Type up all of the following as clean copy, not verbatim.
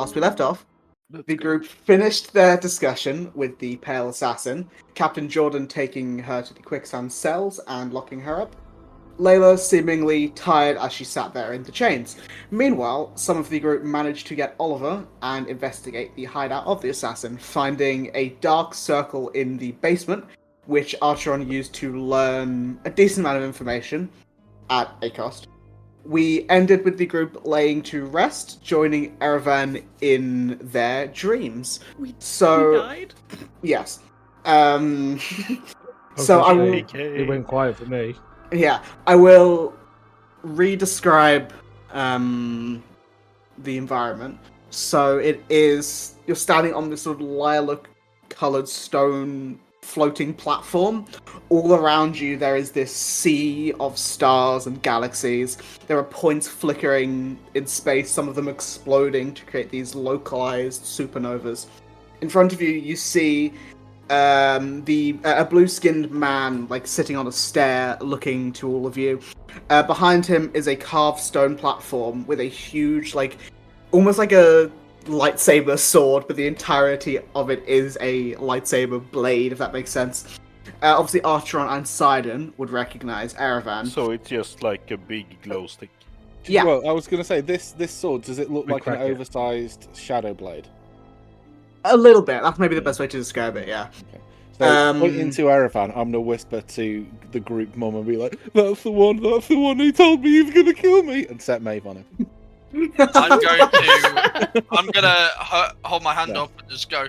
last we left off, the group finished their discussion with the Pale Assassin, Captain Jordan taking her to the quicksand cells and locking her up. Layla seemingly tired as she sat there in the chains. Meanwhile, some of the group managed to get Oliver and investigate the hideout of the assassin, finding a dark circle in the basement, which Archeron used to learn a decent amount of information at a cost. We ended with the group laying to rest, joining Erevan in their dreams. We died? Yes. So I will... It went quiet for me. Yeah, I will re-describe the environment. So it is... You're standing on this sort of lilac-coloured stone floating platform. All around you there is this sea of stars and galaxies. There are points flickering in space, some of them exploding to create these localized supernovas. In front of you, you see a blue-skinned man like sitting on a stair looking to all of you. Behind him is a carved stone platform with a huge, like, almost like a lightsaber sword, but the entirety of it is a lightsaber blade, if that makes sense. Obviously, Archeron and Sidon would recognize Erevan. So it's just like a big glow stick. Yeah. Well, I was going to say, this sword, does it look like an oversized shadow blade? A little bit. That's maybe the best way to describe it, yeah. Okay. So, point into Erevan, I'm going to whisper to the group mum and be like, that's the one who told me he was going to kill me, and set Maeve on him. I'm gonna hold my hand up and just go,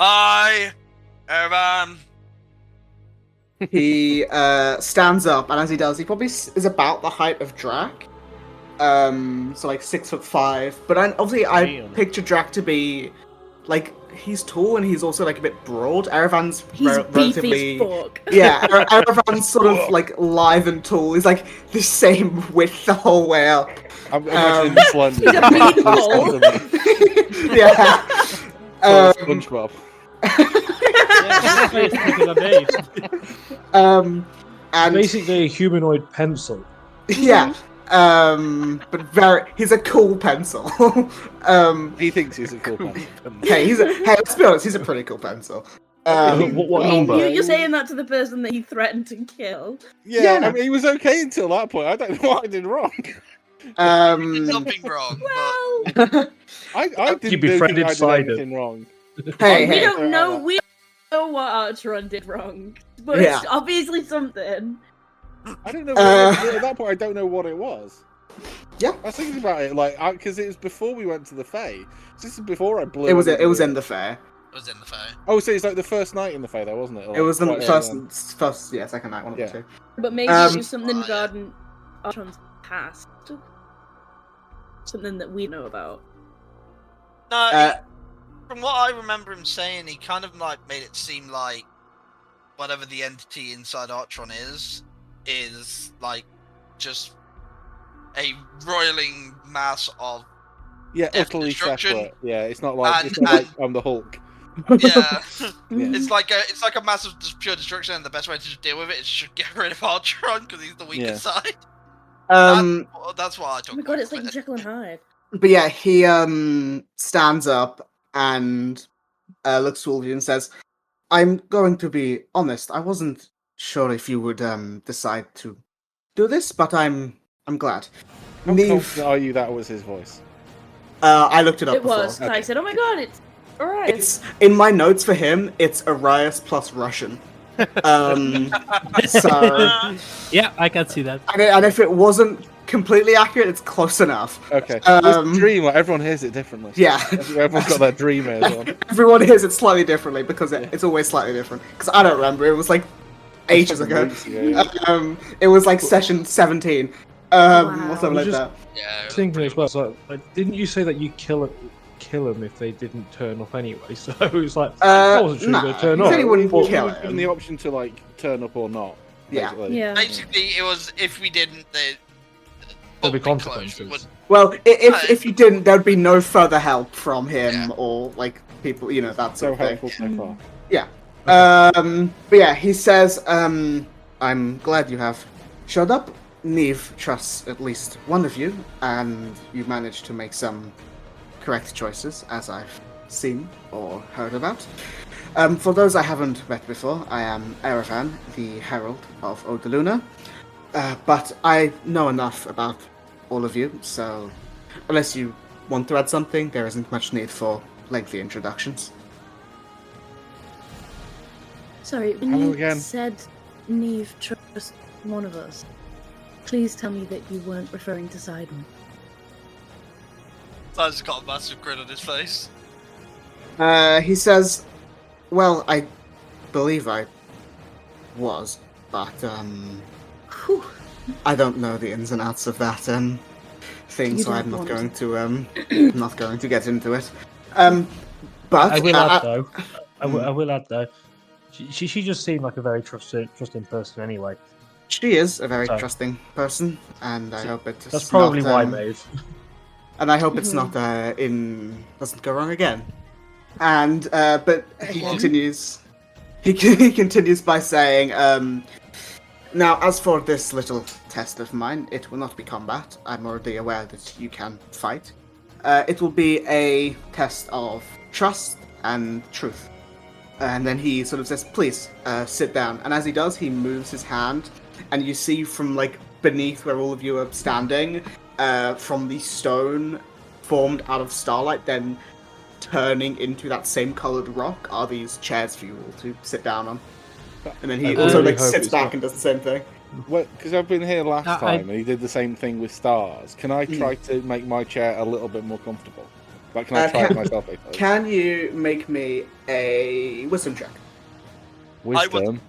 hi, Erevan. He stands up, and as he does, he probably is about the height of Drac. So like 6'5". But obviously, I picture Drac to be like, he's tall and he's also like a bit broad. Erevan's relatively, yeah. Erevan's sort of like lithe and tall. He's like the same width the whole way up. I'm imagining slender. He's a meatball. Yeah. SpongeBob. And basically a humanoid pencil. Yeah. But he's a cool pencil. He thinks he's a cool pencil. Hey, let's be honest, he's a pretty cool pencil. What number? You're saying that to the person that he threatened to kill. Yeah, I mean, he was okay until that point. I don't know what I did wrong. Something wrong. Well, I didn't You befriended think I did anything wrong. Hey, we don't know. We don't know what Archeron did wrong, but it's obviously something. I don't know. At that point, I don't know what it was. Yeah, I was thinking about it, like, because it was before we went to the Fae. This is before I blew. It was in the fair. It was in the fair. Oh, so it's like the first night in the Fae, though, wasn't it? Like, It was the second night, one of the two. But maybe it was something regarding Archeron's past. Something that we know about. No, from what I remember him saying, he kind of like made it seem like whatever the entity inside Archeron is like just a roiling mass of utterly destruction. separate. Yeah, it's not like I'm the Hulk. Yeah, it's like a massive pure destruction, and the best way to deal with it is to get rid of Archeron because he's the weaker side. That's what I took. Oh my god, it's like Jekyll and Hyde. But yeah, he stands up and looks to all of you and says, "I'm going to be honest. I wasn't sure if you would decide to do this, but I'm glad." How confident are you that was his voice? I looked it up. It was. Okay. I said, "Oh my god, it's Arias." It's in my notes for him. It's Arias plus Russian. So yeah, I can see that. And if it wasn't completely accurate, it's close enough. Okay. This dream, like, everyone hears it differently. Yeah. Everyone's got their dream ears on. Everyone hears it slightly differently because it's always slightly different. Because I don't remember. It was like ages ago. It was like session 17. Or something like that. Yeah. Thinking as well, so, like, didn't you say that you kill them if they didn't turn up anyway? So it's like, I wasn't sure they turn up. He wouldn't kill Given him. the option to like turn up or not. Basically. Yeah. Basically, it was if we didn't, There'll be closed. consequences. Well, if you didn't, there'd be no further help from him or like people, that sort of thing. Helpful so far. Yeah. But yeah, he says, "I'm glad you have showed up. Neve trusts at least one of you, and you managed to make some correct choices, as I've seen or heard about. For those I haven't met before, I am Erevan, the Herald of Odaluna. But I know enough about all of you, so unless you want to add something, there isn't much need for lengthy introductions. Sorry, when Hello you again. said Neve trust one of us, please tell me that you weren't referring to Sidon. Sidon's got a massive grin on his face. He says, well, I believe I was, but, Whew. I don't know the ins and outs of that, thing, You so I'm don't not want going to, not going to get into it. But I will add though. I will add though. She just seemed like a very trusting person anyway. she is a very So- trusting person, and I hope it's That's probably not, why, Maeve. and I hope it's not doesn't go wrong again. And but he Again? continues. He continues by saying, "Now, as for this little test of mine, it will not be combat. I'm already aware that you can fight. It will be a test of trust and truth." And then he sort of says, "Please sit down." And as he does, he moves his hand, and you see from like beneath where all of you are standing, from the stone formed out of starlight, then turning into that same coloured rock are these chairs for you all to sit down on. And then he I also really like hope sits it's back not- and does the same thing. Well, because I've been here last I- time and he did the same thing with stars. Can I Hmm. try to make my chair a little bit more comfortable? Like, can I try it myself? Basically? Can you make me a wisdom check? Wisdom.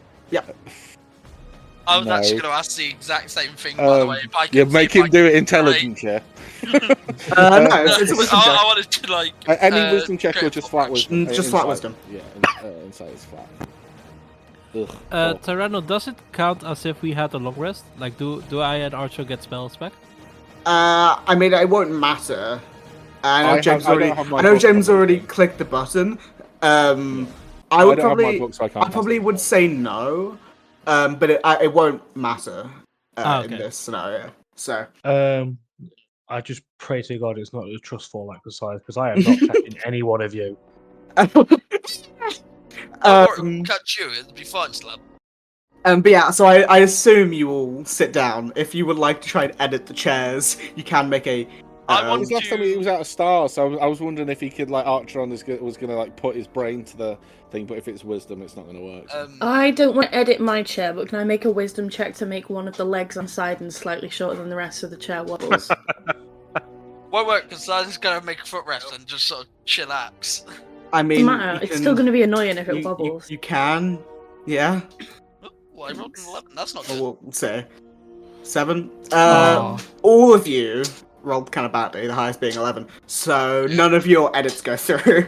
I was No. actually going to ask the exact same thing, by the way. If I Yeah, could make see if him I do it could intelligent, yeah. No, it's a wisdom I check. wanted to like Any wisdom check or create just a flat fraction. wisdom? Just flat Insight. wisdom. Yeah, insight is flat. Ugh. Oh. Tyranno, does it count as if we had a long rest? Like, do I and Archer get spells back? I mean, it won't matter. I know I James don't already. have my I know book James on me. already clicked the button. I would I don't have probably. my book, so I can't I probably cast it. would say no, but it won't matter in Okay. this scenario. So I just pray to God it's not a trustful exercise because I am not catching any one of you. Don't worry, we'll catch you. It'll be fun, Slab. but yeah, so I assume you will sit down. If you would like to try and edit the chairs, you can make a. I want His last time he was out of stars, so I was wondering if he could, like, Archeron was going to, like, put his brain to the thing, but if it's wisdom, it's not going to work. So. I don't want to edit my chair, but can I make a wisdom check to make one of the legs on Sidon slightly shorter than the rest of the chair wobbles? Won't work because I'm just going to make a footrest and just sort of chillax. I mean, Doesn't matter. you It's can- still going to be annoying if it you- wobbles. You can, yeah. Well, I rolled an 11. That's not Or good. we'll say 7. Oh. All of you rolled kind of badly, the highest being 11. So none of your edits go through.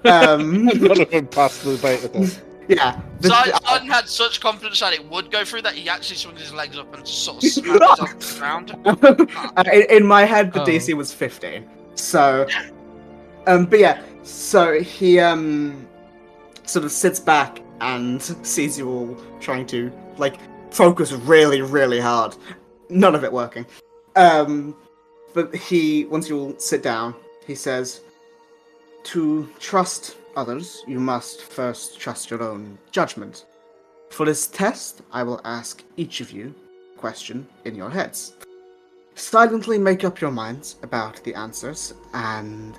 None of them passed the beta test. Yeah. Sidon had such confidence that it would go through that he actually swings his legs up and just sort of smacks off the ground. In my head, the Oh. DC was 15. So, but yeah, so he sort of sits back and sees you all trying to like focus really, really hard. None of it working. But once you all sit down, he says, "To trust others, you must first trust your own judgment. For this test, I will ask each of you a question in your heads. Silently make up your minds about the answers, and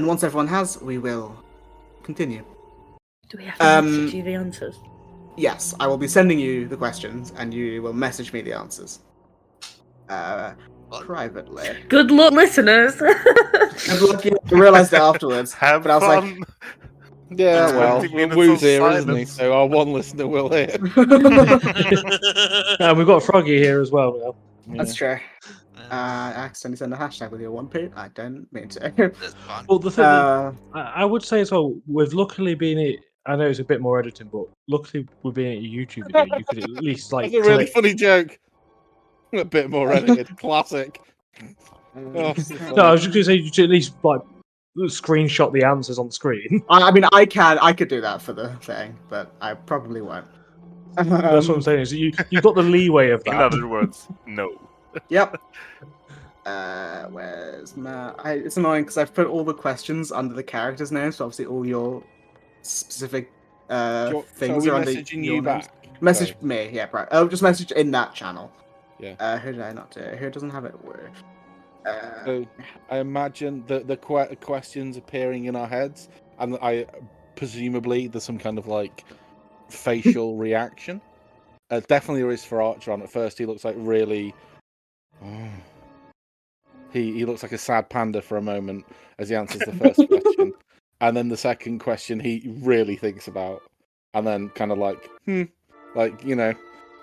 once everyone has, we will continue." Do we have to message you the answers? Yes, I will be sending you the questions, and you will message me the answers. Privately. Good luck, listeners! And look, yeah, I realised it afterwards. Have but I was like, fun. Yeah, well, 20 minutes Woo's of here, isn't he? silence. So our one listener will hear. And we've got Froggy here as well now. That's true. I accidentally sent a hashtag with your 1p. I don't mean to. That's fine. Well, the thing Uh, I would say as well, with luckily being it, I know it's a bit more editing, but luckily with being a YouTube video, you could at least like. That's a really click- funny joke. A bit more edited. Classic. Oh, No, I was just going to say you should at least like screenshot the answers on screen. I mean, I could do that for the thing, but I probably won't. That's what I'm saying. Is you got the leeway of In that. other words, no. Yep. Where's Matt? It's annoying because I've put all the questions under the characters' names, so obviously all your specific things are under messaging your you names. back. Message me, yeah, right. Oh, just message in that channel. Yeah. Who did I not do? Who doesn't have it? So I imagine the questions appearing in our heads, and presumably there's some kind of like facial reaction. Definitely there is for Archon. At first, he looks like really. He looks like a sad panda for a moment as he answers the first question, and then the second question he really thinks about, and then kind of like like you know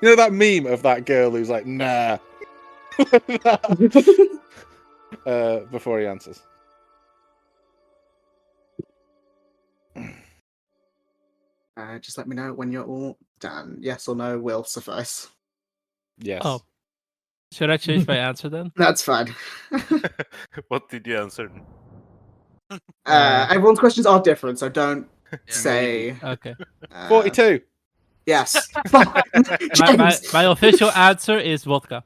that meme of that girl who's like nah. Before he answers. Just let me know when you're all done. Yes or no will suffice. Yes. Oh. Should I change my answer then? That's fine. What did you answer? Everyone's questions are different, so don't say. Okay. 42. Yes. My official answer is vodka.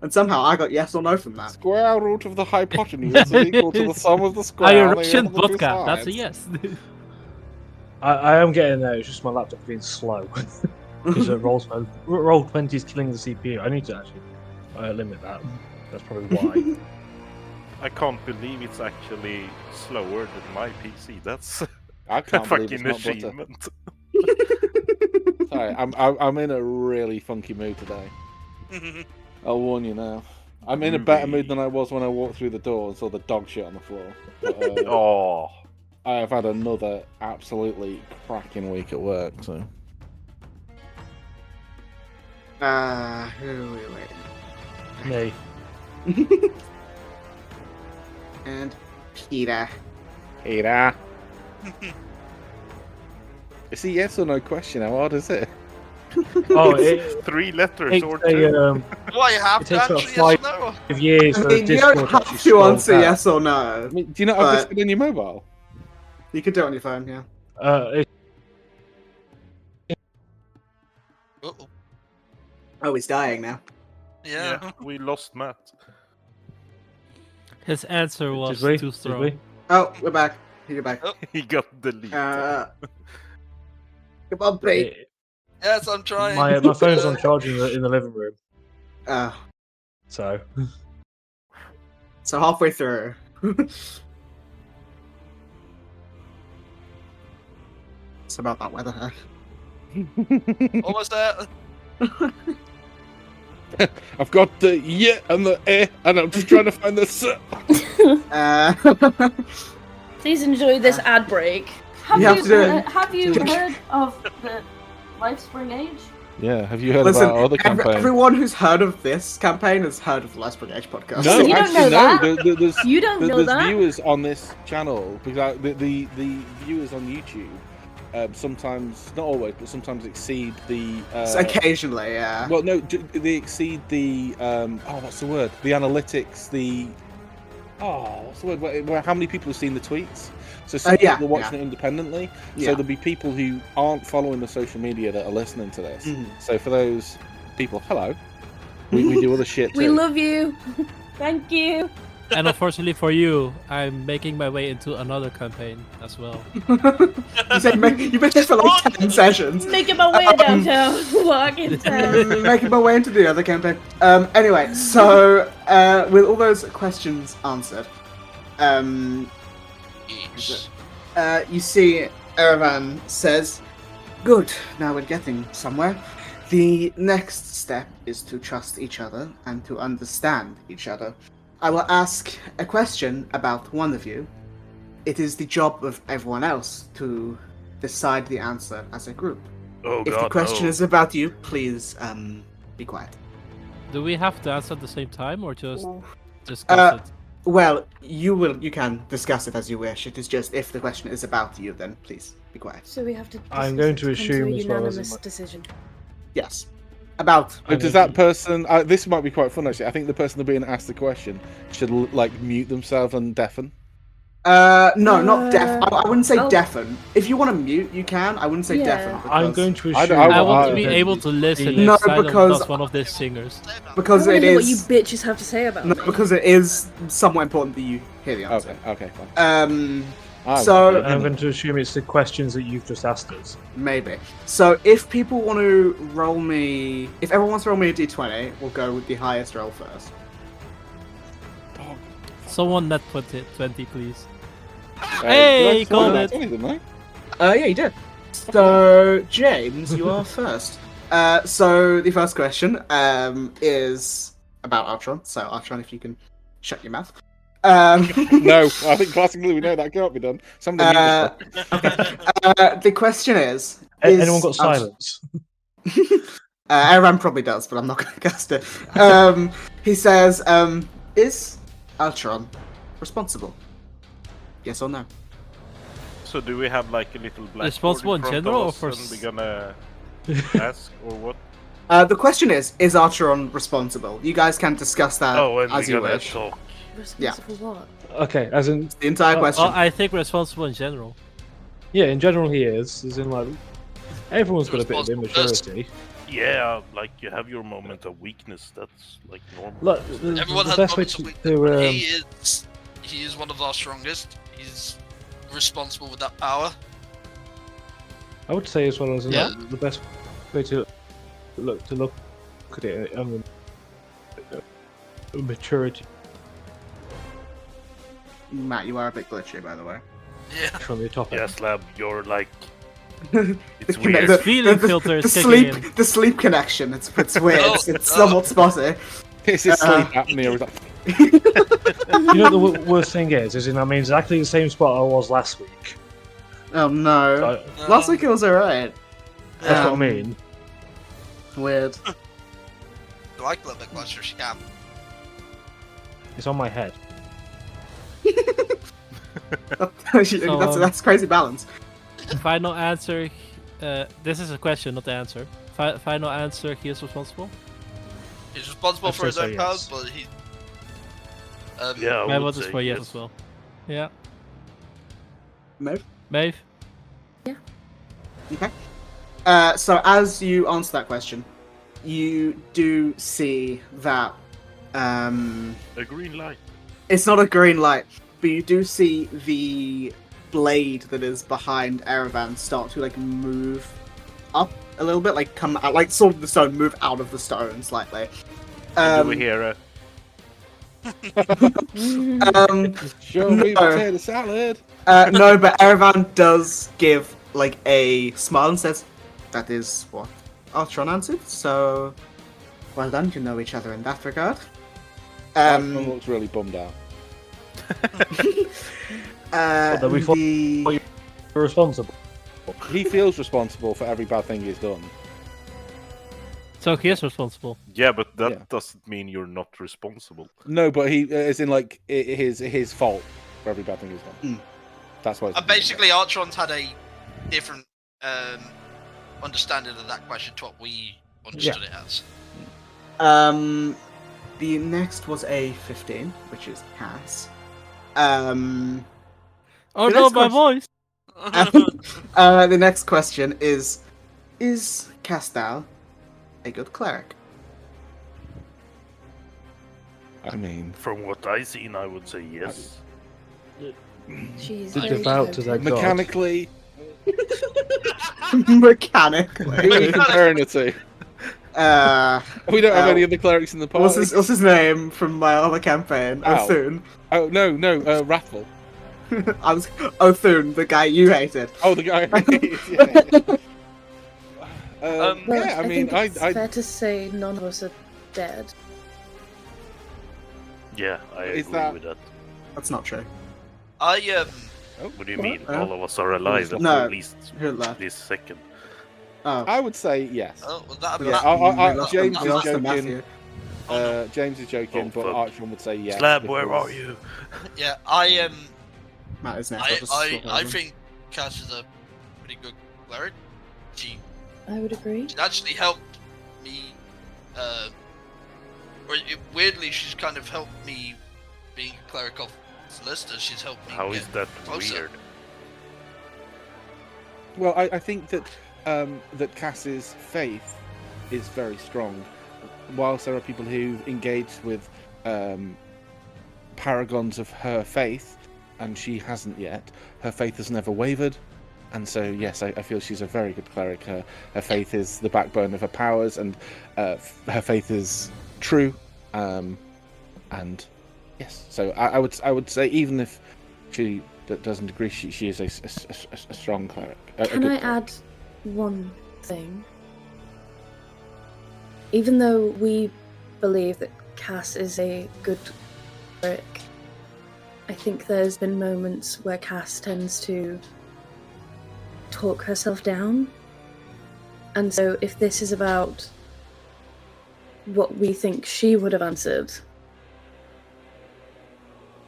And somehow I got yes or no from that. Square root of the hypotenuse is equal to the sum of the square. I Russian vodka. That's a yes. I am getting there. It's just my laptop being slow. Because roll 20 is killing the CPU. I need to actually limit that. That's probably why. I can't believe it's actually slower than my PC. That's I a can't believe fucking it's not butter. achievement. Sorry, I'm in a really funky mood today. I'll warn you now. I'm in a better mood than I was when I walked through the door and saw the dog shit on the floor. But, Oh, I have had another absolutely cracking week at work, so. Who are we waiting? Me. And Peter. Peter. It's a yes or no question. How hard is it? Oh, it 3 letters takes or 2. Well, you have It to takes answer about yes or no. 5 years I for mean, you Discord don't to have actually to scroll answer down. yes or no. I mean, do you not have But- Discord in your mobile? You can do it on your phone, yeah. Uh-oh. Oh, he's dying now. Yeah. Yeah, we lost Matt. His answer was Did we? too Did strong. we? Oh, we're back. You're back. Oh. He got deleted. Come on, Pete. Yes, I'm trying. My phone's on charge in the living room, so So halfway through. It's about that weather, huh? Almost there. I've got the yeah and the eh, and I'm just trying to find the s. Please enjoy this ad break. You have to do it. Have you heard of the Lifespring Age? Yeah, have you heard Listen, about other campaigns? everyone who's heard of this campaign has heard of the Last Age podcast. No, You don't actually, know no. that? There's, You don't know there's that? viewers on this channel because the viewers on YouTube sometimes, not always, but sometimes exceed the. So occasionally, yeah. Well, no, they exceed the. What's the word? The analytics. What's the word? Where how many people have seen the tweets? So some Yeah, people are watching it independently. Yeah. So there'll be people who aren't following the social media that are listening to this. Mhm. So for those people, hello. We do other shit too. We love you. Thank you. And unfortunately for you, I'm making my way into another campaign as well. You said you've been here for like 10 sessions. Making my way downtown. Walking town. Making my way into the other campaign. Anyway, so with all those questions answered, Yes. you see Erevan says, "Good, now we're getting somewhere. The next step is to trust each other and to understand each other. I will ask a question about one of you. It is the job of everyone else to decide the answer as a group. Oh If god, the question no. is about you, please be quiet." Do we have to answer at the same time or just discuss it? Well, you can discuss it as you wish. It is just if the question is about you, then please be quiet. So we have to. I'm going to come a assume as well as unanimous in my- decision. Yes, about. But does that person? This might be quite fun actually. I think the person being asked the question should like mute themselves and deafen. No, not deaf. I wouldn't say oh. deafen. If you want to mute, you can. I wouldn't say Yeah. deafen. I'm Because, going to I assume. don't- I want to be that able to listen No, if Silent because- does one of the singers. because I want it to hear what you is bitches have to say about no, me. because it is somewhat important that you hear the answer. Okay, fine. So And I'm going to assume it's the questions that you've just asked us. maybe. So if people want to roll me, if everyone wants to roll me a d20, we'll go with the highest roll first. Someone net 20, please. Did Hey, I called roll it. that 20, didn't I? Yeah, you did. So James, you are first. So the first question is about Ultron. So Ultron, if you can shut your mouth. No, I think classically we know that can't be done. Somebody The question is Anyone got silence? Aaron probably does, but I'm not going to cast it. He says, is Ultron responsible? Yes or no? So do we have like a little black Responsible in general or for and we're gonna ask or what? The question is Ultron responsible? You guys can discuss that And as we're you gonna wish. talk. Responsible for what? Okay, as in, The entire question. I think responsible in general. yeah, in general he is. As in, like, everyone's got a bit of immaturity. Yeah, like you have your moment of weakness. That's like normal. Look, Everyone the has best way moments of to, weakness. He is one of our strongest. He's responsible with that power. I would say as well as Yeah. the best way to look at it, maturity Matt, you are a bit glitchy, by the way. Yeah. from the top. Yeah, Slab, you're like. The It's conne- weird. the- Feeling the- filter the is kicking sleep, in. the sleep connection. It's weird. Oh, It's somewhat spotty. It's his sleep apnea. Like, You know what the worst thing is in I'm in exactly the same spot I was last week. Oh no! So, Last week it was alright. that's what I mean. Weird. I like a little bit closer, she can. It's on my head. That's crazy balance. Final answer. This is a question, not the answer. Final answer. He is responsible. He's responsible I'd for his say own so, powers, yes. but he. Yeah, I My would vote is say for yes yes. as well. Yeah. Maeve? Maeve. Okay. So as you answer that question, you do see that A green light. it's not a green light, but you do see the blade that is behind Erevan start to like move up a little bit, like come out, like sort of the stone move out of the stone slightly. Do we hear a? show me No. potato salad. No, but Erevan does give like a smile and says, "That is what Ultron answered. So, well done. You know each other in that regard." Ultron looks really bummed out. Although we thought- the You're responsible. He feels responsible for every bad thing he's done. So he is responsible. Yeah, but that Yeah. doesn't mean you're not responsible. No, but he is in like his fault for every bad thing he's done. That's why. Basically, Artron's had a different understanding of that question to what we understood it as. the next was a 15, which is pass. Oh The no, next my question- voice. The next question is Castal a good cleric? I mean, From what I seen, I would say yes. Jeez, The very devout to good. their god. mechanically, Mechanically. who are you comparing it to? We don't have Uh, any other clerics in the party. what's his name from my other campaign? Ow. Othun. Oh no, Wrathful. I was Othun, the guy you hated. Oh, the guy. Well, Yeah, I mean, think it's I fair to say none of us are dead. Yeah, I Is agree that- with that. That's not true. I What do you mean? What? All of us are alive No. at least Who left? this second. Oh. I would say yes. well, that Yeah, I- James we is lost to joking. Matthew. James is joking, Oh, but fuck. Archon would say yes. Slab, where because- are you? yeah, I Matt is next. I'll just swap I over. think Cass is a pretty good cleric. She I would agree. actually helped me. Weirdly, she's kind of helped me being a cleric of Callista, she's helped me How get is that closer. weird? Well, I think that that Cass's faith is very strong. Whilst there are people who've engaged with paragons of her faith, and she hasn't yet, her faith has never wavered. And so, yes, I feel she's a very good cleric. Her faith is the backbone of her powers, and her faith is true. And yes, so I would say, even if she doesn't agree, she is a strong cleric. Can I add one thing? Even though we believe that Cass is a good cleric, I think there's been moments where Cass tends to talk herself down. And so if this is about what we think she would have answered...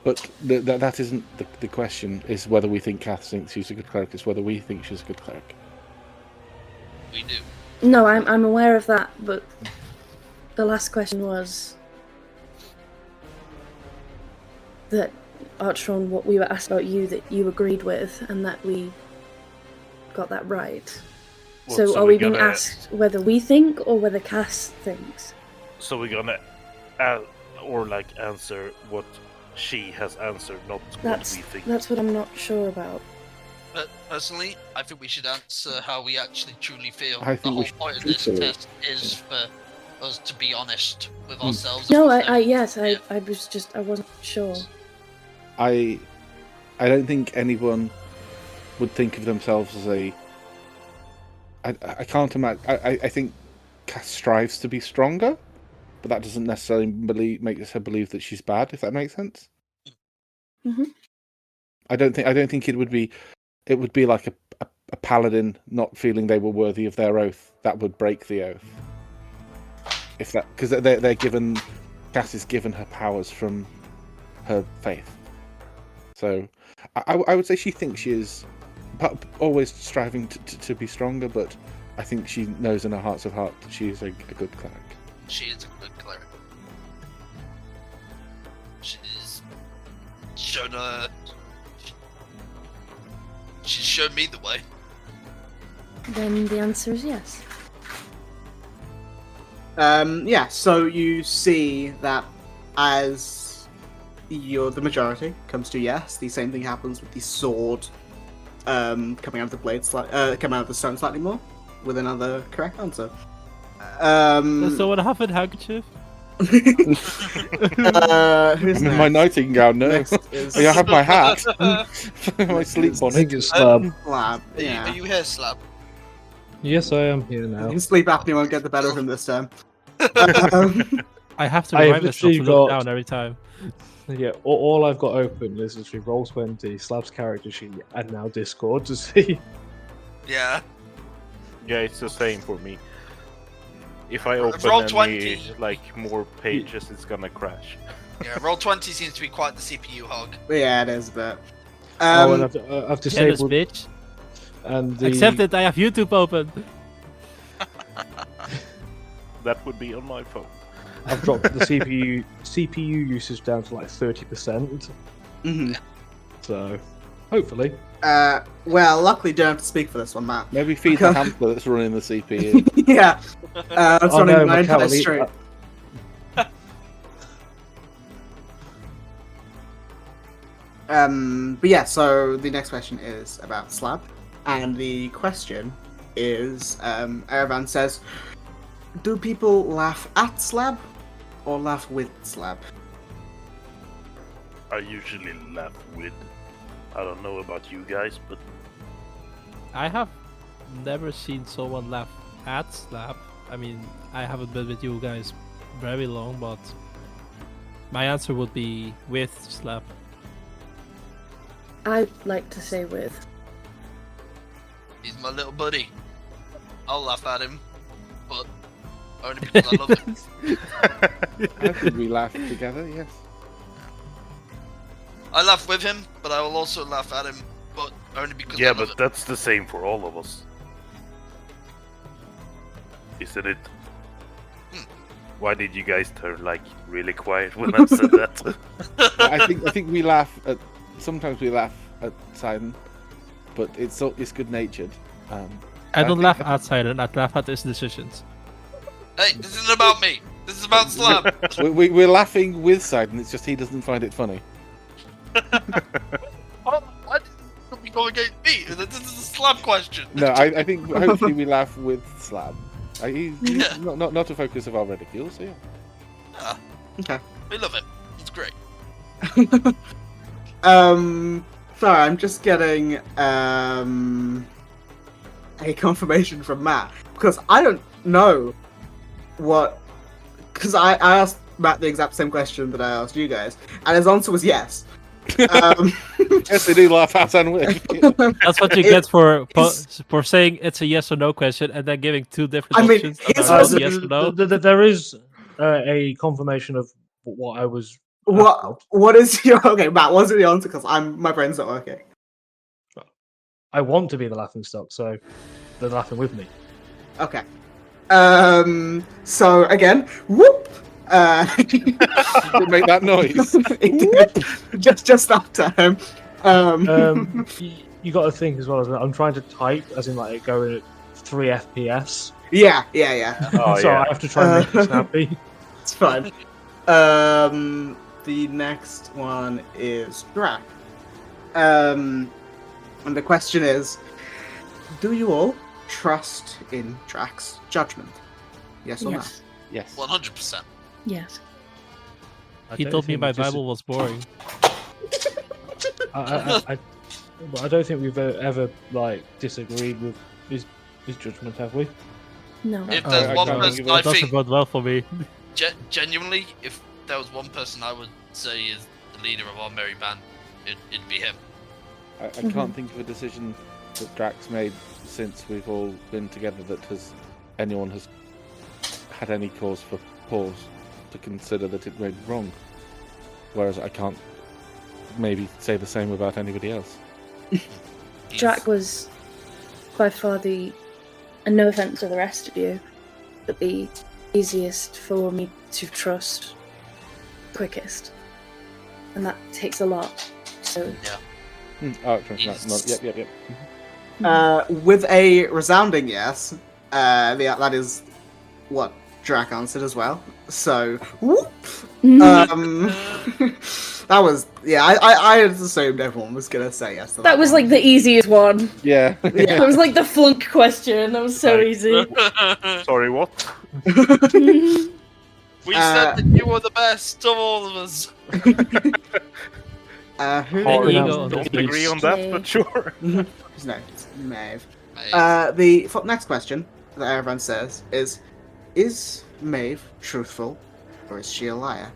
But that isn't the question, is whether we think Cass thinks she's a good cleric, it's whether we think she's a good cleric. We do. No, I'm aware of that, but the last question was that, Archron, what we were asked about you, that you agreed with, and that we got that right. Well, so are we're we being gonna- asked whether we think or whether Cass thinks? So we're gonna answer what she has answered, not what we think. That's what I'm not sure about. But personally, I think we should answer how we actually truly feel. I The think we whole should point of this truthfully- test is for us to be honest with ourselves. No, and with them. I wasn't sure. I don't think anyone would think of themselves as a... I can't imagine... I think Cass strives to be stronger, but that doesn't necessarily make her believe that she's bad, if that makes sense. Mhm. I don't think it would be like a paladin not feeling they were worthy of their oath. That would break the oath. If that, because they're given... Cass is given her powers from her faith. So, I would say she thinks she is always striving to be stronger, but I think she knows in her hearts of heart that she is a good cleric. She is a good cleric. She's shown she's shown me the way. Then the answer is yes. Yeah, so you see that as the majority comes to yes, the same thing happens with the sword coming out of the blade, coming out of the stone slightly more, with another correct answer. Does someone have a handkerchief? Who's next? My nightingale, no. Next is I have my hat. My sleep I bonnet. think it's Slab. Slab. Are Yeah. you here, Slab? Yes, I am here now. His sleep apnea won't get the better of him this time. I have to I have remind myself to literally look got- down every time. Yeah, all I've got open is literally Roll20, Slab's character sheet, and now Discord to see. Yeah. Yeah, it's the same for me. If I open Roll any 20. more pages, it's gonna crash. Yeah, roll 20 seems to be quite the CPU hog. Yeah, it is a bit. Oh, and I've Jealous disabled bitch. and the Except that I have YouTube open. That would be on my phone. I've dropped the CPU usage down to like 30%. Mhm. So hopefully. Well, luckily, don't have to speak for this one, Matt. Maybe feed the hamster that's running the CPU. Yeah, that's Oh, running no, my entire Macaulay, stream. But yeah, so the next question is about Slab, and the question is, Erevan says, do people laugh at Slab or laugh with Slab? I usually laugh with. I don't know about you guys, but I have never seen someone laugh at Slap. I mean, I haven't been with you guys very long, but my answer would be with Slap. I'd like to say with. He's my little buddy. I'll laugh at him, but only because I love him. I think we laugh together, yes. I laugh with him, but I will also laugh at him, but only because yeah, I love but him. that's the same for all of us, isn't it? Why did you guys turn like really quiet when I said that? I think we laugh at. Sometimes we laugh at Sidon, but it's good natured. I don't laugh at Sidon, I laugh at his decisions. Hey, this isn't about me. This is about Slab. We're laughing with Sidon. It's just he doesn't find it funny. Why did you go against me? This is a Slab question. No, I think hopefully we laugh with Slab. He's not a focus of our ridicule, so yeah. Okay. We love it. It's great. Sorry, I'm just getting a confirmation from Matt because I don't know what. Because I asked Matt the exact same question that I asked you guys, and his answer was yes. Yes, they do laugh at and with. That's what you get for saying it's a yes or no question and then giving two different options. Yes or no. There is a confirmation of what I was. What is your Matt? What's the answer? Because my brain's not working. I want to be the laughing stock, so they're laughing with me. Okay. So again, whoop. Did make that noise. It did. just after him. You got to think as well as I'm trying to type, as in like going at 3 FPS. Yeah. Oh, So yeah. I have to try and make it snappy. It's fine. The next one is Drac. And the question is, do you all trust in Drac's judgment? Yes or Yes. Yes. 100%. Yes. He told me my Bible was boring. I don't think we've ever like disagreed with his judgment, have we? No. If there's one person I That doesn't think, bode well for me. genuinely, if there was one person I would say is the leader of our merry band, it'd be him. I can't think of a decision that Drax made since we've all been together that anyone has had any cause for pause to consider that it went wrong. Whereas I can't maybe say the same about anybody else. Drac was by far and no offense to the rest of you, but the easiest for me to trust, quickest. And that takes a lot. So Yep. With a resounding yes, that is what Drac answered as well. So, whoop. That was I had assumed everyone was gonna say yes to that. that was like the easiest one. Yeah. That was like the flunk question. That was so easy. Sorry, what? We said that you were the best of all of us. Who Hard ego don't on this agree on that, but sure. No, it's Maeve. The next question that everyone says is Maeve truthful or is she a liar?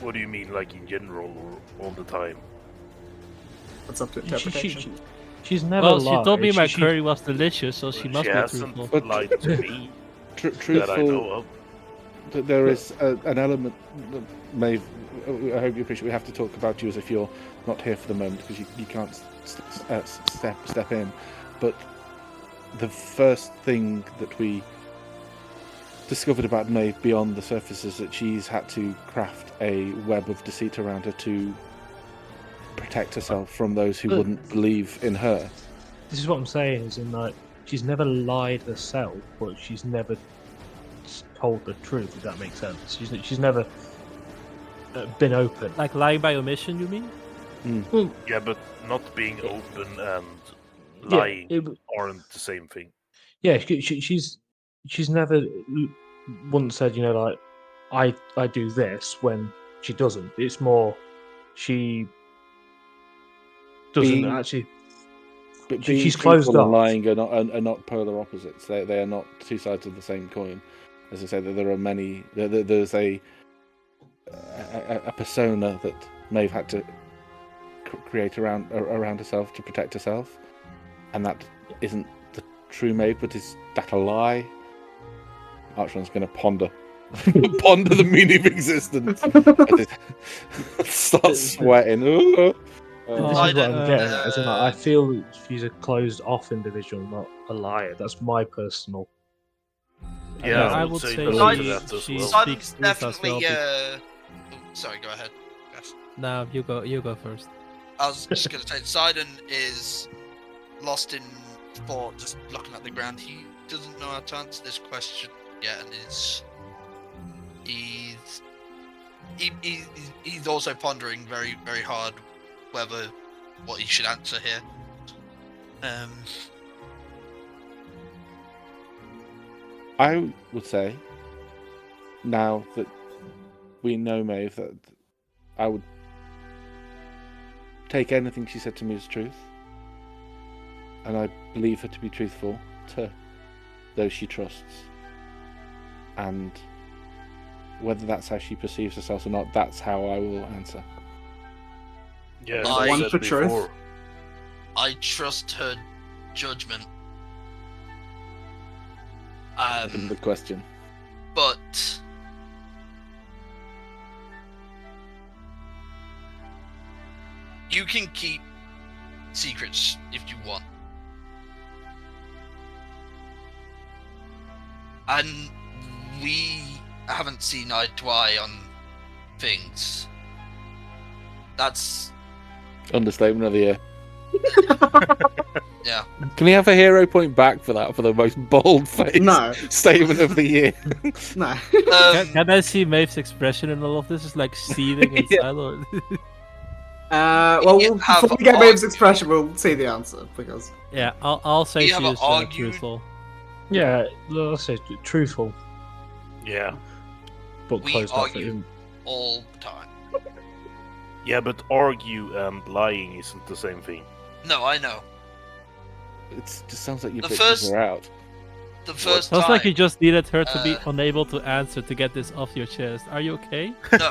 What do you mean, like in general, or all the time? That's up to interpretation. She's never Well, lied. she told me my She- curry was delicious, so she must She be hasn't truthful. lied to me that I Truthful. know of. There is an element that Maeve. I hope you appreciate. We have to talk about you as if you're not here for the moment because you can't step in. But the first thing that we discovered about Maeve beyond the surface is that she's had to craft a web of deceit around her to protect herself from those who wouldn't believe in her. This is what I'm saying, is in like she's never lied herself, but she's never told the truth. If that makes sense, she's never been open. Like lying by omission, you mean? Yeah, but not being open and lying aren't the same thing. Yeah, she's never once said, you know, like I do this when she doesn't. It's more she doesn't actually. But She's closed truthful and off. lying are not polar opposites. They are not two sides of the same coin. As I said, there are many. There's a persona that Maeve had to create around herself to protect herself, and that isn't the true Maeve. But is that a lie? Archon's going to ponder the meaning of existence. Start sweating. This is what I'm Biden, getting at. As in, like, I feel she's a closed-off individual, not a liar. That's my personal Yeah, I would say belong to she, that as she well. speaks Simon's truth as definitely. well. Sorry, go ahead. Yes. No, you go first. I was just going to say, Sidon is lost in thought, just looking at the ground. He doesn't know how to answer this question yet, and he's also pondering very, very hard what he should answer here. I would say, now that we know Maeve, that I would take anything she said to me as truth, and I believe her to be truthful to those she trusts. And whether that's how she perceives herself or not, that's how I will answer. Yeah, One for truth. I trust her judgment. The question. But you can keep secrets if you want. And we haven't seen eye to eye on things. That's understatement of the year. Yeah. Can we have a hero point back for that, for the most bold-faced statement of the year? No. Can I see Maeve's expression in all of this? Is like seething inside. Or... Well, before we get Maeve's expression, we'll see the answer because. Yeah, I'll say she is truthful. Yeah, let's say truthful. Yeah. But we close argue all the time. Yeah, but argue and lying isn't the same thing. No, I know. It just sounds like your bitches are out. The first time. Sounds like you just needed her to be unable to answer to get this off your chest. Are you okay? No.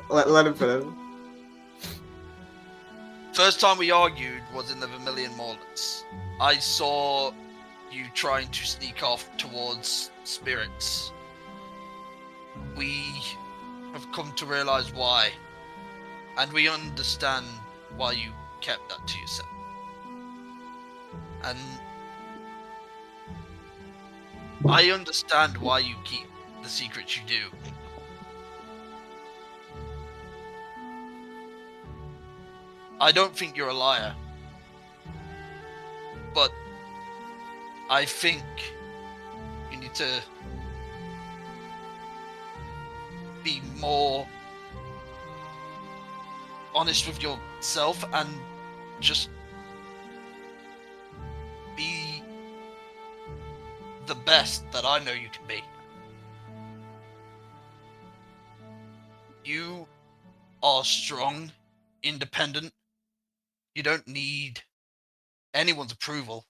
Let him finish. First time we argued was in the Vermilion Moorlands. I saw you trying to sneak off towards spirits. We have come to realize why, and we understand why you kept that to yourself. And I understand why you keep the secrets you do. I don't think you're a liar, but I think you need to be more honest with yourself and just be the best that I know you can be. You are strong, independent. You don't need anyone's approval.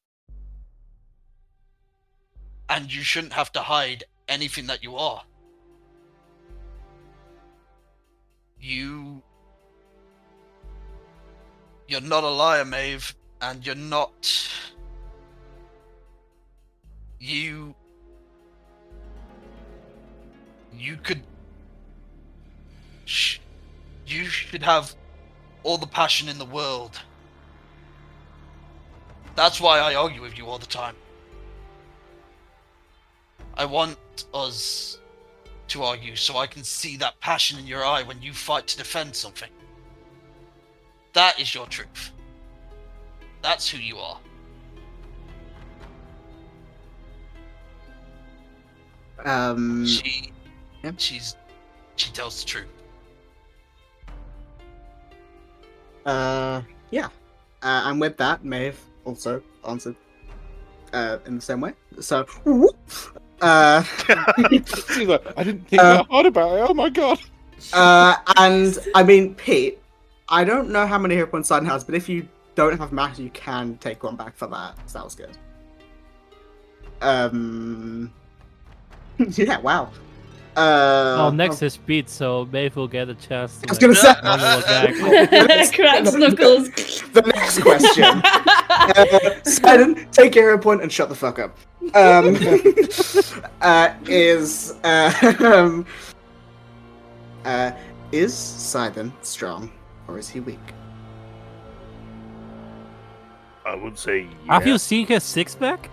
And you shouldn't have to hide anything that you are. You're not a liar, Maeve, and you're not... You could... You should have all the passion in the world. That's why I argue with you all the time. I want us to argue so I can see that passion in your eye when you fight to defend something. That is your truth. That's who you are. She tells the truth. Yeah. And with that, Maeve also answered in the same way. So, I didn't think that hard about it. Oh my god. And I mean, Pete, I don't know how many hero points Sidon has, but if you don't have max, you can take one back for that. So that was good. Yeah. Wow. Next is Pete, so Maeve will get a chance to. I was gonna say. Cracks knuckles. The next question. Sidon, take your hero point and shut the fuck up. Is Sidon strong or is he weak? I would say. Have you seen his six-pack?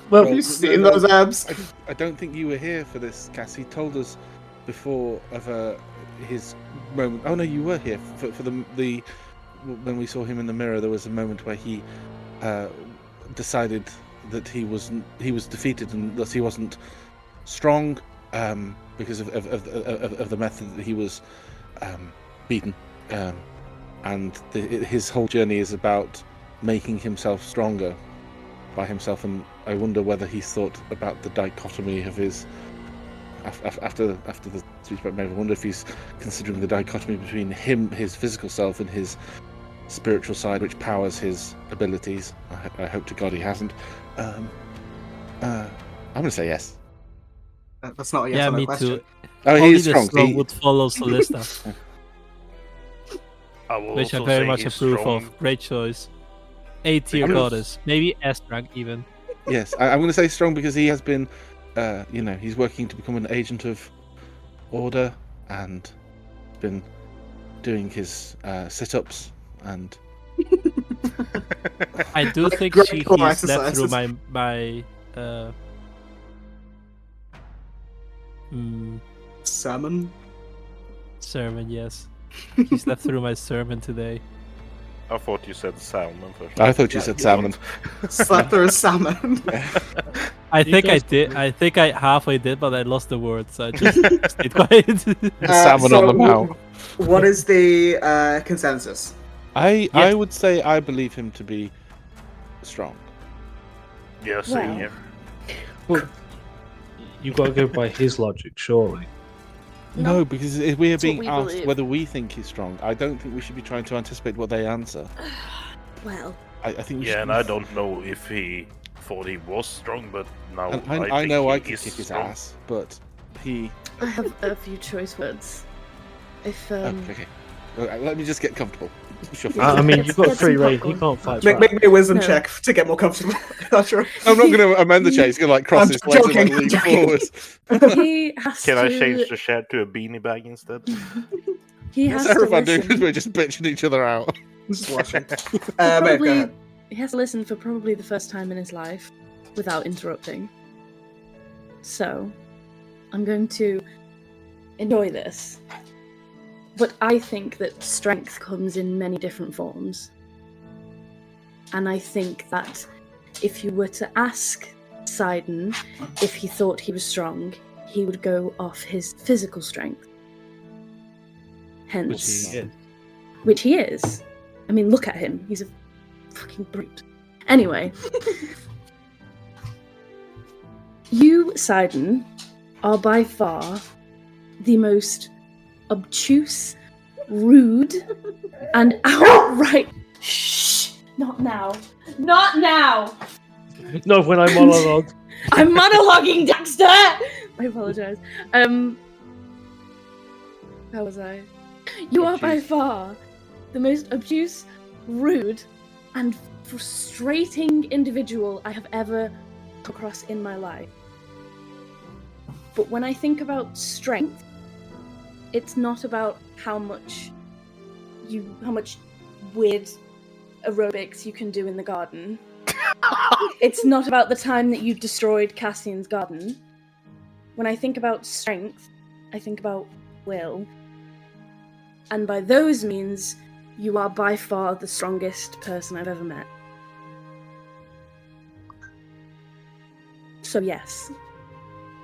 Well, Have you seen those abs? I don't think you were here for this, Cass. He told us before of his moment. Oh no, you were here for the when we saw him in the mirror. There was a moment where he decided that he was defeated and thus he wasn't strong because of the method that he was beaten. And his whole journey is about making himself stronger by himself, and I wonder whether he thought about the dichotomy of his after the speech about Maeve. I wonder if he's considering the dichotomy between his physical self, and his spiritual side, which powers his abilities. I hope to God he hasn't. I'm going to say yes. That's not a yes or no question. Too. Oh, Only he's the strong. slow would follow Solista. Which I very much approve of. Great choice. A tier goddess, maybe S rank even. Yes, I'm going to say strong because he has been, he's working to become an agent of order and been doing his sit-ups and. I do think he slept through my sermon. Sermon, yes. He slept through my sermon today. I thought you said salmon first. I thought you said salmon. Slept through a salmon. I think I did. I think I halfway did, but I lost the word, so I just stayed quiet. Salmon on the mouth. What is the consensus? I would say I believe him to be strong. Yeah, same here. Well, you got to go by his logic, surely. No, because if we are being asked believe. whether we think he's strong, I don't think we should be trying to anticipate what they answer. Well, I think we Yeah, should and I don't know if he thought he was strong, but now And I think know he I could is kick his strong. ass, but he. I have a few choice words. If Okay. Let me just get comfortable. I mean, It's- you've got it's 3 rain. popcorn. He can't fight Make back. me a wisdom No. check to get more comfortable. That's right. I'm not going to amend the chair. He's going to cross I'm his legs and joking, lean I'm joking. forward. he has Can to. I change the shed to a beanie bag instead? He has Sarah to if I do listen. because we're just bitching each other out. Just watching. Babe, go Probably, ahead. he has to listen for probably the first time in his life without interrupting. So, I'm going to enjoy this. But I think that strength comes in many different forms. And I think that if you were to ask Sidon if he thought he was strong, he would go off his physical strength. Hence, which he is. I mean, look at him. He's a fucking brute. Anyway. You, Sidon, are by far the most obtuse, rude, and outright... Shh! Not now. Not now! No, when I monologue. I'm monologuing, Dexter! I apologize. How was I? You are by far the most obtuse, rude, and frustrating individual I have ever come across in my life. But when I think about strength, it's not about how much weird aerobics you can do in the garden. It's not about the time that you destroyed Cassian's garden. When I think about strength, I think about will. And by those means, you are by far the strongest person I've ever met. So yes.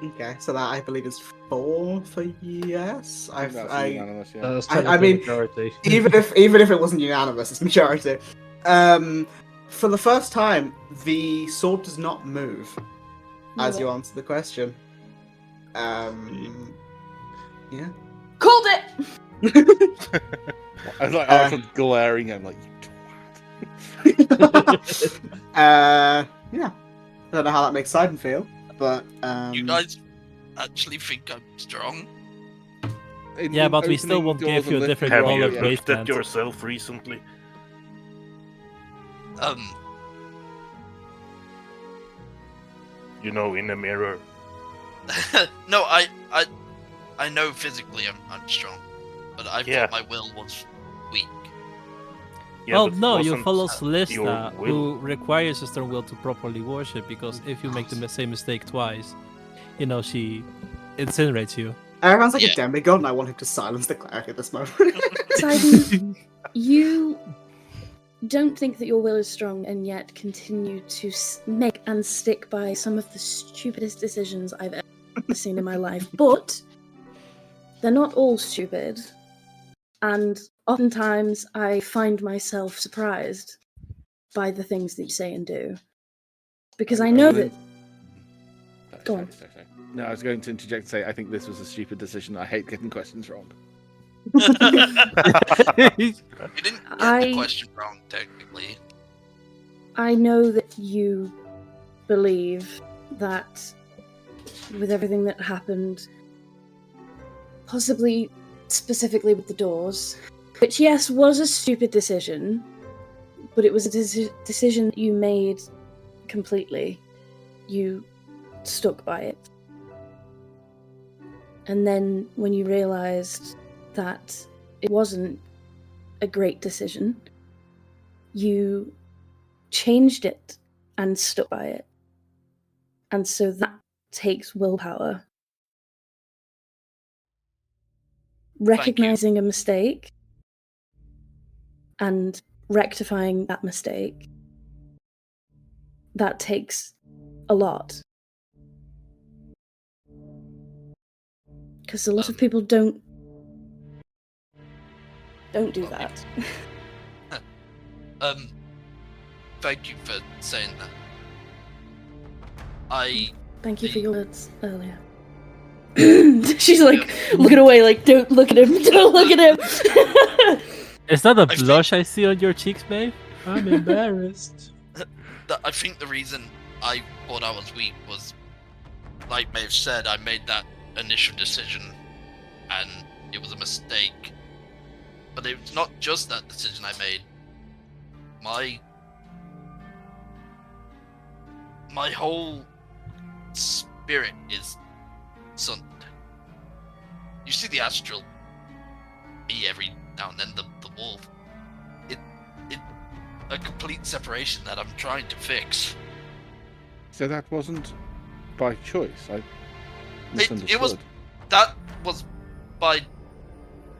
Okay, so that I believe is 4 for yes. That's unanimous, yeah. That's I technically mean, majority. even if it wasn't unanimous, it's majority. For the first time, the sword does not move as you answer the question. Yeah. Called it! I was like, I'm glaring at him like, you Yeah. I don't know how that makes Sidon feel, but You guys actually think I'm strong? twat. Yeah, but we still won't give you a different Have color you of looked at wasteland. yourself recently? You know, in the mirror. No, I know physically I'm strong, but I thought my will was weak. Yeah, well, but no, you wasn't follow your Celesta, will- who requires a strong will to properly worship, because if you make the same mistake twice, she incinerates you. Aragon's like Yeah. a demigod, and I want him to silence the cleric at this moment. Sidon, you don't think that your will is strong, and yet continue to make and stick by some of the stupidest decisions I've ever seen in my life. But they're not all stupid, and oftentimes I find myself surprised by the things that you say and do. Because I know that... Go on. Sorry. No, I was going to interject and say I think this was a stupid decision. I hate getting questions wrong. You didn't get the question wrong, technically. I know that you believe that with everything that happened, possibly specifically with the doors, which, yes, was a stupid decision, but it was a decision that you made completely. You stuck by it. And then when you realised that it wasn't a great decision, you changed it and stuck by it. And so that takes willpower. Recognizing a mistake and rectifying that mistake, that takes a lot. Because a lot of people don't do that. Thank you for saying that. Thank you for your words earlier. She's like, looking away, like, don't look at him, don't look at him. Is that a blush I see on your cheeks, babe? I'm embarrassed. I think the reason I thought I was weak was, like Maeve said, I made that initial decision and it was a mistake. But it's not just that decision I made. My whole spirit is sundered. You see the astral me every now and then, the wolf. It a complete separation that I'm trying to fix. So that wasn't by choice. I misunderstood.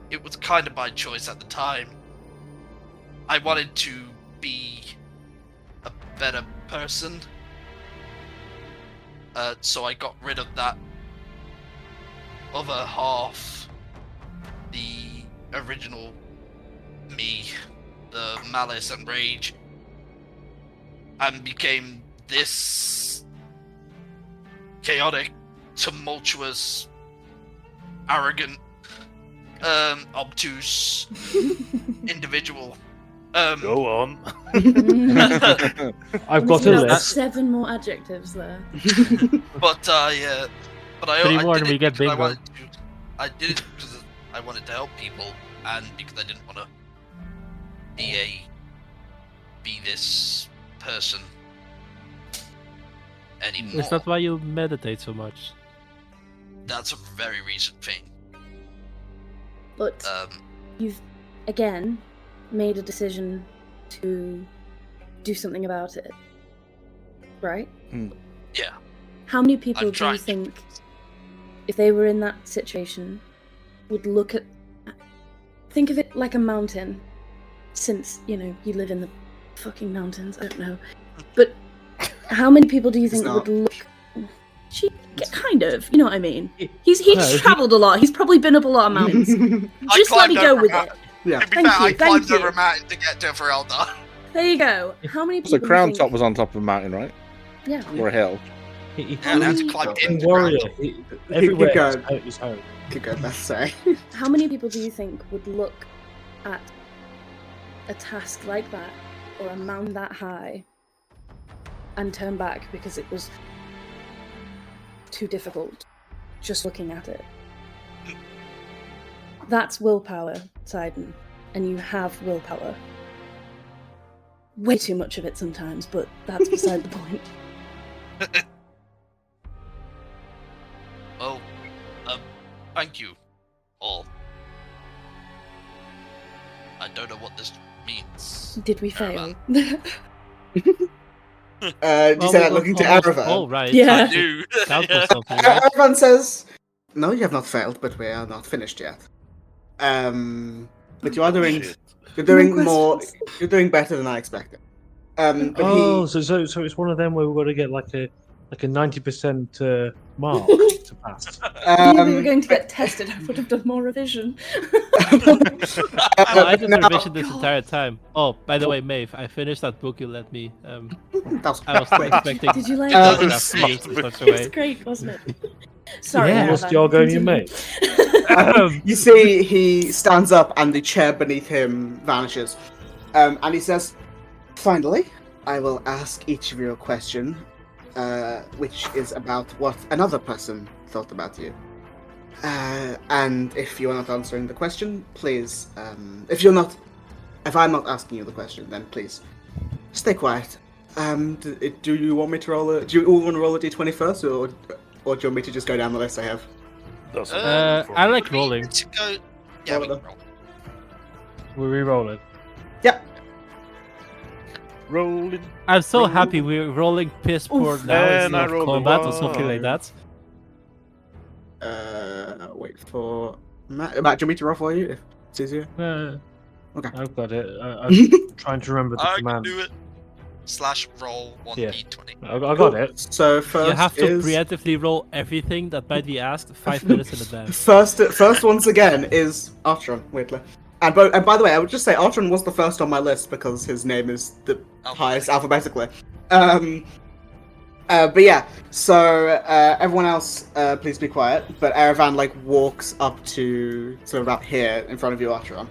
It was kind of by choice at the time. I wanted to be a better person. So I got rid of that other half, the original me, the malice and rage, and became this chaotic, tumultuous, arrogant, obtuse individual. Go on. I've got a list. 7 more adjectives there. But I Three more and we get because bingo. I did it because I wanted to help people, and because I didn't want to be this person anymore. Is that why you meditate so much? That's a very recent thing. But you've, again, made a decision to do something about it. Right? Yeah. How many people I'm do you trying think, if they were in that situation, would look at... Think of it like a mountain, since, you live in the fucking mountains, I don't know. But how many people do you think would look... kind of, you know what I mean? He's travelled a lot, he's probably been up a lot of mountains. Just let me go with it. Yeah. To be fair, I climbed over a mountain to get to Ferelda. There you go. How many people So do you Crown think... Top was on top of a mountain, right? Yeah. Or a hill. And I had to climb into Warrior. Crown Top. Everywhere Keep going. is home. Could go best say. How many people do you think would look at a task like that, or a mountain that high, and turn back because it was too difficult just looking at it? That's willpower, Sidon, and you have willpower. Way too much of it sometimes, but that's beside the point. Well, thank you, all. I don't know what this means. Yes. Did we fail? Do you say that looking to Erevan? Oh, right. Yeah. I do. Count for something, right? Erevan says, "No, you have not failed, but we are not finished yet. But you are doing. Shit. You're doing More more. questions? You're doing better than I expected." But Oh, he. so it's one of them where we've got to get like a 90% mark to pass. If we were going to get tested, I would have done more revision. I did now- revision this entire time. Oh, by the way, Maeve, I finished that book you lent me. That's I was great. expecting. Did you like Uh, it? That's used in such a It was way. great, wasn't it? Sorry, Yeah. What's Erevan, the Argonian continue. mate? You see, he stands up and the chair beneath him vanishes. And he says, "Finally, I will ask each of you a question, which is about what another person thought about you. And if you are not answering the question, please, if I'm not asking you the question, then please stay quiet. Do you want me to roll do you all want to roll a d20 first, or do you want me to just go down the list I have? Doesn't matter for I me. like rolling. To go... Yeah, we can roll. We're re-rolling. Yep. Rolling. I'm so Roll. happy we're rolling piss poor Oof. now And instead I of rolled a combat or something like one. that. Wait for Matt. Matt, do you want me to roll for you if it's easier? Okay. I've got it. I'm trying to remember the I can command. do it. / roll 1d20. I got it. So first You have to is... preemptively roll everything that might be asked 5 minutes in advance. First once again is Artron, weirdly. And by the way, I would just say Artron was the first on my list because his name is the highest alphabetically. But yeah, so everyone else, please be quiet. But Erevan walks up to sort of about here in front of you, Artron.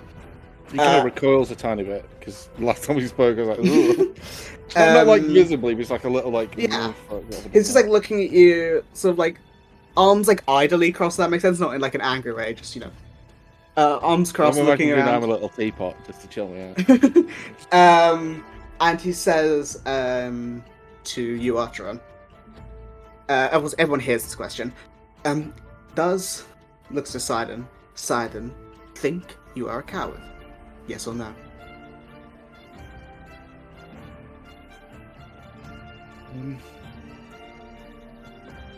He kind of recoils a tiny bit because last time we spoke, I was like, "Ugh." Not visibly, but it's like a little Yeah. "Ugh." He's just looking at you, sort of arms idly crossed. That makes sense, not in an angry way, just arms crossed, I'm looking imagining around. I'm a little teapot just to chill me out. And he says to you, Artron. Everyone hears this question. Looks to Sidon think you are a coward? Yes or no?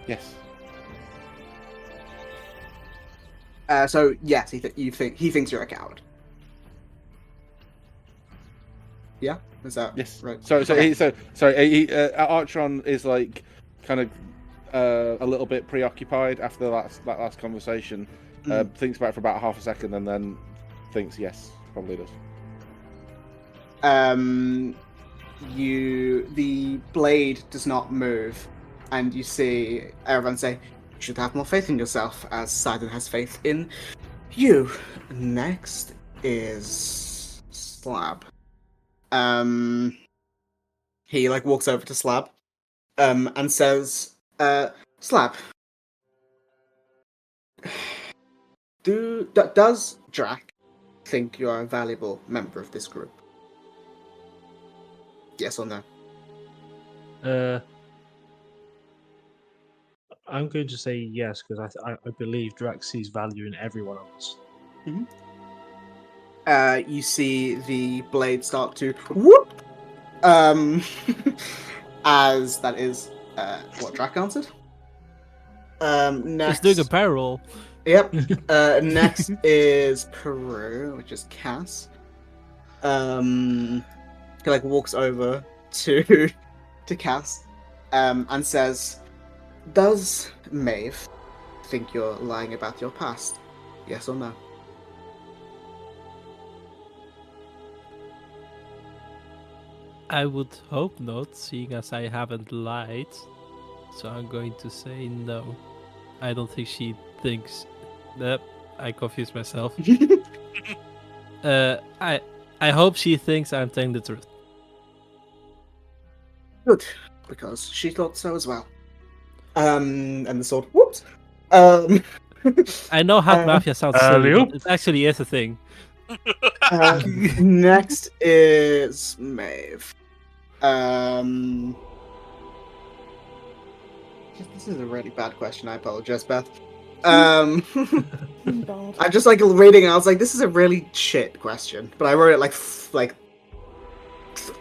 Yes. So yes, he thinks you're a coward. Yeah, is that Yes. right? So Okay. Artron is kind of a little bit preoccupied after that last conversation. Thinks about it for about half a second and then thinks yes, probably does. The blade does not move, and you see Erevan say, "You should have more faith in yourself, as Sidon has faith in you." Next is Slab. He walks over to Slab, and says, "Slab, does Drac think you are a valuable member of this group? Yes or no?" I'm going to say yes because I believe Drax sees value in every one of us. You see the blade start to whoop, as that is what Drac answered. Next, He's doing a barrel roll. Yep. Next is Peru, which is Cass. He walks over to Cass, and says, "Does Maeve think you're lying about your past? Yes or no?" I would hope not, seeing as I haven't lied. So I'm going to say no. I don't think she thinks. I confused myself. I hope she thinks I'm telling the truth. Good, because she thought so as well. And the sword. Whoops. I know how mafia sounds silly, Alley-oop. but it actually is a thing. Next is Maeve. This is a really bad question. I apologize, Beth. I'm just reading. And I was like, this is a really shit question, but I wrote it like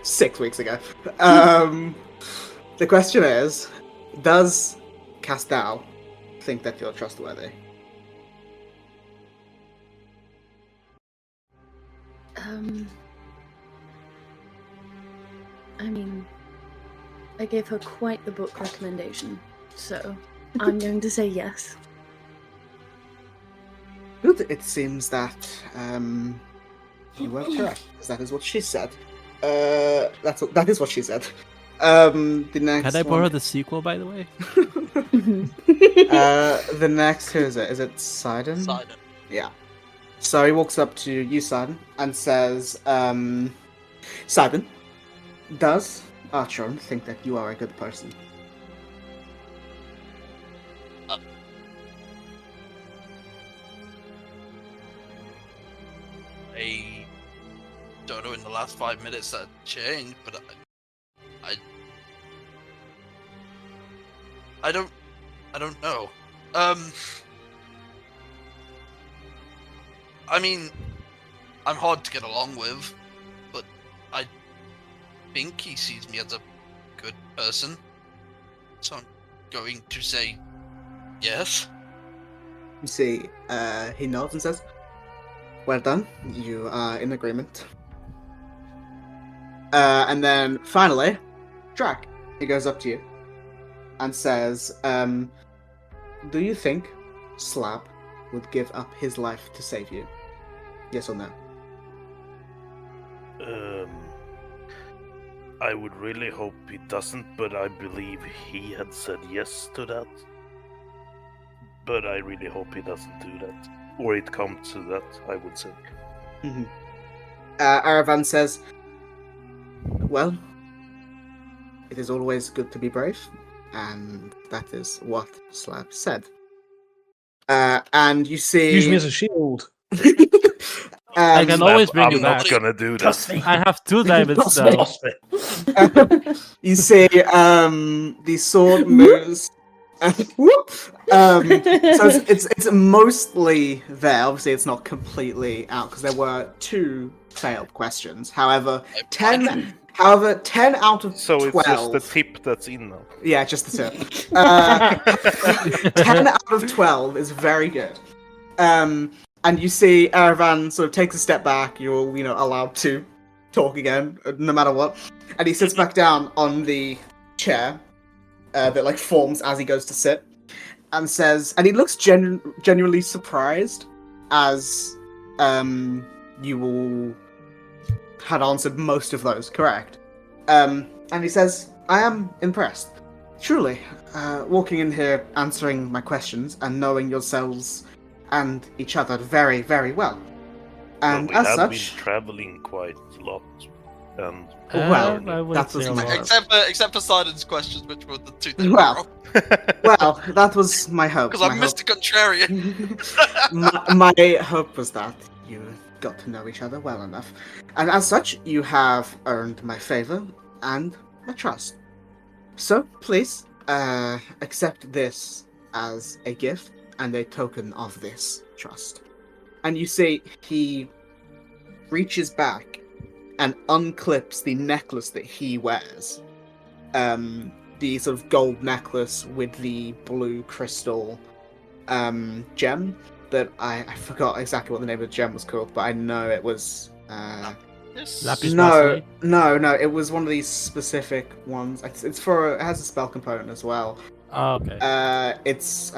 6 weeks ago. The question is, does Castal think that you're trustworthy? I mean, I gave her quite the book recommendation, so I'm going to say yes. Good. It seems that you were correct, because that is what she said. That is what she said. The next. Can I borrow the sequel, by the way? The next, who is it? Is it Sidon? Sidon. Yeah. So he walks up to you, Sidon, and says, Sidon, does Archon think that you are a good person? I don't know in the last 5 minutes that changed, but I don't know. I mean, I'm hard to get along with, but I think he sees me as a good person. So I'm going to say yes. You see, he nods and says, well done, you are in agreement. And then, finally, Drac, he goes up to you and says, do you think Slab would give up his life to save you? Yes or no? I would really hope he doesn't, but I believe he had said yes to that. But I really hope he doesn't do that. Or it comes to that, I would say. Mm-hmm. Aravan says, well, it is always good to be brave, and that is what Slab said. And you see... Use me as a shield. I can always bring you back. I'm not gonna do that. I have 2 diamonds now. You see, the sword moves. Whoop! So it's mostly there. Obviously, it's not completely out because there were 2 failed questions. However, 10 out of 12. So it's just the tip that's in now. Yeah, just the tip. 10 out of 12 is very good. And you see Aravan sort of takes a step back. You're all, allowed to talk again, no matter what. And he sits back down on the chair that forms as he goes to sit, and says, and he looks genuinely surprised as you all had answered most of those correct. And he says, I am impressed. Truly, walking in here, answering my questions, and knowing yourselves and each other very, very well. And well, as such, been traveling quite a lot, and that was my except for Sidon's questions, which were the 2 that well, that was my hope. Because I'm Mr. Contrarian. my hope was that you got to know each other well enough, and as such, you have earned my favor and my trust. So please accept this as a gift and a token of this trust. And you see he reaches back and unclips the necklace that he wears. The sort of gold necklace with the blue crystal gem that I forgot exactly what the name of the gem was called, but I know it was... Lapis no, it was one of these specific ones. It has a spell component as well. Oh, okay. It's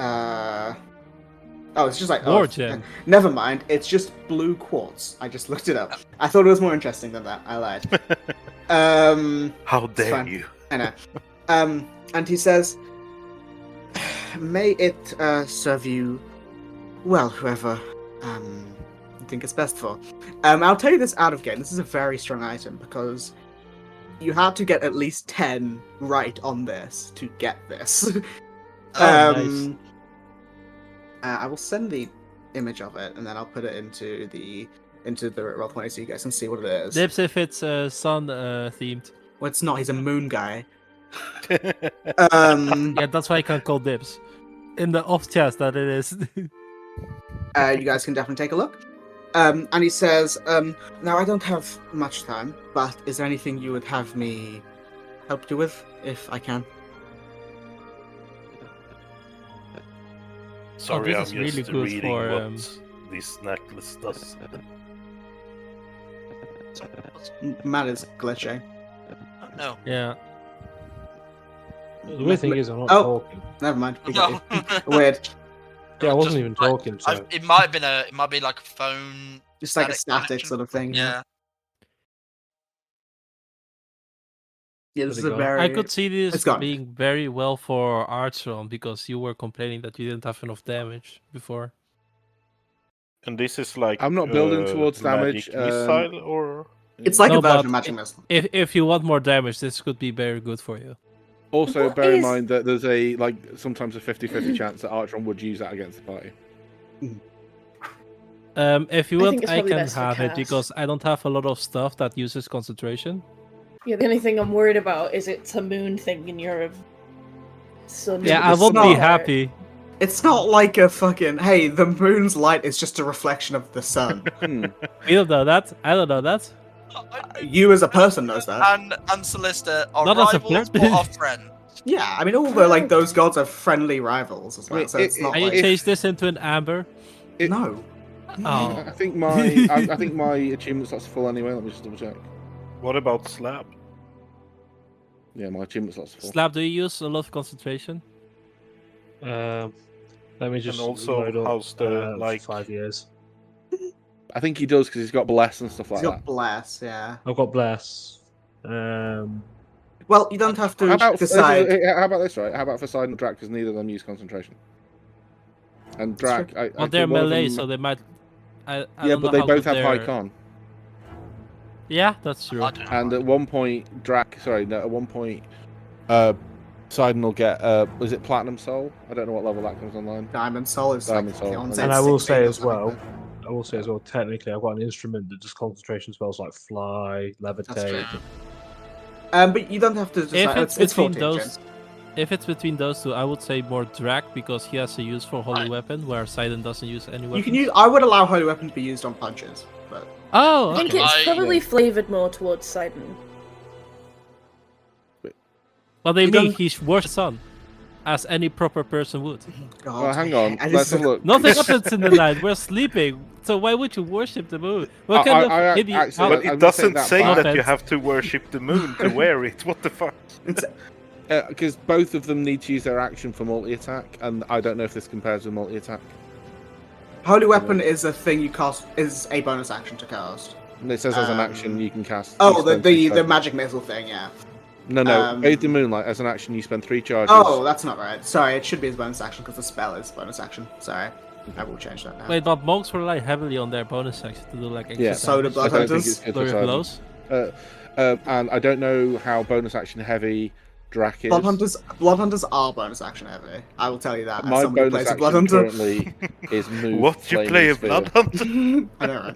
just like War gem. Never mind. It's just blue quartz. I just looked it up. I thought it was more interesting than that. I lied. How dare you? I know. And he says, "May it serve you well, whoever you think it's best for." I'll tell you this out of game. This is a very strong item because you had to get at least 10 right on this to get this. Nice. I will send the image of it, and then I'll put it into the Roll20 so you guys can see what it is. Dips if it's sun themed. Well, it's not. He's a moon guy. Yeah, that's why I can't call Dips. In the off chance that it is. You guys can definitely take a look. And he says, now I don't have much time, but is there anything you would have me help you with, if I can? Sorry, this I'm is really just good reading for, what this necklace does. Matt is glitching. Oh, no. Yeah. The weird thing is, I'm not Oh. talking. Never mind. We got No. you. Weird. Yeah, I wasn't Just, even like, talking. So It might be like a phone. Just like a static connection. sort of thing. Yeah. Yeah, this There is we a go. very. I could see this It's gone. being very well for Artron because you were complaining that you didn't have enough damage before. And this is like I'm not building towards damage, magic missile, or It's like No, a version but of Magic Missile. If you want more damage, this could be very good for you. Also, What bear in is- mind that there's sometimes a 50-50 chance that Archon would use that against the party. If you I want, think it's I probably can best for have it Cass. because I don't have a lot of stuff that uses concentration. Yeah, the only thing I'm worried about is it's a moon thing and you're a sun. Yeah, but I it's won't be not- happy. It's not like a fucking. Hey, the moon's light is just a reflection of the sun. You don't know that. I don't know that. You as a person knows that. And Celista are Not as a rivals friend. or are friends? Yeah, I mean, all the like those gods are friendly rivals as well. Wait, So it's not Can you like change this into an amber? no. Oh. I think my I think my achievement slot's full anyway. Let me just double check. what about Slab? Yeah, my achievement slot's full. Slab, do you use a lot of concentration? let me just also, load up, how's the, like- 5 years. I think he does because he's got bless and stuff He's like got that. bless, yeah. I've got bless. Well, you don't have to How about decide. How about this, right? How about for Side and Drac, because neither of them use concentration. And Drac, I Well, they're think one of melee, them- so they might. I yeah, don't but know they how both good have high they're- con. Yeah, that's true. I don't And know. at one point, at one point, Sidon will get was it Platinum Soul? I don't know what level that comes online. Diamond Soul is Diamond like Soul. on And I will Z16 say or as something well, like that. technically, I've got an instrument that does concentration spells like fly, That's levitate. true. But you don't have to decide. If it's It's between 14 those, gens. if it's between those two, I would say more Drac because he has a use for holy weapon, where Sidon doesn't use any weapons. You can use. I would allow Holy Weapon to be used on punches, but Oh, I think okay. it's probably flavoured more towards Sidon. Well, they You mean don't- he's worse son, as any proper person would. God. Well, hang on. I Let's just- have a look. Nothing happens in the night. We're sleeping. So why would you worship the moon? What kind of I idiot? actually- But I it would doesn't take that say back. that you Offense. have to worship the moon to wear it. What the fuck? Because both of them need to use their action for multi-attack, and I don't know if this compares with multi-attack. Holy Weapon is a thing you cast. Is a bonus action to cast. And it says as an Um, action you can cast. Oh, you the spend 3 the charges. magic missile thing, yeah. No, um, Bathe the Moonlight as an action you spend 3 charges. Oh, that's not right. Sorry, it should be as bonus action because the spell is bonus action. Sorry, I will change that now. Wait, but monks rely heavily on their bonus section to do like extra Yeah. So do damage. I don't think Bloodhunters. it's good for Flurry of Sidon. blows. And I don't know how bonus action heavy Drac is. Bloodhunters are bonus action heavy. I will tell you that. As My someone who bonus plays a action Bloodhunter. currently is move. What, you Flaming play a Sphere. Bloodhunter? I know, right?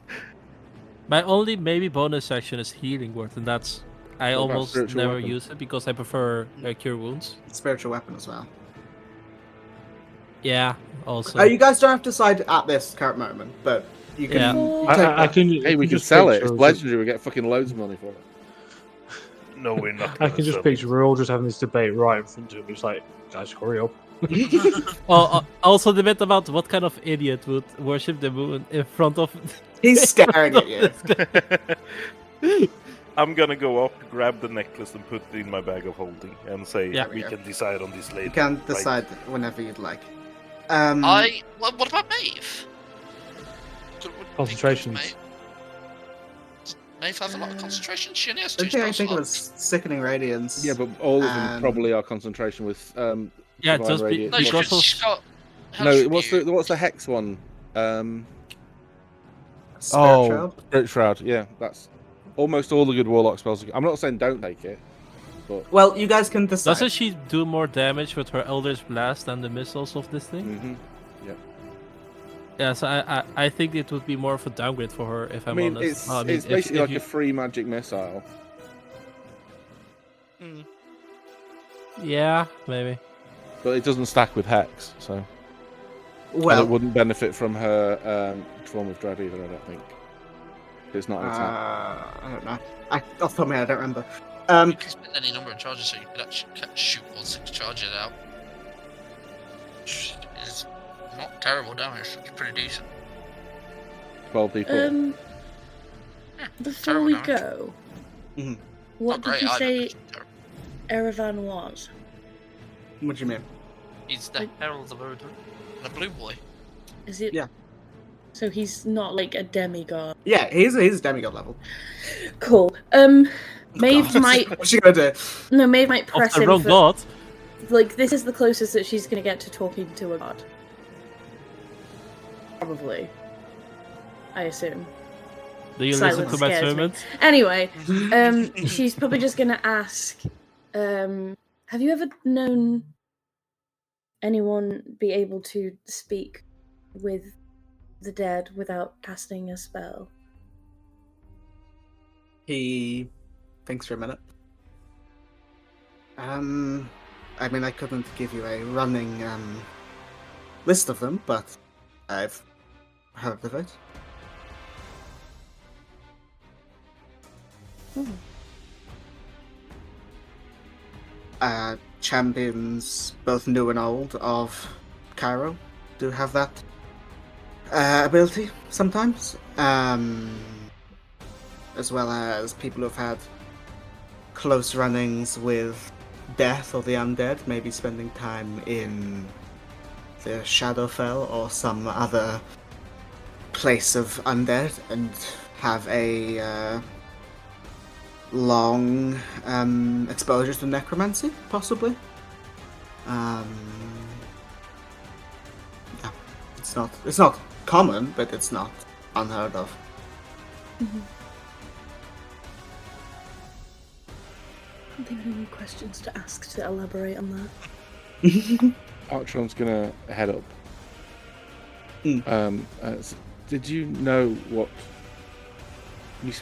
My only maybe bonus section is healing word, and that's I What about almost spiritual never weapon? use it because I prefer cure wounds. Spiritual weapon as well. Yeah, also. You guys don't have to decide at this current moment, but you can. Yeah. you I, take I, I that. can. Hey, we can just sell it. picture It's us- legendary. We get fucking loads of money for it. No, we're not. I gonna can just sell picture we're all just having this debate right in front of him. It's like, guys, hurry up. Well, also the bit about what kind of idiot would worship the moon in front of. He's staring at you. it. I'm gonna go up, grab the necklace, and put it in my bag of holding, and say Yeah. we can decide on this later. You can right? decide whenever you'd like. What about Maeve? Concentrations. Maeve has a lot of concentration. She only has The 2 thing I spell think was slots. Sickening Radiance. Yeah, but all of them And- probably are concentration with. Yeah, Divine just be, Radiance. No, because she's of, got. No, what's the hex one? Spirit Shroud. Spirit Shroud. Yeah, that's almost all the good warlock spells. I'm not saying don't take it, but Well, you guys can decide. doesn't she do more damage with her Elder's Blast than the missiles of this thing? mhm. Yeah, so I think it would be more of a downgrade for her if I I'm mean, honest. it's basically like a free magic missile. Yeah, maybe. But it doesn't stack with hex, so And Well, it wouldn't benefit from her form of dread either, I don't think. It's not an attack. I don't know. Off the top of my head, I don't remember. You can spend any number of charges, so you could actually shoot all 6 charges out. Which is not terrible damage. It's pretty decent. 12d4. Yeah, Before terrible we damage. go, Mhm. what Not did great you either, say but it's terrible. Erevan was? What do you mean? He's the herald of Odin. And a blue boy. Is it? Yeah. So he's not like a demigod. Yeah, he's demigod level. Cool. Maeve God, might. What's she gonna do? No, Maeve might Of press the him wrong for. god. Like, this is the closest that she's gonna get to talking to a god. Probably. I assume. Do you Silence listen to my scares me. sermons? Anyway, she's probably just gonna ask, have you ever known anyone be able to speak with the dead without casting a spell? He thinks for a minute. I mean, I couldn't give you a running list of them, but I've heard of it. Champions, both new and old, of Cairo do have that ability sometimes. As well as people who've had close runnings with death or the undead, maybe spending time in the Shadowfell or some other place of undead and have a long exposure to necromancy, possibly. Yeah, it's not common, but it's not unheard of. Mm-hmm. I don't think I have any questions to ask to elaborate on that. Archon's gonna head up. Mm. Did you know what?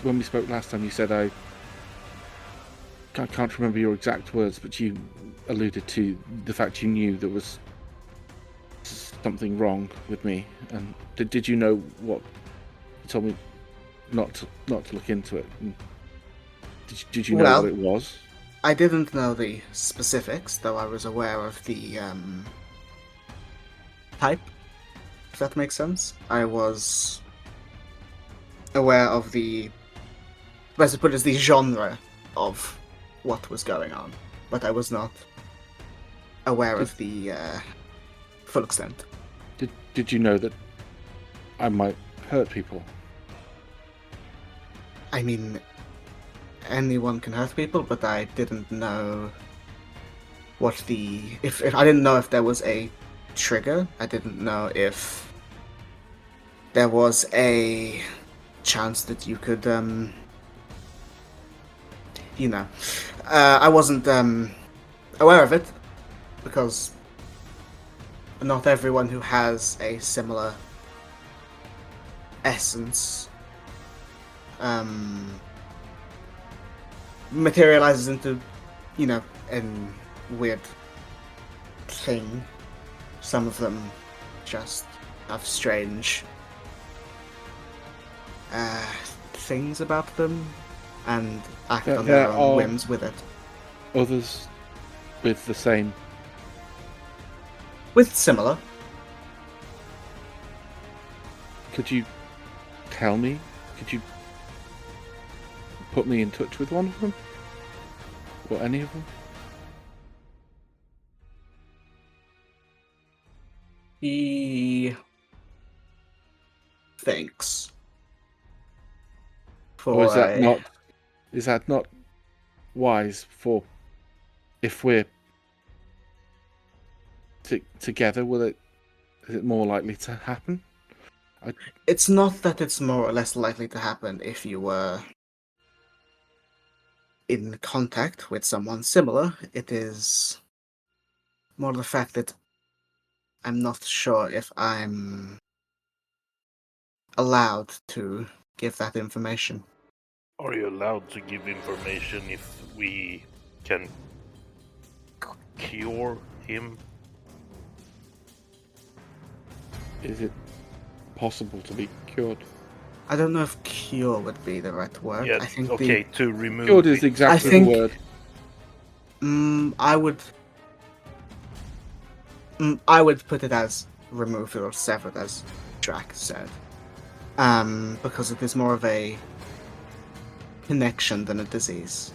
When we spoke last time, you said I can't remember your exact words, but you alluded to the fact you knew there was something wrong with me. And did you know what? You told me not to look into it. Did you know what it was? I didn't know the specifics, though I was aware of the type, if that makes sense. I was aware of the, let's put it as the genre of what was going on, but I was not aware of the full extent. Did you know that I might hurt people? I mean, anyone can hurt people, but I didn't know what the... If I didn't know if there was a trigger. I didn't know if there was a chance that you could, I wasn't aware of it, because not everyone who has a similar essence materializes into, a weird thing. Some of them just have strange things about them and act on their own whims with it. Others with the same. With similar. Could you tell me? Could you put me in touch with one of them? Or any of them? He thinks. Or is that not wise for if we're together? Is it more likely to happen? It's not that it's more or less likely to happen if you were in contact with someone similar. It is more the fact that I'm not sure if I'm allowed to give that information. Are you allowed to give information if we can cure him? Is it possible to be cured? I don't know if cure would be the right word. Yeah, I think okay, to remove Cured is it. exactly I think- the word. I would put it as removed or severed, as Drac said, because it is more of a connection than a disease.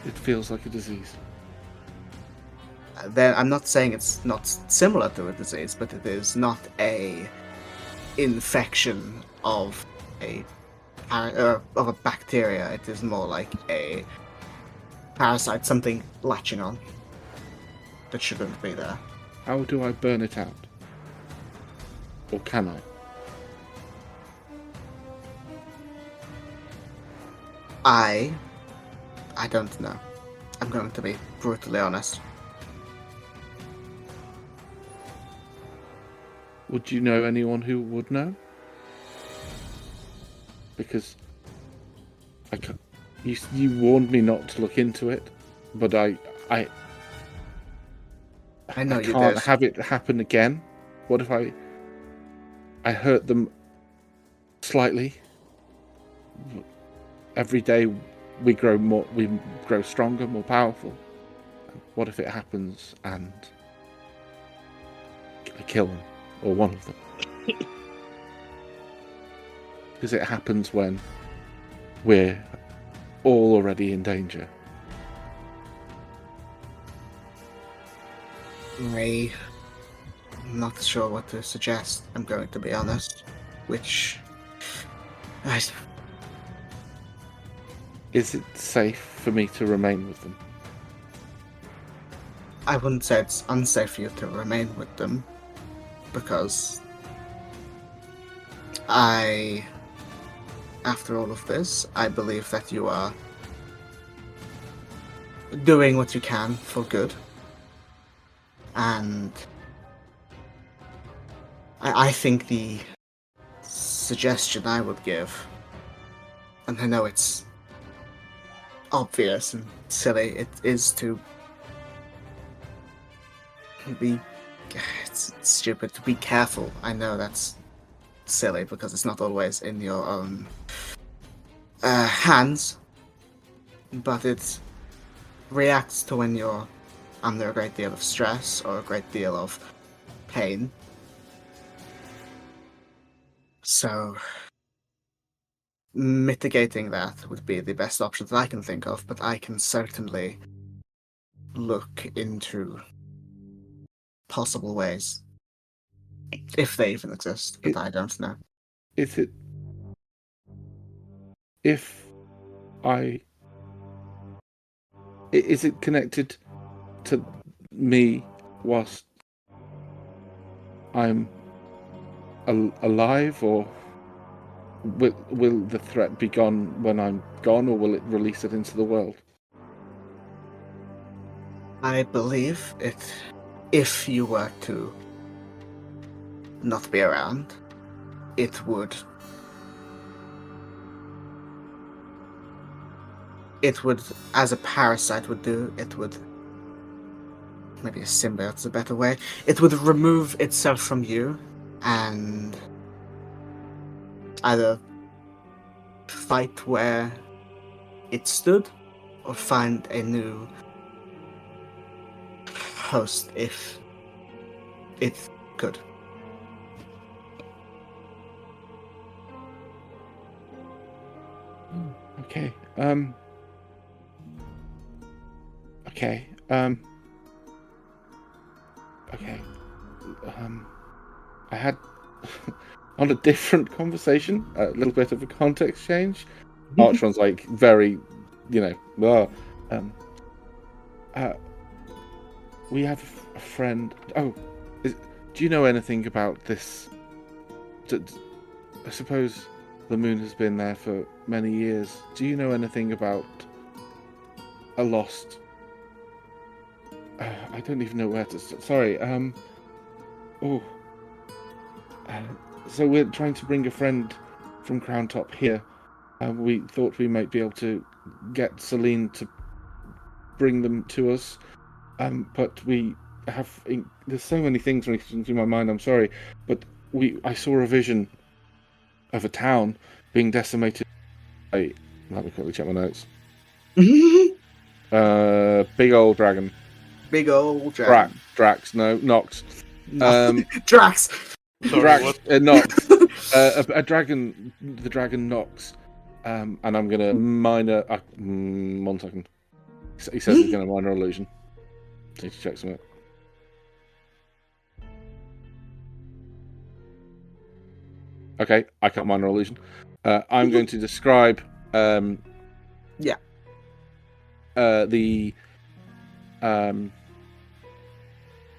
It feels like a disease. Then I'm not saying it's not similar to a disease, but it is not a infection of a of a bacteria. It is more like a parasite, something latching on that shouldn't be there. How do I burn it out? Or can I? I don't know. I'm going to be brutally honest. Would you know anyone who would know? Because you warned me not to look into it, but I know you can't did. have it happen again. What if I hurt them slightly? Every day we grow stronger, more powerful. What if it happens and I kill them, or one of them? Because it happens when we're all already in danger. I'm not sure what to suggest. I'm going to be honest. Is it safe for me to remain with them? I wouldn't say it's unsafe for you to remain with them, because after all of this, I believe that you are doing what you can for good. And I think the suggestion I would give, and I know it's obvious and silly, it is to be... It's stupid to be careful. I know that's silly because it's not always in your own hands, but it reacts to when you're under a great deal of stress or a great deal of pain. So mitigating that would be the best option that I can think of, but I can certainly look into possible ways, if they even exist, but I don't know. Is it... If is it connected to me whilst I'm alive, or will the threat be gone when I'm gone, or will it release it into the world? I believe it, if you were to not be around, it would as a parasite would do, it would, maybe a symbiote is a better way, it would remove itself from you and either fight where it stood or find a new host if it could. Okay. I had on a different conversation, a little bit of a context change. Archon's like very, we have a friend. Oh, do you know anything about this? I suppose the moon has been there for many years. Do you know anything about a lost... I don't even know where to... Sorry, so we're trying to bring a friend from Crown Top here. We thought we might be able to get Celine to bring them to us, but we There's so many things running through my mind. I'm sorry, but I saw a vision of a town being decimated. Let me quickly check my notes. Big old dragon. Big old dragon. Drax. No, Nox. Drax. Sorry, Drax. what? Nox. A dragon. The dragon Nox. And I'm gonna minor. 1 second. He says he's gonna minor illusion. Need to check something. Okay, I can't minor illusion. I'm going to describe. The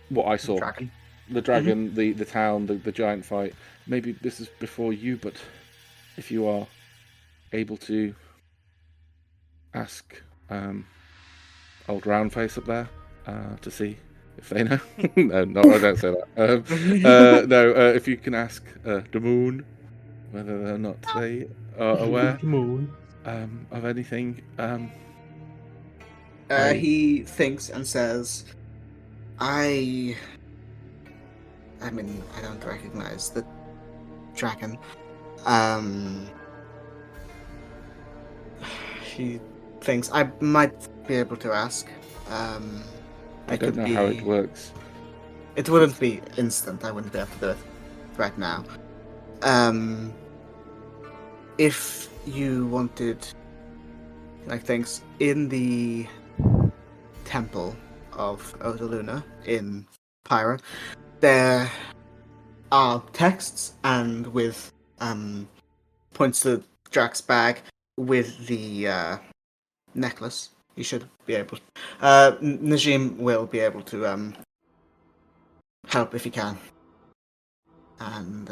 what I saw. Dragon. The dragon, the town, the giant fight. Maybe this is before you, but if you are able to ask old Roundface up there to see if they know. No, I don't say that. No, if you can ask the moon whether or not they are aware of anything. He thinks and says, I mean, I don't recognize the dragon. He thinks I might be able to ask. I don't know how it works. It wouldn't be instant. I wouldn't be able to do it right now. If you wanted, like, things in the temple of Odaluna in Pyra, there are texts, and with points to Drax's bag with the necklace. You should be able. Najim will be able to help if he can, and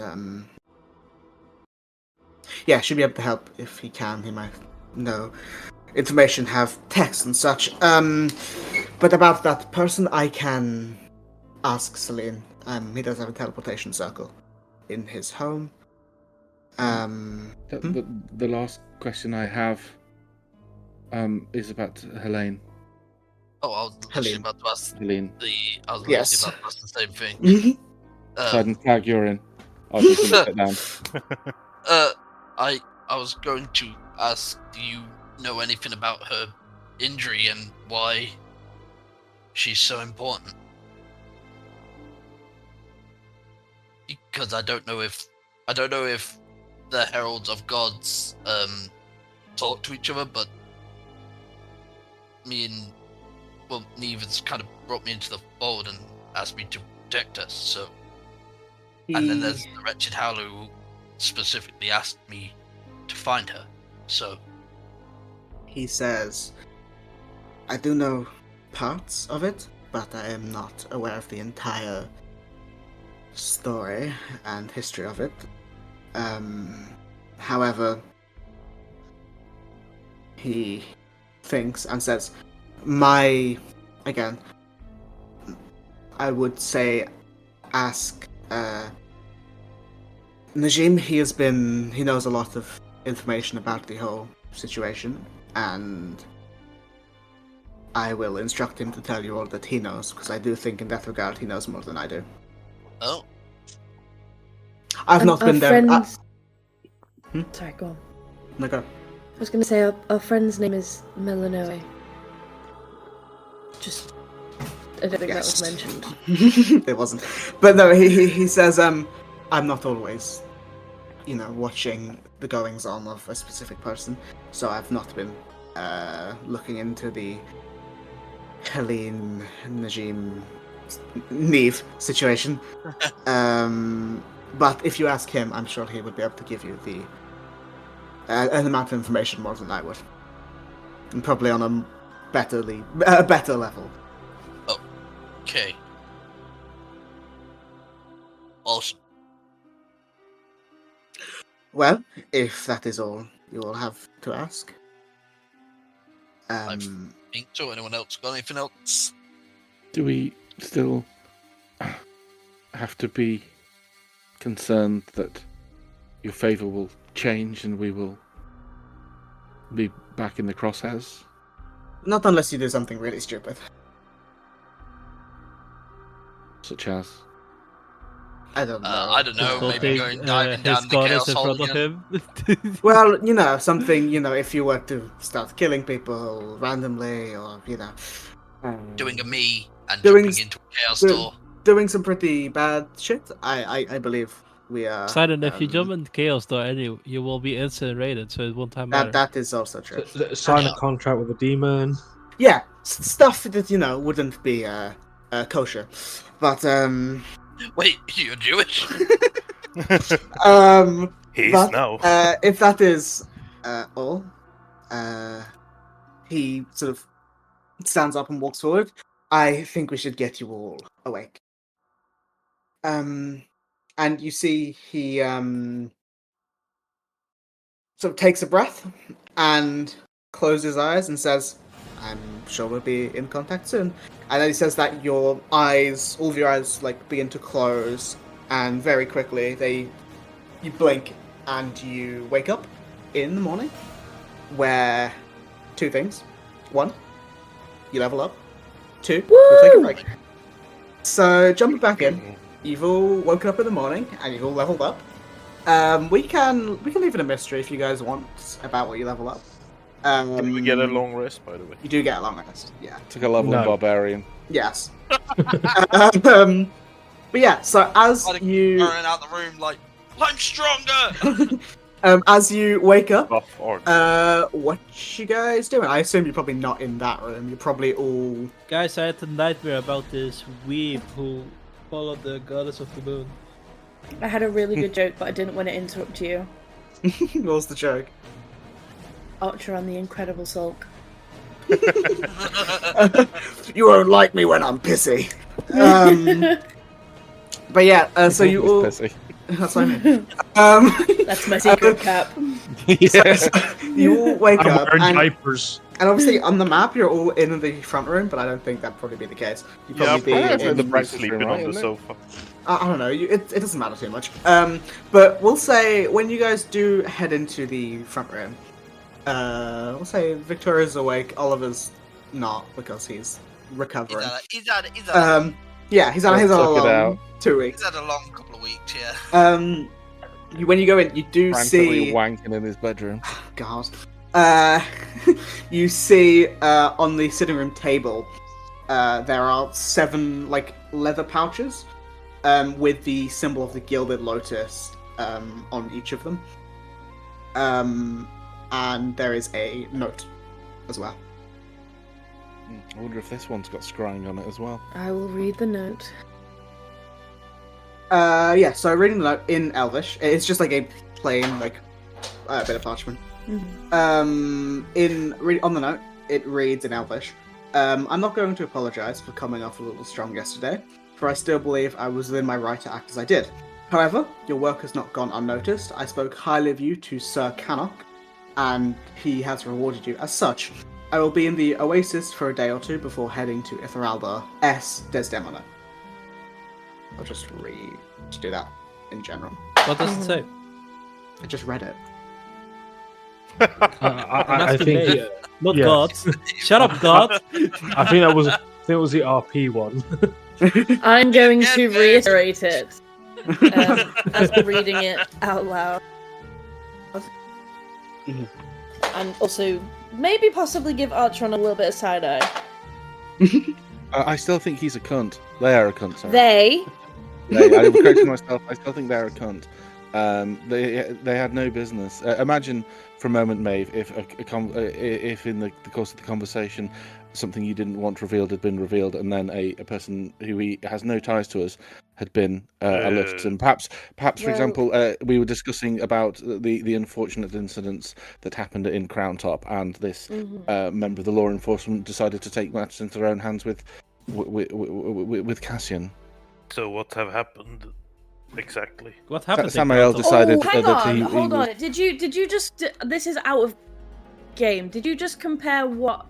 should be able to help if he can. He might know information, have text and such. But about that person, I can ask Celine. He does have a teleportation circle in his home. The last question I have is about Helene. Oh, I was literally about to ask Helene. I was Yes. literally about to ask the same thing. Sudden tag, you're in. I was just going to sit down. I was going to ask, do you know anything about her injury and why she's so important? Because I don't know if the heralds of gods talk to each other, but Neva's kind of brought me into the fold and asked me to protect us. So, and then there's the wretched Howler who specifically asked me to find her. So he says, I do know parts of it, but I am not aware of the entire story and history of it. However, he thinks and says, I would say ask Najim. He knows a lot of information about the whole situation, and I will instruct him to tell you all that he knows, because I do think in that regard he knows more than I do. Oh. I've not been there. Sorry, go on. No, go. I was going to say our friend's name is Melanoe. Just, I don't think that was mentioned. It wasn't. But no, he says, I'm not always, watching the goings on of a specific person, so I've not been looking into the Helene, Najim, Neve situation. But if you ask him, I'm sure he would be able to give you the an amount of information more than I would, and probably on a better level. Okay. Awesome. Well, if that is all you all have to ask. I think so. Anyone else got anything else? Do we still have to be concerned that your favour will change and we will be back in the crosshairs? Not unless you do something really stupid. Such as? I don't know. I don't know. Maybe Consulting going diving his down the goddess chaos in hole front again. of him. Well, something, if you were to start killing people randomly, or, Doing a me and Doing jumping into a chaos do- door. doing some pretty bad shit, I believe we are. Silent, if you jump in chaos door, you will be incinerated, so it won't time matter. That is also true. Sign a contract with a demon. Yeah, stuff that, wouldn't be kosher. But, Wait, you're Jewish? He's but, now. if that is all, he sort of stands up and walks forward. I think we should get you all awake. And you see he sort of takes a breath and closes his eyes and says, "I'm sure we'll be in contact soon." And then he says that all of your eyes, begin to close, and very quickly you blink and you wake up in the morning, where two things: one, you level up; two, you'll take a break. So jumping back in, you've all woken up in the morning and you've all leveled up. We can leave it a mystery if you guys want about what you level up. Did we get a long rest, by the way? You do get a long rest, yeah. Took a level in Barbarian. Yes. But yeah, so as you running out the room like, I'm stronger. as you wake up, Buff orc. what you guys doing? I assume you're probably not in that room. You're probably all. Guys, I had a nightmare about this weeb who followed the goddess of the moon. I had a really good joke, but I didn't want to interrupt you. What was the joke? Archer on the Incredible Sulk. You won't like me when I'm pissy. But yeah, so you all. Pissy. That's what I mean. That's my secret cap. Yes. You all wake I'm up, wearing and diapers. obviously on the map you're all in the front room, but I don't think that'd probably be the case. You'd Yeah, probably probably be in in the breakfast sleeping room, on right, the isn't it? sofa. I don't know. It doesn't matter too much. But we'll say when you guys do head into the front room, we'll say Victoria's awake. Oliver's not because he's recovering. He's had Yeah, he's had Let's a suck it long out. 2 weeks. a long couple of weeks, yeah. When you go in, you do Frantically see. wanking in his bedroom. God. You see on the sitting room table, there are 7 leather pouches, with the symbol of the gilded lotus on each of them. And there is a note as well. I wonder if this one's got scrying on it as well. I will read the note. Yeah, so reading the note in Elvish, it's just like a plain, bit of parchment. Mhm. On the note, it reads in Elvish, I'm not going to apologise for coming off a little strong yesterday, for I still believe I was within my right to act as I did. However, your work has not gone unnoticed. I spoke highly of you to Sir Cannock, and he has rewarded you as such. I will be in the Oasis for a day or two before heading to Itheralda S. Desdemona. I'll just do that in general. What does it say? I just read it. I think Masturbate. Not yeah. God. Shut up, God. I think that was the RP one. I'm going to Yeah, reiterate it as I'm reading it out loud. Mhm. And also, maybe possibly give Archon a little bit of side eye. I still think he's a cunt. They are a cunt, sorry. They. I corrected myself. I still think they're a cunt. They had no business. Imagine for a moment, Maeve, if in the course of the conversation something you didn't want revealed had been revealed, and then a person who has no ties to us had been alerted. And perhaps, for example, we were discussing about the unfortunate incidents that happened in Crown Top, and this member of the law enforcement decided to take matters into their own hands with Cassian. So what have happened exactly? What happened? Samael decided Oh, hang that on, he hold was... on. Did you just? This is out of game. Did you just compare what?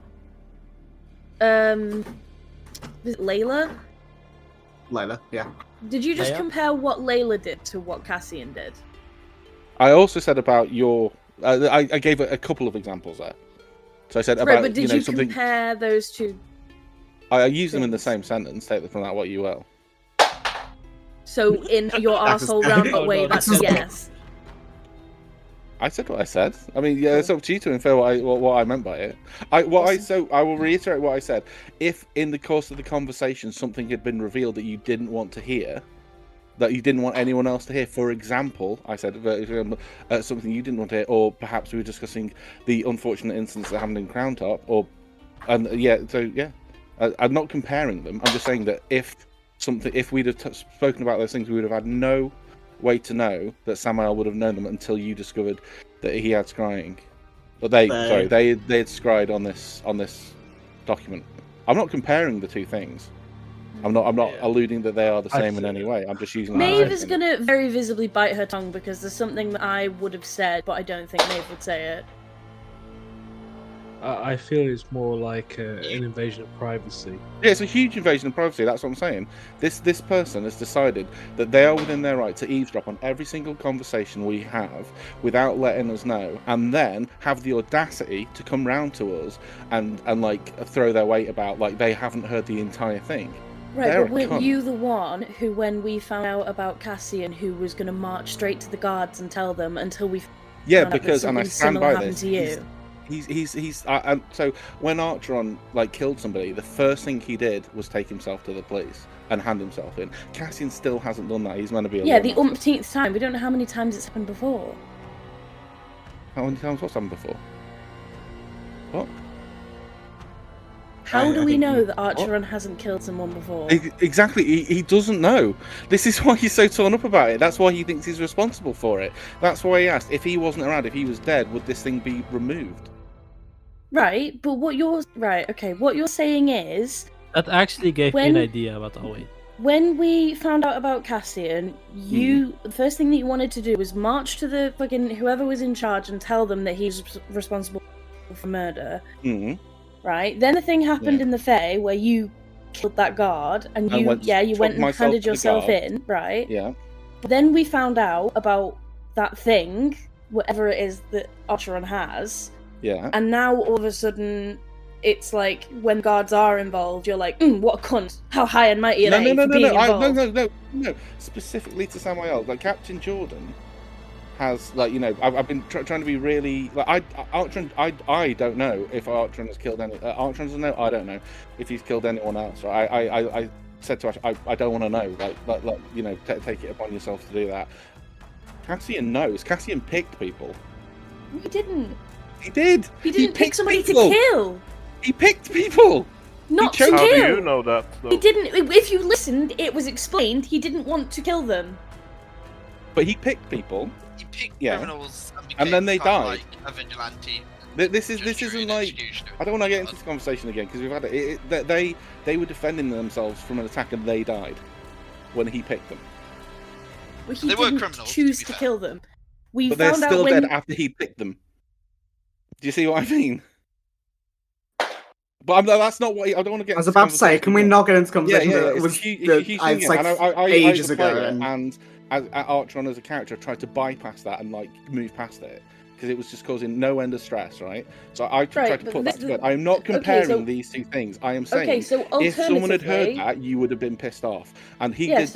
Was it Layla? Layla, yeah. Did you just Leia? compare what Layla did to what Cassian did? I also said about your... I gave a couple of examples there. So I said Right, about but did you something... compare those two? I used them in the same sentence, take them from that what you will. So in your arsehole roundabout way, that's a yes. I said what I said. I mean, yeah, it's up to you to infer what I meant by it. I will reiterate what I said. If in the course of the conversation something had been revealed that you didn't want to hear, that you didn't want anyone else to hear, for example, I said something you didn't want to hear, or perhaps we were discussing the unfortunate incidents that happened in Crown Top, I'm not comparing them. I'm just saying that if we'd have spoken about those things, we would have had no way to know that Samael would have known them until you discovered that he had scrying. But they had scryed on this document. I'm not comparing the two things. I'm not alluding that they are the same in any way. I'm just using. Maeve is gonna very visibly bite her tongue because there's something that I would have said, but I don't think Maeve would say it. I feel it's more like an invasion of privacy. Yeah, it's a huge invasion of privacy. That's what I'm saying. This person has decided that they are within their right to eavesdrop on every single conversation we have without letting us know, and then have the audacity to come round to us and like throw their weight about like they haven't heard the entire thing. Right, but weren't you the one who, when we found out about Cassian, who was going to march straight to the guards and tell them until we? Yeah, because and I stand by this. To you. So when Archeron like killed somebody, the first thing he did was take himself to the police and hand himself in. Cassian still hasn't done that. He's meant to be the umpteenth time. We don't know how many times it's happened before. How many times what's happened before? What? How do we know that Archeron hasn't killed someone before? Exactly, he doesn't know. This is why he's so torn up about it. That's why he thinks he's responsible for it. That's why he asked, if he wasn't around, if he was dead, would this thing be removed? Right, but what you're saying is that actually gave me an idea about Owen. When we found out about Cassian, the first thing that you wanted to do was march to the fucking whoever was in charge and tell them that he's responsible for murder. Mm-hmm. Right. Then the thing happened in the Fae where you killed that guard, and you went and handed yourself in, right? Yeah. But then we found out about that thing, whatever it is that Archeron has. Yeah. And now all of a sudden, it's like when guards are involved, you're like, what a cunt! How high and mighty are they for being involved? No. Specifically to Samael, like Captain Jordan has, like, I've been trying to be really like I don't know if Archeron has killed any. Archeron doesn't know. I don't know if he's killed anyone else. Right? I said to Ash, I don't want to know. Like take it upon yourself to do that. Cassian knows. Cassian picked people. He didn't. He did. He didn't pick somebody to kill. He picked people. Not to kill. How do you know that? Though? He didn't. If you listened, it was explained. He didn't want to kill them. But he picked people. He picked criminals and then they died. Like a vigilante. This isn't like. I don't want to get into this conversation again because we've had it. They were defending themselves from an attack and they died when he picked them. Well, he didn't choose to kill them. But they're still dead after he picked them. Do you see what I mean? But that's not what I don't want to get. I was about to say, can we not get into conversation? Yeah, it was huge ages ago, and Archeron as a character tried to bypass that and like move past it because it was just causing no end of stress, right? So I tried to put that together. I am not comparing these two things. I am saying if someone had heard that, you would have been pissed off. And he did.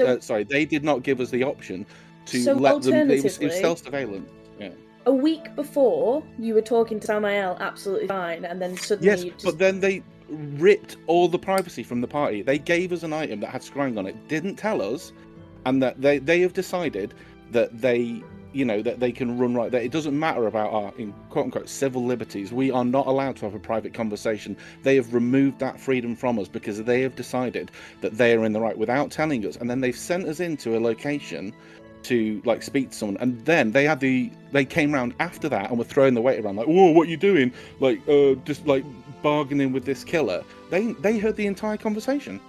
They did not give us the option to let them. It was self-surveillance. Yeah. A week before, you were talking to Samael absolutely fine, and then suddenly but then they ripped all the privacy from the party. They gave us an item that had scrying on it, didn't tell us, and that they have decided that they can run right. That it doesn't matter about our quote unquote civil liberties. We are not allowed to have a private conversation. They have removed that freedom from us because they have decided that they are in the right without telling us, and then they've sent us into a location to like speak to someone, and then they came round after that and were throwing the weight around like, whoa, what are you doing? Like just like bargaining with this killer. They heard the entire conversation.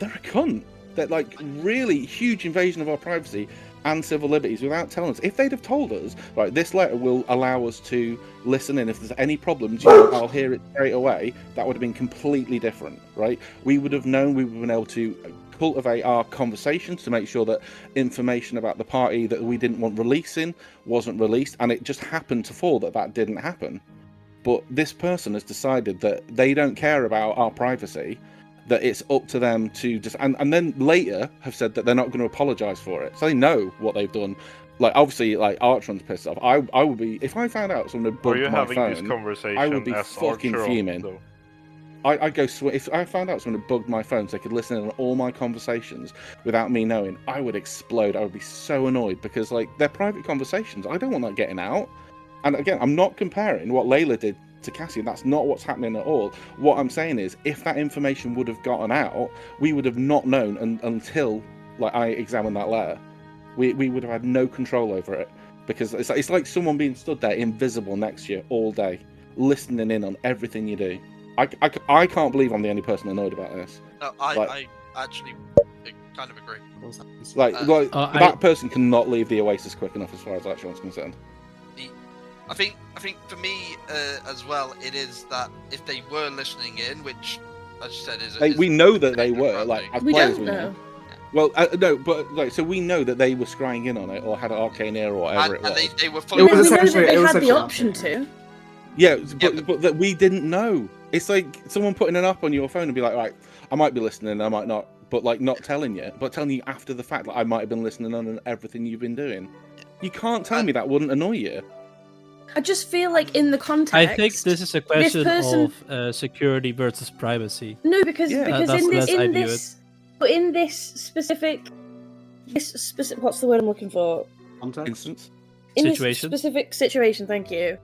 They're a cunt. They're like really huge invasion of our privacy and civil liberties without telling us. If they'd have told us, right, this letter will allow us to listen in. If there's any problems, I'll hear it straight away. That would have been completely different, right? We would have known. We would have been able to cultivate our conversations to make sure that information about the party that we didn't want releasing wasn't released, and it just happened to fall that didn't happen. But this person has decided that they don't care about our privacy, that it's up to them to just and then later have said that they're not going to apologize for it. So they know what they've done. Like obviously, like Archon's pissed off. I would be if I found out someone had Are bugged you my having phone. this conversation I would be as fucking Archer fuming. though? I'd go if I found out someone had bugged my phone so they could listen in on all my conversations without me knowing, I would explode. I would be so annoyed because like they're private conversations. I don't want that getting out. And again, I'm not comparing what Layla did to Cassie. That's not what's happening at all. What I'm saying is, if that information would have gotten out, we would have not known until like I examined that letter. We would have had no control over it because it's like someone being stood there invisible next to you all day, listening in on everything you do. I can't believe I'm the only person annoyed about this. No, I actually kind of agree. That person cannot leave the Oasis quick enough as far as Archon's concerned. I think for me as well, it is that if they were listening in, which as you said is we know that they were like as We players don't we know. Well, no, but like so we know that they were scrying in on it or had an arcane ear or whatever it was. And they were It fully. was We know that essentially- they it was had the essentially option option. to. Yeah, but that we didn't know. It's like someone putting an app on your phone and be like, right, I might be listening, I might not, but like not telling you, but telling you after the fact that I might have been listening on everything you've been doing. You can't tell me that wouldn't annoy you. I just feel like in the context. I think this is a question person- of security versus privacy. No, because Yeah. because That's- in this that's how I in view this but in this specific what's the word I'm looking for? Context. Instance. In Situation? this specific situation, thank you.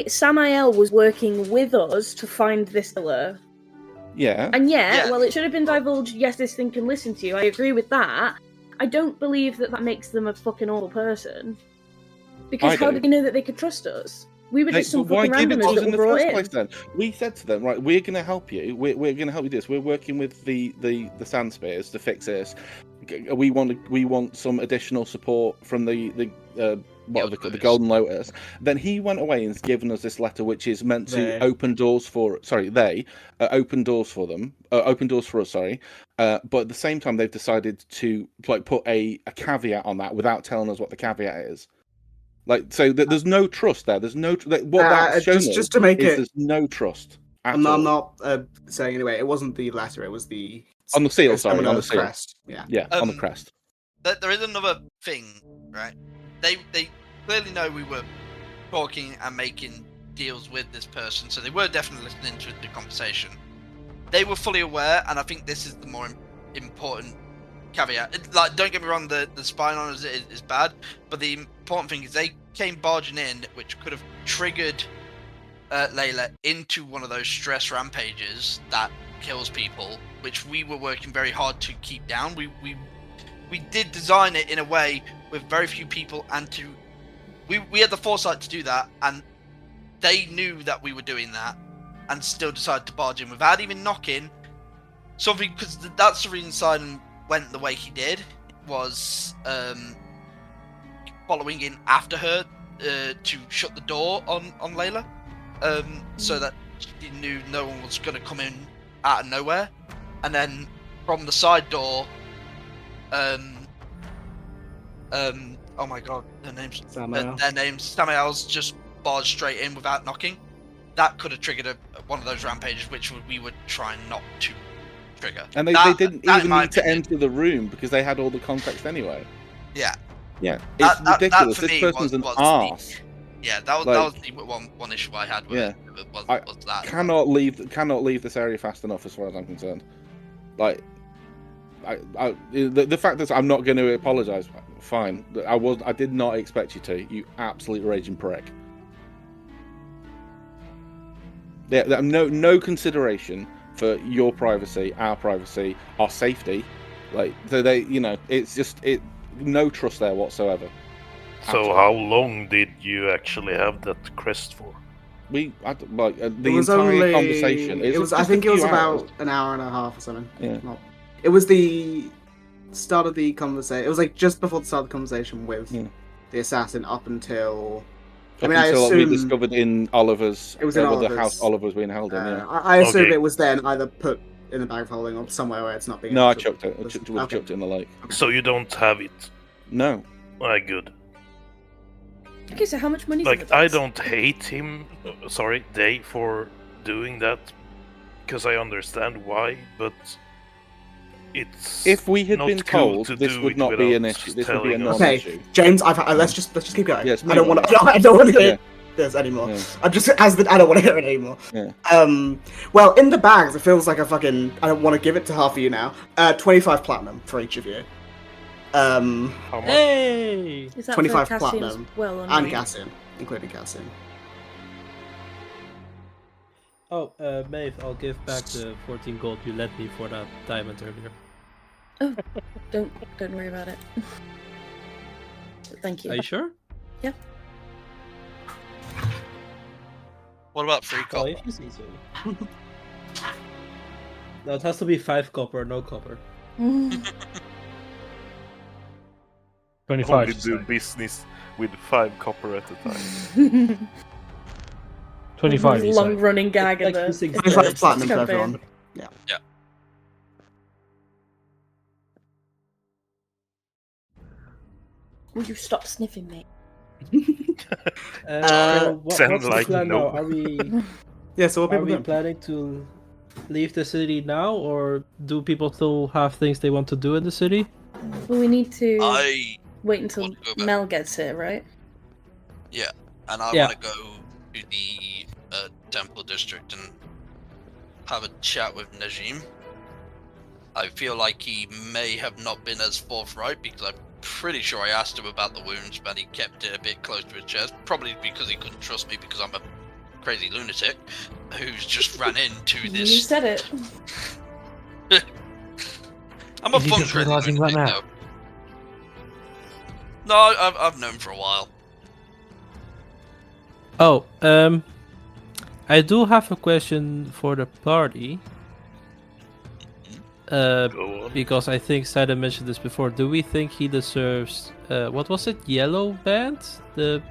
Samael was working with us to find this killer. Yeah. And Yeah. well, it should have been divulged, yes, this thing can listen to you. I agree with that. I don't believe that makes them a fucking awful person. Because I how do. did they know that they could trust us? We were Hey, just some but why fucking give it to randomers us that in were the brought first in. place then? We said to them, right, we're going to help you. We're going to help you do this. We're working with the Sand Spears to fix this. We want some additional support from the Golden Lotus. Then he went away and has given us this letter, which is meant to open doors for. Sorry, open doors for them. Open doors for us. Sorry, but at the same time they've decided to like put a caveat on that without telling us what the caveat is. Like so, there's no trust there. There's no what that's shown just to make it. there's no trust. I'm not saying anyway. It wasn't the letter. It was the On the seal, sorry, similar on the seal. crest. Yeah. Yeah, on the crest. There is another thing, right? They clearly know we were talking and making deals with this person, so they were definitely listening to the conversation. They were fully aware, and I think this is the more important caveat. Like, don't get me wrong, the spying on us is bad, but the important thing is they came barging in, which could have triggered Layla into one of those stress rampages that kills people, which we were working very hard to keep down. We did design it in a way with very few people, and we had the foresight to do that, and they knew that we were doing that, and still decided to barge in without even knocking. Something, because that's the reason Sidon went the way he did, was following in after her to shut the door on Layla, so that she knew no one was going to come in out of nowhere, and then from the side door, oh my god, their names Samael's just barged straight in without knocking. That could have triggered one of those rampages, which we would try not to trigger. And they didn't even need to enter the room because they had all the context anyway. Yeah. Yeah. It's ridiculous. That This person's an was arse. Yeah, that was the one issue I had with it. Was that. Cannot leave this area fast enough as far as I'm concerned. Like, the fact that I'm not going to apologise, fine. I did not expect you to. You absolute raging prick. Yeah, no consideration for your privacy, our safety. Like, so it's just no trust there whatsoever. So how long did you actually have that crest for? The was entire only, conversation. I think it was about hours. an hour and a half or something. Yeah. It was the start of the conversation. It was like just before the start of the conversation with the assassin up until. I Until we assume discovered in Oliver's. It was in the Oliver's. house Oliver was being held in. Yeah. I assume Okay. it was then either put in the bag of holding or somewhere where it's not being. No, I able to- chucked it. I chucked it in the lake. So you don't have it? No. Good. Okay, so how much money? Like, I don't hate him, they for doing that. because I understand why, but it's If we had not been cool told, to this do would it not be an without issue. This would be a telling us. non-issue. Okay, James, let's just keep going. Yes, I don't want please. to. I don't want to hear Yeah. this anymore. Yeah. I don't want to hear it anymore. Yeah. Well, in the bags, it feels like a fucking. I don't want to give it to half of you now. 25 platinum for each of you. How much? Hey! Is that 25 for Cassian as platinum well? Or and not? Cassian, including Cassian. Oh, Maeve, I'll give back the 14 gold you lent me for that diamond earlier. Don't worry about it. Thank you. Are you sure? What about free Oh, copper? if you say so. No, it has to be 5 copper, no copper. 25. Only you do say. business with 5 copper at a time. 25. you say. Long running gag in Like the. these things 25 It's platinum for campaign. everyone. Will you stop sniffing me? So what's sounds the like plan no. now? Are we Yeah, so what are people we doing? planning to leave the city now, or do people still have things they want to do in the city? Well, we need to I wait until want to go back. Mel gets here, right? and I Yeah. want to go to the temple district and have a chat with Najim. I feel like he may have not been as forthright because I'm pretty sure I asked him about the wounds, but he kept it a bit close to his chest. Probably because he couldn't trust me because I'm a crazy lunatic who's just ran into You this. said it. I'm a Is he fun just crazy realising lunatic, that now? though. No, I've known for a while. Oh, I do have a question for the party. Go on. Because I think Sada mentioned this before. Do we think he deserves what was it? Yellow band? The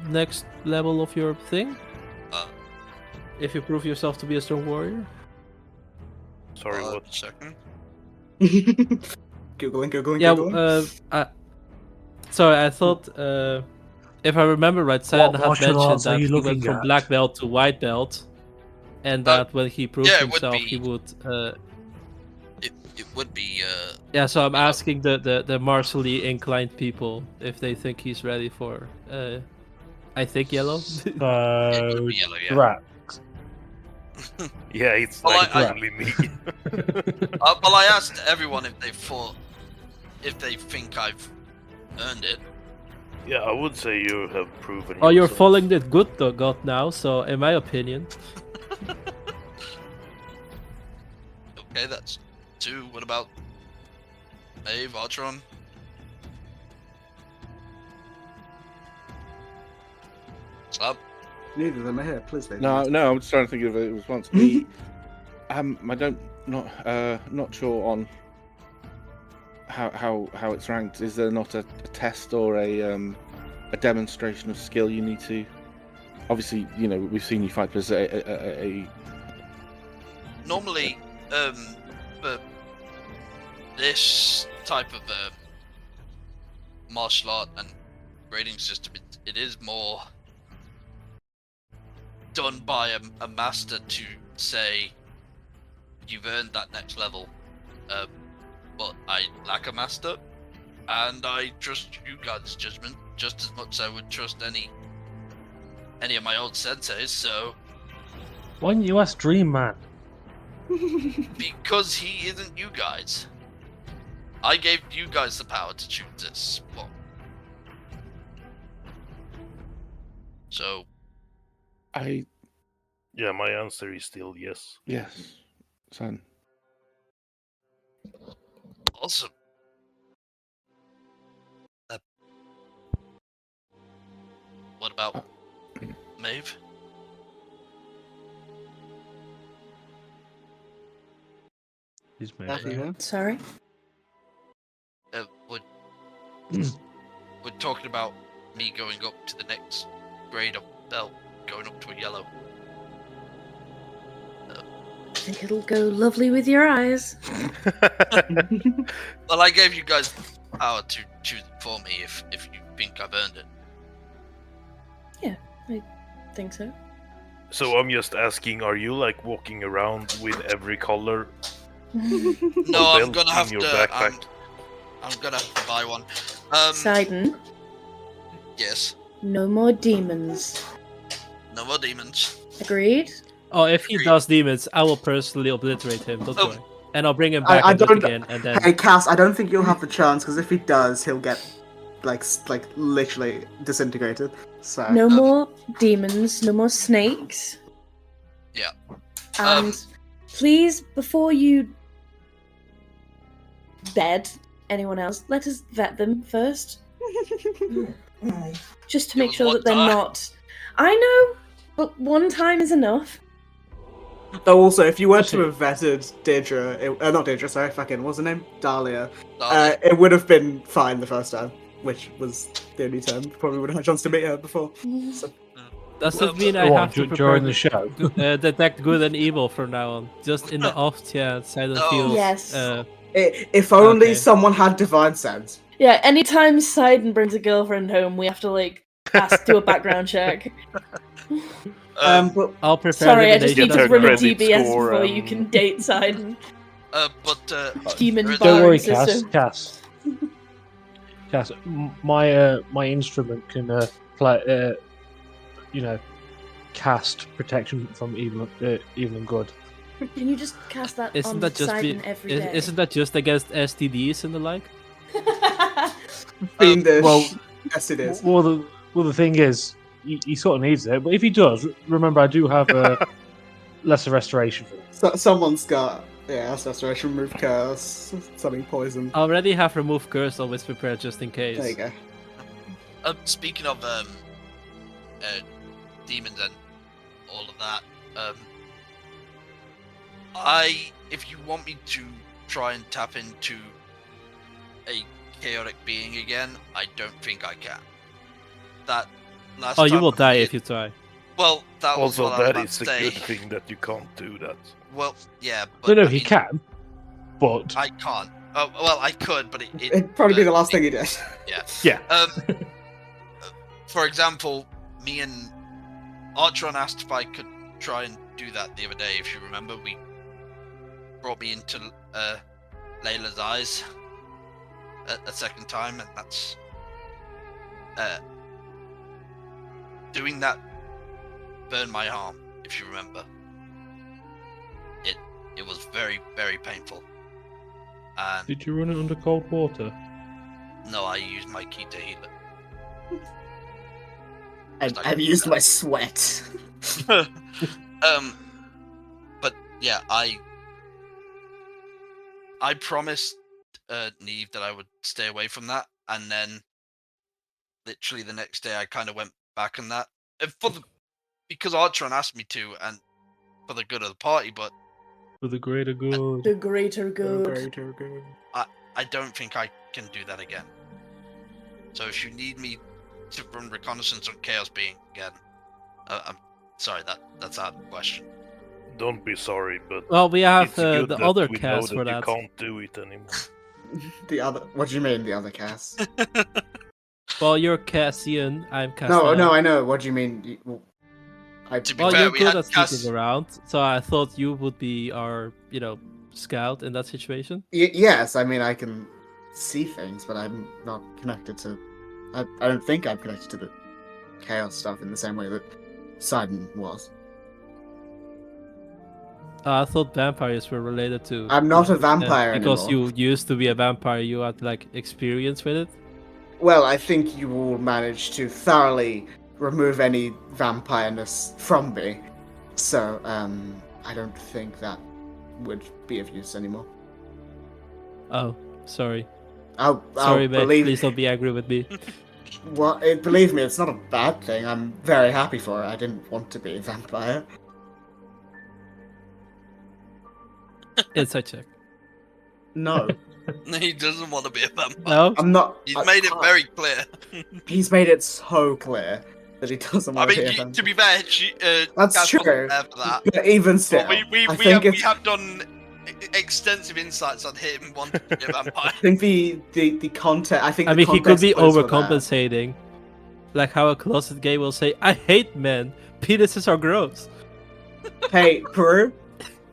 next level of your thing? Uh. If you prove yourself to be a strong warrior? Sorry, what? Second. Googling. Yeah, sorry, I thought if I remember right, Sada What had martial mentioned arts are that you he went looking from at? black belt to white belt, and that when he proved yeah, it would himself, be- he would. It would be. Yeah, so I'm asking the martially inclined people if they think he's ready for. I think yellow. Yeah, it would So, be yellow, yeah. Drat. Yeah, it's Well, like I- only me. Well, I asked everyone if they think I've earned it. Yeah, I would say you have proven. Oh, you're yourself. following it good though, God now. So, in my opinion, Okay, that's 2. What about Maeve, Artron? What's up? Neither of them are here, please. No, I'm just trying to think of a response. I don't not sure on how it's ranked. Is there not a test or a demonstration of skill you need to? Obviously, you know we've seen you fight, but is there a Normally, for this type of martial art and grading system, it is more done by a master to say you've earned that next level. But I lack a master, and I trust you guys' judgment just as much as I would trust any of my old senseis. So Why didn't you ask Dream Man? because he isn't you guys, I gave you guys the power to choose this one. So Yeah, my answer is still yes. yes, son? awesome. What about Maeve? He's made Happy, that. huh? Sorry. We're talking about me going up to the next grade of belt, going up to a yellow. I think it'll go lovely with your eyes. Well, I gave you guys the power to choose it for me if you think I've earned it. I think so. So I'm just asking, are you like walking around with every color? No, I'm belt gonna in have your to. backpack? I'm gonna have to buy one. Sidon, Yes. no more demons. No more demons. Agreed? Oh, if he Agreed. does demons, I will personally obliterate him. Don't Oh. worry. And I'll bring him back I and do it don't. again, and then Hey, Cass, I don't think you'll have the chance because if he does, he'll get like literally disintegrated. So No more demons, no more snakes. Yeah. And please, before you bed anyone else, let us vet them first. Just to It make was sure one that they're time. not. I know, but one time is enough. Though also, if you were to have vetted Deirdre, not Deirdre, sorry, fucking, what's her name? Dahlia. It would have been fine the first time, which was the only time. Probably would have had a chance to meet her before. So. does that mean I What, have to during prepare the show? detect good and evil from now on? Just in the off chance Sidon No. feels. Yes. If only Okay. someone had divine sense. Yeah, anytime Sidon brings a girlfriend home, we have to do a background check. But I'll prepare. Sorry, I just divination need to Get run a her credit DBS score, before you can date Sidon. Demon there is- Don't barring worry, Cass. system. Cass. Cass, my instrument can play. Cast protection from evil and good. Can you just cast that Isn't on that just Sidon every day? Isn't that just against STDs and the like? fiendish. well- Yes, it is. Well, the thing is, he sort of needs it. But if he does, remember I do have lesser restoration for him. So, someone's got that's restoration, remove curse, something poison. I already have removed curse always prepared just in case. There you go. Speaking of demons and all of that, if you want me to try and tap into a chaotic being again, I don't think I can. That last Oh, you time will I die did- if you try. Well, that was Also, what I was that about is to a say. good thing that you can't do that. Well, yeah, but No, I he mean, can, but I can't. Oh, well, I could, but It'd probably be the last thing he did. yeah. For example, me and Artron asked if I could try and do that the other day. If you remember, we brought me into Layla's eyes a second time, and that's doing that burned my arm. If you remember, it was very, very painful. And Did you run it under cold water? no, I used my key to heal it. I've used my sweat. But yeah, I promised Neve that I would stay away from that, and then literally the next day I kind of went back on that because Artron asked me to, and for the good of the party. But For the greater good. The greater good. I don't think I can do that again. So if you need me to run reconnaissance on Chaos Being again, I'm sorry, that's out of the question. Don't be sorry, but Well, we have it's good the that other we know cast that for you that. can't do it anymore. The other. What do you mean, the other cast? Well, you're Cassian. I'm Cassian. No, I know. What do you mean? To be Well, fair, you're we good had at sneaking Cass. around, so I thought you would be our, scout in that situation. Yes, I mean I can see things, but I'm not connected to. I don't think I'm connected to the chaos stuff in the same way that Sidon was. I thought vampires were related to. I'm not a vampire because anymore. you used to be a vampire. You had experience with it. Well, I think you will manage to thoroughly remove any vampireness from me, so I don't think that would be of use anymore. Oh, sorry. I'll Sorry, mate. believe. Please don't be angry with me. Well, believe me, it's not a bad thing. I'm very happy for it. I didn't want to be a vampire. Insight check. No, He doesn't want to be a vampire. No. I'm not. He's I made it can't. very clear. He's made it so clear that he doesn't I want to be a mean, vampire. to be fair, That's Cass wasn't true. there for that. But even still, But we I think it's. have done extensive insights on him wanting to be a vampire. I think the content. I think. I the mean, he could context be clues were there. overcompensating, like how a closet gay will say, "I hate men. Penises are gross." Hey, Peru,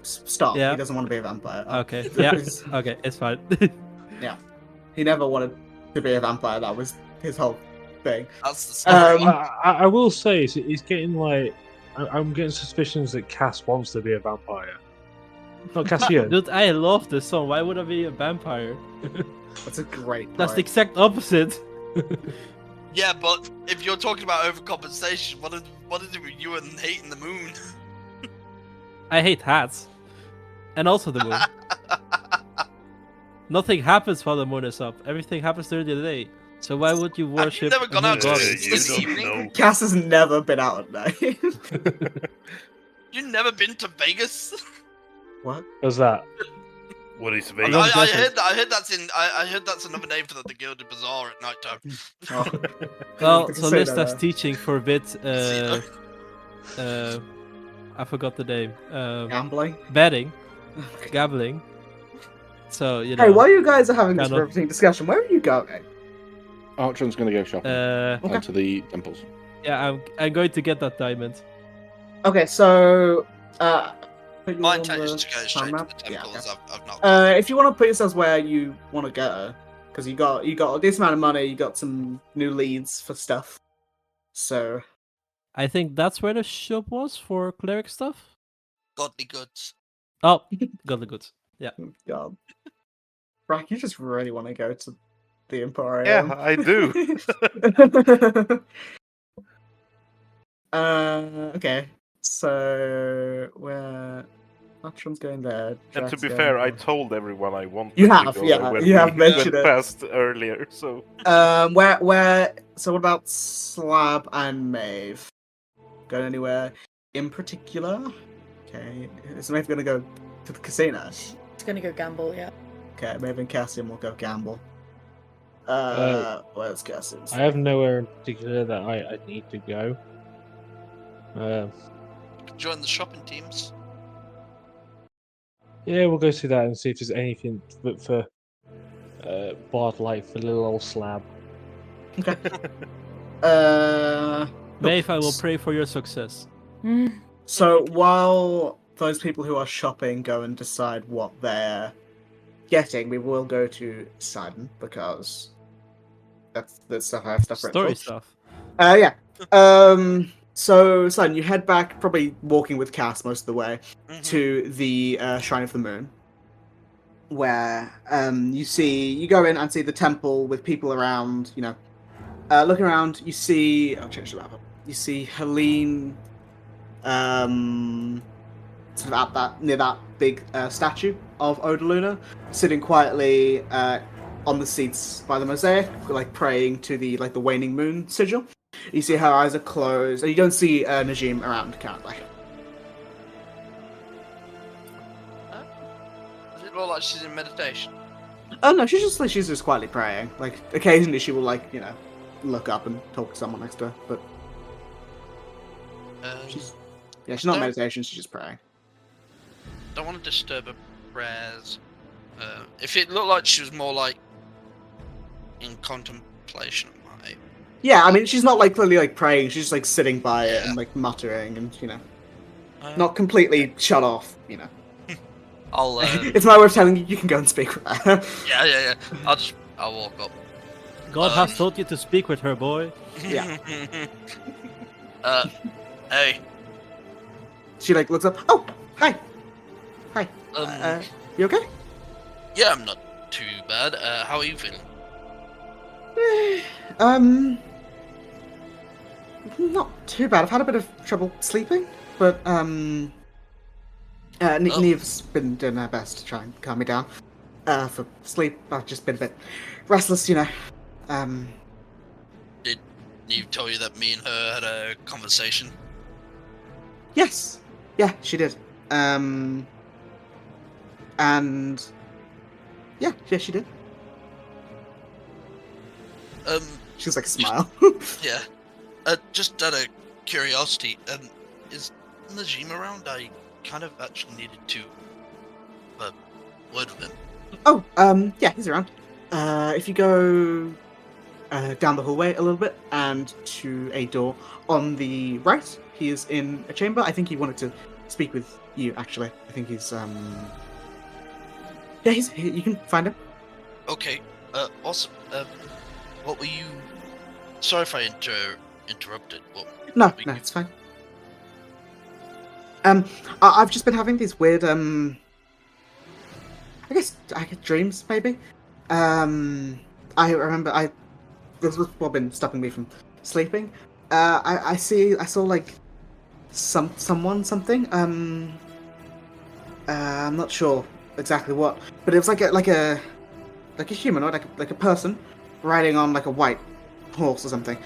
stop. Yeah. He doesn't want to be a vampire. Okay. Yeah. It's- Okay, it's fine. He never wanted to be a vampire. That was his whole thing. That's the story. I will say it's getting like I'm getting suspicions that Cass wants to be a vampire. Not Cassian. Dude, I love this song. Why would I be a vampire? That's a great That's the point. exact opposite. Yeah, but if you're talking about overcompensation, what is it with you and hating the moon? I hate hats. And also the moon. Nothing happens while the moon is up. Everything happens during the day. So why would you Have worship you never a gone moon out to goddess? this You evening? don't know. Cass has never been out at night. You never been to Vegas? What? What's that? What is I'm Vegas? not- I heard that's another name for the Gilded Bazaar at night time. Oh. Well, Good to so say Lista's that, teaching forbid Casino. I forgot the name. Gambling? Betting, gambling. So, you know. Hey, while you guys are having this Kind of. riveting discussion, where are you going? Archon's going to go shopping Okay. onto the temples. Yeah, I'm going to get that diamond. Okay, so put you My on intention is the to go time straight to map? the Yeah, temples. okay. I've not. If you want to put yourselves where you want to go, because you got this amount of money, you got some new leads for stuff. So I think that's where the shop was for cleric stuff. Godly goods. Oh, got the goods. God, Brack, you just really want to go to the Emporium. Yeah, I do. Okay, so where Atron's going there. And to Jack's be going fair, I there. told everyone I wanted You to have, go yeah, there when you have we mentioned went it. past earlier. So Where? So what about Slab and Maeve? Going anywhere in particular? Okay, is Maeve gonna go to the casino? It's gonna go gamble, yeah. Okay, Maeve and Cassian will go gamble. Where's Cassian's? I have nowhere in particular that I need to go. Join the shopping teams. Yeah, we'll go see that and see if there's anything for Bard Light for little old Slab. Okay. Maeve, I will pray for your success. So while those people who are shopping go and decide what they're getting, we will go to Sidon because that's the stuff I have stuff written Story for. stuff. Yeah. So Sidon, you head back, probably walking with Cass most of the way, to the Shrine of the Moon, where you go in and see the temple with people around, looking around, you see, I'll change the map up. You see Helene, sort of near that big statue of Odaluna, sitting quietly on the seats by the mosaic, like praying to the waning moon sigil. You see her eyes are closed, and you don't see Najim around currently. Does it look like she's in meditation? Oh no, she's just quietly praying. Like occasionally she will look up and talk to someone next to her, but she's not Don't- meditation. She's just praying. Don't want to disturb her prayers. If it looked like she was more like in contemplation, Yeah, I mean she's not clearly praying. She's just sitting by it and muttering and not completely shut off. I'll. It's my way of telling you you can go and speak with her. Yeah. I'll walk up. God has told you to speak with her, boy. Yeah. Hey. She looks up. Oh, hi. Um. You okay? Yeah, I'm not too bad. How are you feeling? Not too bad. I've had a bit of trouble sleeping, but Neve's been doing her best to try and calm me down. For sleep, I've just been a bit restless, Did Neve tell you that me and her had a conversation? Yes. Yeah, she did. And yeah, she did. She was smile. Yeah. Just out of curiosity, is Najim around? I kind of actually needed to word with him. Oh, yeah, he's around. If you go down the hallway a little bit and to a door on the right, he is in a chamber. I think he wanted to speak with you. Actually, I think he's yeah, you can find him. Okay. Awesome. What were you? Sorry if I interrupted. No, it's fine. I've just been having these weird I get dreams maybe. I remember this was what been stopping me from sleeping. I saw like something. I'm not sure exactly what, but it was like a humanoid, like a person riding on like a white horse or something.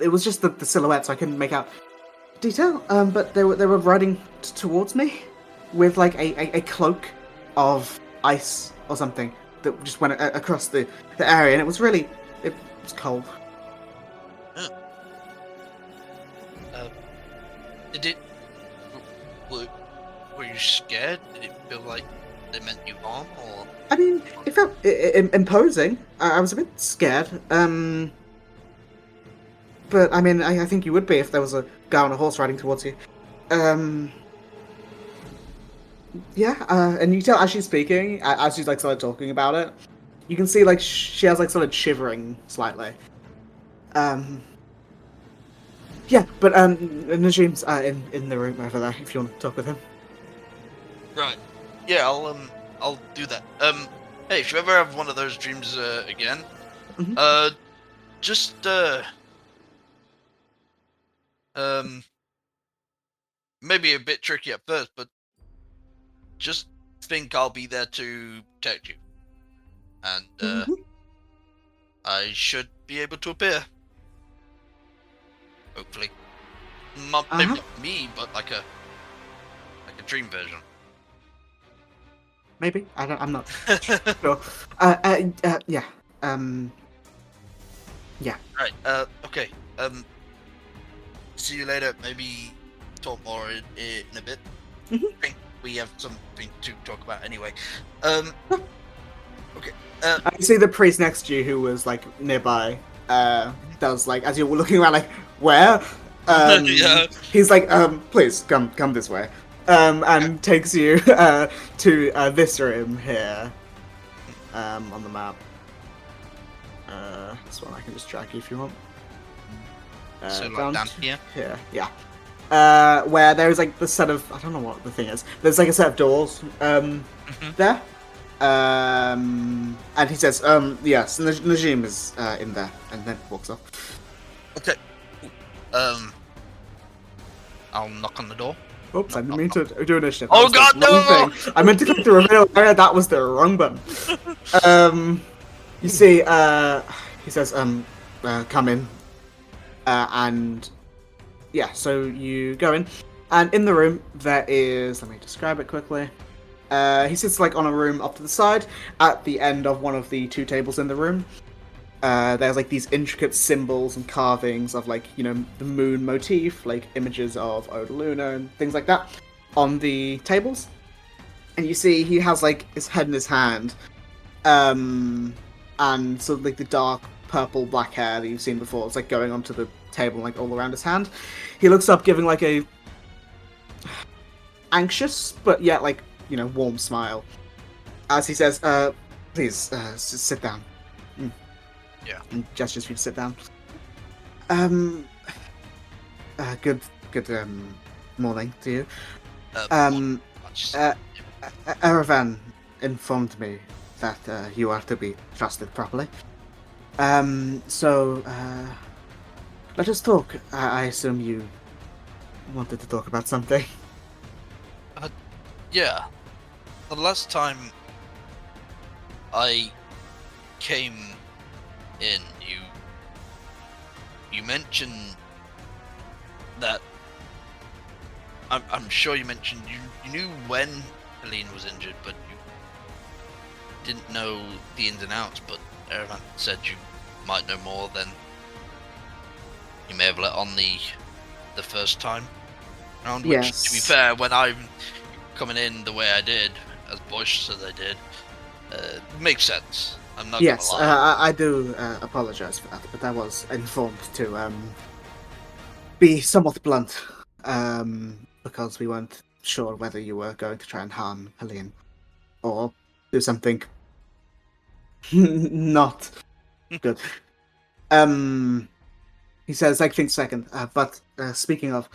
It was just the silhouette, so I couldn't make out detail. But they were riding towards me with like a cloak of ice or something that just went across the area, and it was cold. Did it? Were you scared? Did it feel like they meant you harm, or? I mean, it felt imposing. I was a bit scared. But I mean, I think you would be if there was a guy on a horse riding towards you. Yeah, and you can tell as she's speaking, as she's like started talking about it, you can see like she has like started shivering slightly. Yeah, but Najim's in the room over there. If you want to talk with him. Right. Yeah, I'll do that. Hey, if you ever have one of those dreams again, just maybe a bit tricky at first, but just think I'll be there to protect you, and I should be able to appear. Hopefully, maybe not me, but like a dream version. Maybe I'm not sure. Yeah. Yeah. Right. Okay. See you later. Maybe talk more in a bit. I think we have something to talk about anyway. Okay. I see the priest next to you, who was like nearby. Does like as you're looking around, like where? Yeah. He's like, please come this way. And takes you to this room here. On the map. This one I can just track you if you want. So like down here? Yeah. Where there is like the set of, I don't know what the thing is. There's like a set of doors there. And he says, yes, Najim is in there, and then walks off. Okay. I'll knock on the door. Oops, I didn't mean to do initiative. Oh god, no! I meant to click the reveal area, that was the wrong button. You see, he says, come in. And yeah, so you go in, and in the room there is, let me describe it quickly. He sits like on a room up to the side, at the end of one of the two tables in the room. There's like these intricate symbols and carvings of like, you know, the moon motif, like images of Oda Luna and things like that on the tables. And you see he has like his head in his hand, and sort of like the dark purple black hair that you've seen before. It's like going onto the table, like all around his hand. He looks up, giving like a anxious but yet like, you know, warm smile as he says, please sit down. Yeah. And gestures for you to sit down. Good morning to you. Erevan informed me that you are to be trusted properly. So let us talk. I assume you wanted to talk about something. Yeah. The last time I came in, you mentioned that I'm sure you mentioned you knew when Helene was injured, but you didn't know the ins and outs. But Erevan said you might know more than you may have let on the first time round. Which, Yes. to be fair, when I'm coming in the way I did, as boisterous as I did, makes sense. I'm not Yes, gonna lie. I do apologize for that, but I was informed to be somewhat blunt, because we weren't sure whether you were going to try and harm Helene or do something not good. He says, "I think second." But speaking of,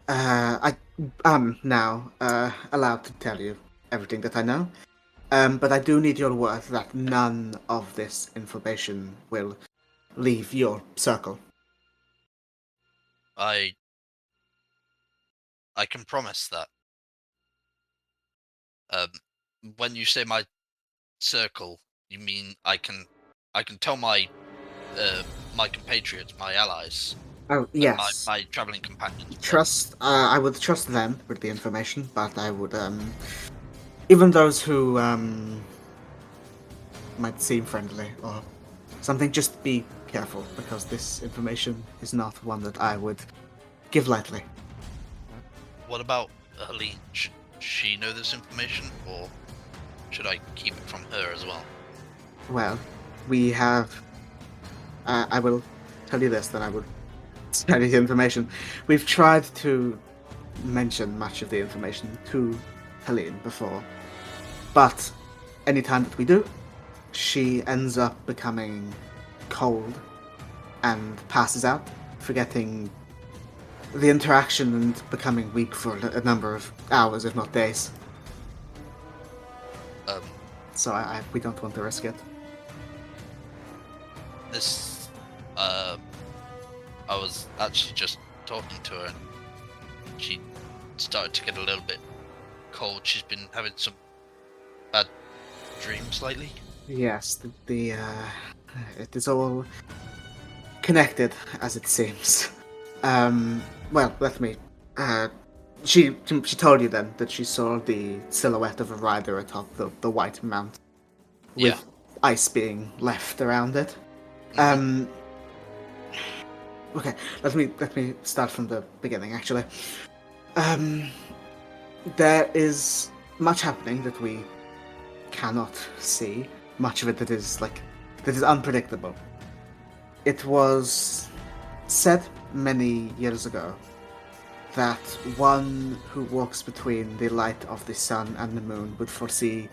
I am now allowed to tell you everything that I know. But I do need your word that none of this information will leave your circle. I can promise that. When you say my circle, you mean I can tell my my compatriots, my allies, Oh, yes. my traveling companions. I would trust them with the information, but I would, even those who, might seem friendly or something, just be careful, because this information is not one that I would give lightly. What about Helene? Should she know this information, or should I keep it from her as well? Well, we have... I will tell you this, then I would tell you the information. We've tried to mention much of the information to Helene before, but anytime that we do, she ends up becoming cold and passes out, forgetting the interaction and becoming weak for a number of hours, if not days. So we don't want to risk it. This, I was actually just talking to her, and she started to get a little bit cold. She's been having some bad dreams lately. Yes, the it is all connected, as it seems. Well, let me. She told you then that she saw the silhouette of a rider atop the white mount, with ice being left around it. Okay, let me start from the beginning. Actually, there is much happening that we cannot see. Much of it that is unpredictable. It was said many years ago that one who walks between the light of the sun and the moon would foresee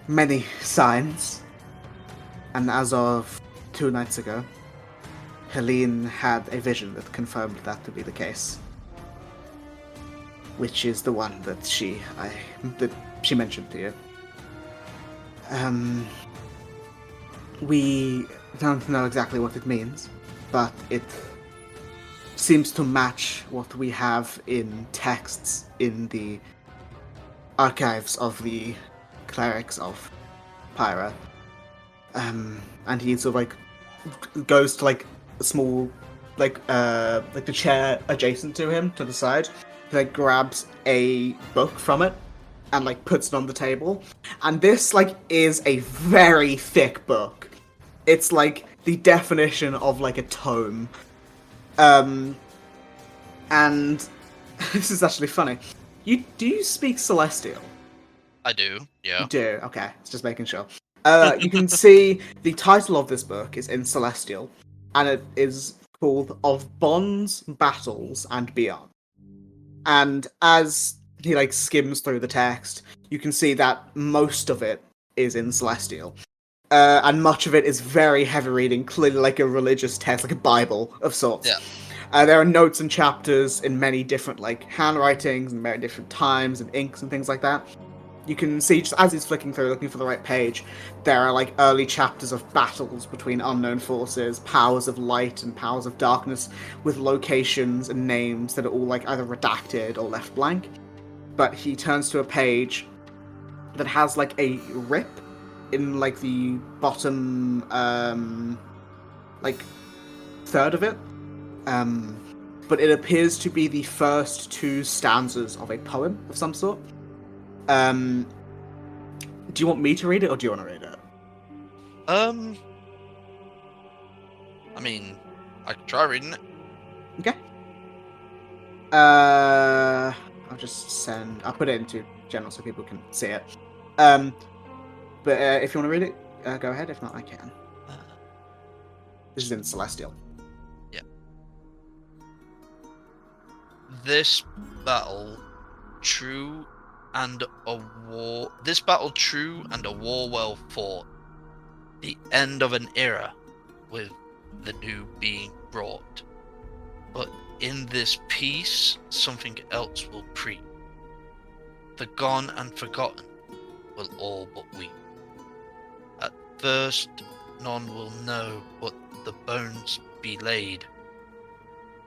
many signs. And as of 2 nights ago, Helene had a vision that confirmed that to be the case. Which is the one that she mentioned to you. We don't know exactly what it means, but it seems to match what we have in texts in the archives of the clerics of Pyra. And he sort of goes to a small the chair adjacent to him to the side. He grabs a book from it and puts it on the table. And this is a very thick book. It's the definition of a tome. And this is actually funny. Do you speak Celestial? I do, yeah. You do, okay. It's just making sure. You can see the title of this book is in Celestial, and it is called Of Bonds, Battles, and Beyond. And as he skims through the text, you can see that most of it is in Celestial. And much of it is very heavy reading, clearly a religious text, a Bible of sorts. Yeah. There are notes and chapters in many different handwritings and many different times and inks and things like that. You can see, just as he's flicking through, looking for the right page, there are early chapters of battles between unknown forces, powers of light and powers of darkness, with locations and names that are all either redacted or left blank. But he turns to a page that has a rip in the bottom third of it. But it appears to be the first 2 stanzas of a poem of some sort. Do you want me to read it, or do you want to read it? I mean, I can try reading it. Okay. I'll put it into general so people can see it. But if you want to read it, go ahead. If not, I can. This is in Celestial. Yeah. this battle true and a war. This battle true and a war well fought. The end of an era, with the new being brought. But in this peace, something else will creep. The gone and forgotten will all but weep. At first, none will know, but the bones be laid.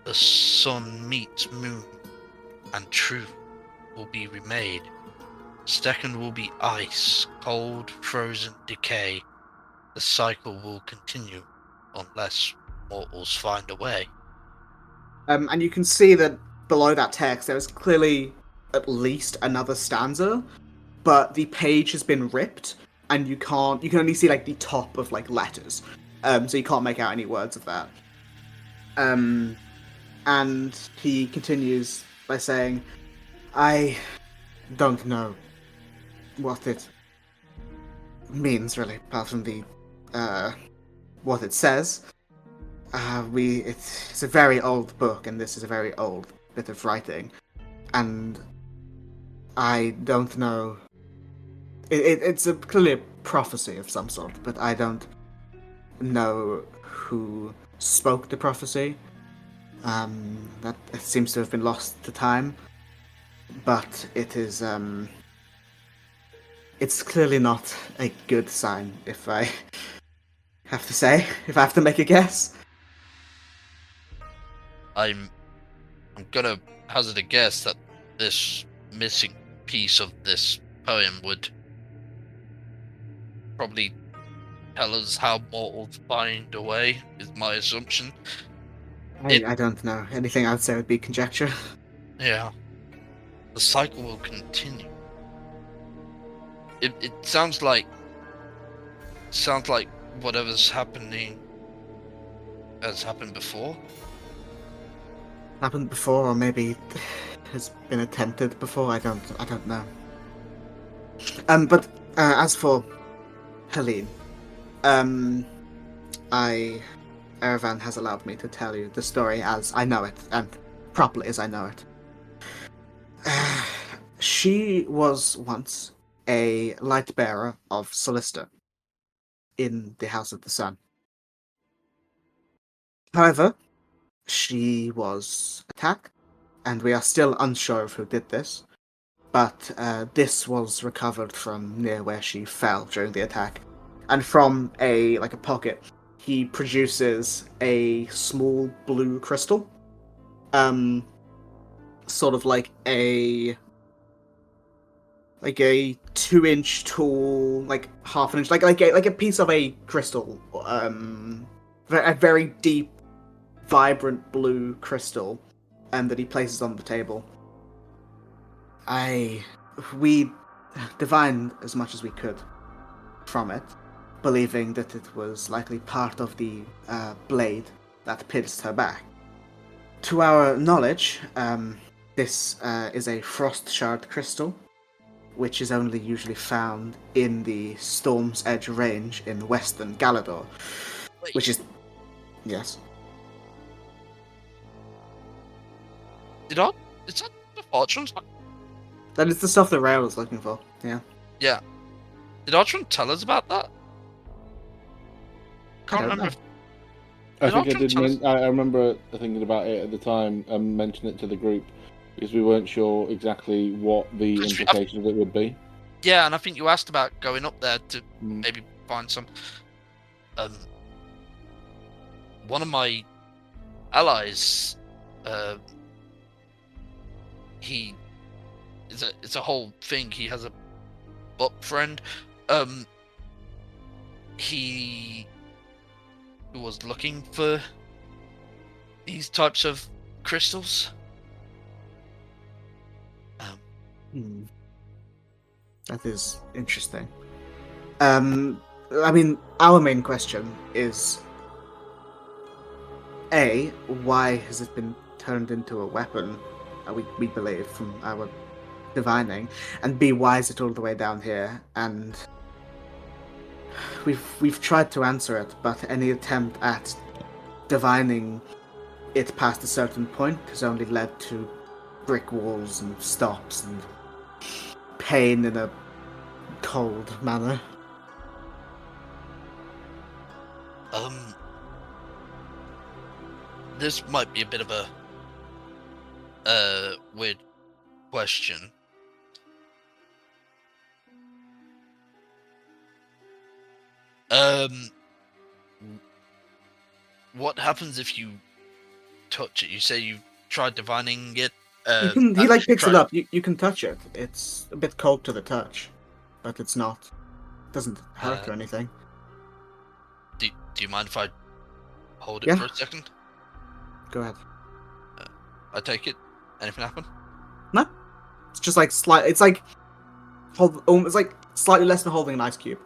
The sun meets moon, and truth will be remade. Second will be ice, cold, frozen decay. The cycle will continue unless mortals find a way. And you can see that below that text there is clearly at least another stanza, but the page has been ripped, and you can only see like the top of like letters, so you can't make out any words of that. And he continues by saying, "I don't know what it means really, apart from the what it says. It's a very old book, and this is a very old bit of writing, and I don't know. It's clearly a prophecy of some sort, but I don't know who spoke the prophecy. That it seems to have been lost to time, but it is it's clearly not a good sign, if I have to say, if I have to make a guess." I'm gonna hazard a guess that this missing piece of this poem would probably tell us how mortals find a way, is my assumption. I don't know. Anything I'd say would be conjecture. Yeah. The cycle will continue. It sounds like whatever's happening has happened before. Happened before, or maybe has been attempted before. I don't know. But as for Helene, Erevan has allowed me to tell you the story as I know it, and properly as I know it. She was once a light bearer of Solista in the House of the Sun. However, she was attacked, and we are still unsure of who did this, but this was recovered from near where she fell during the attack. And from a pocket, he produces a small blue crystal, sort of like a 2-inch tall, like half an inch, like a piece of a crystal, a very deep, vibrant blue crystal, that he places on the table. We divined as much as we could from it, believing that it was likely part of the blade that pierced her back. To our knowledge, this is a frost shard crystal, which is only usually found in the Storm's Edge range in western Galador, which is... Yes? Is that the fortunes? That is the stuff that Rail was looking for, yeah. Yeah. Did Archon tell us about that? Can't remember. I think I did. I remember thinking about it at the time and mentioning it to the group because we weren't sure exactly what the implications of it would be. Yeah, and I think you asked about going up there to maybe find some. One of my allies, it's a whole thing. He has a buck friend. He was looking for these types of crystals. That is interesting. I mean, our main question is: A, why has it been turned into a weapon? We believe from our divining, and B, why is it all the way down here? And we've tried to answer it, but any attempt at divining it past a certain point has only led to brick walls and stops and pain in a cold manner. This might be a bit of a weird question. What happens if you touch it? You say you tried divining it. He like picks it up. You can touch it. It's a bit cold to the touch, but it's not. Doesn't hurt or anything. Do you mind if I hold it Yeah. for a second? Go ahead. I take it. Anything happen? No, it's just like slight. It's like it's like slightly less than holding an ice cube.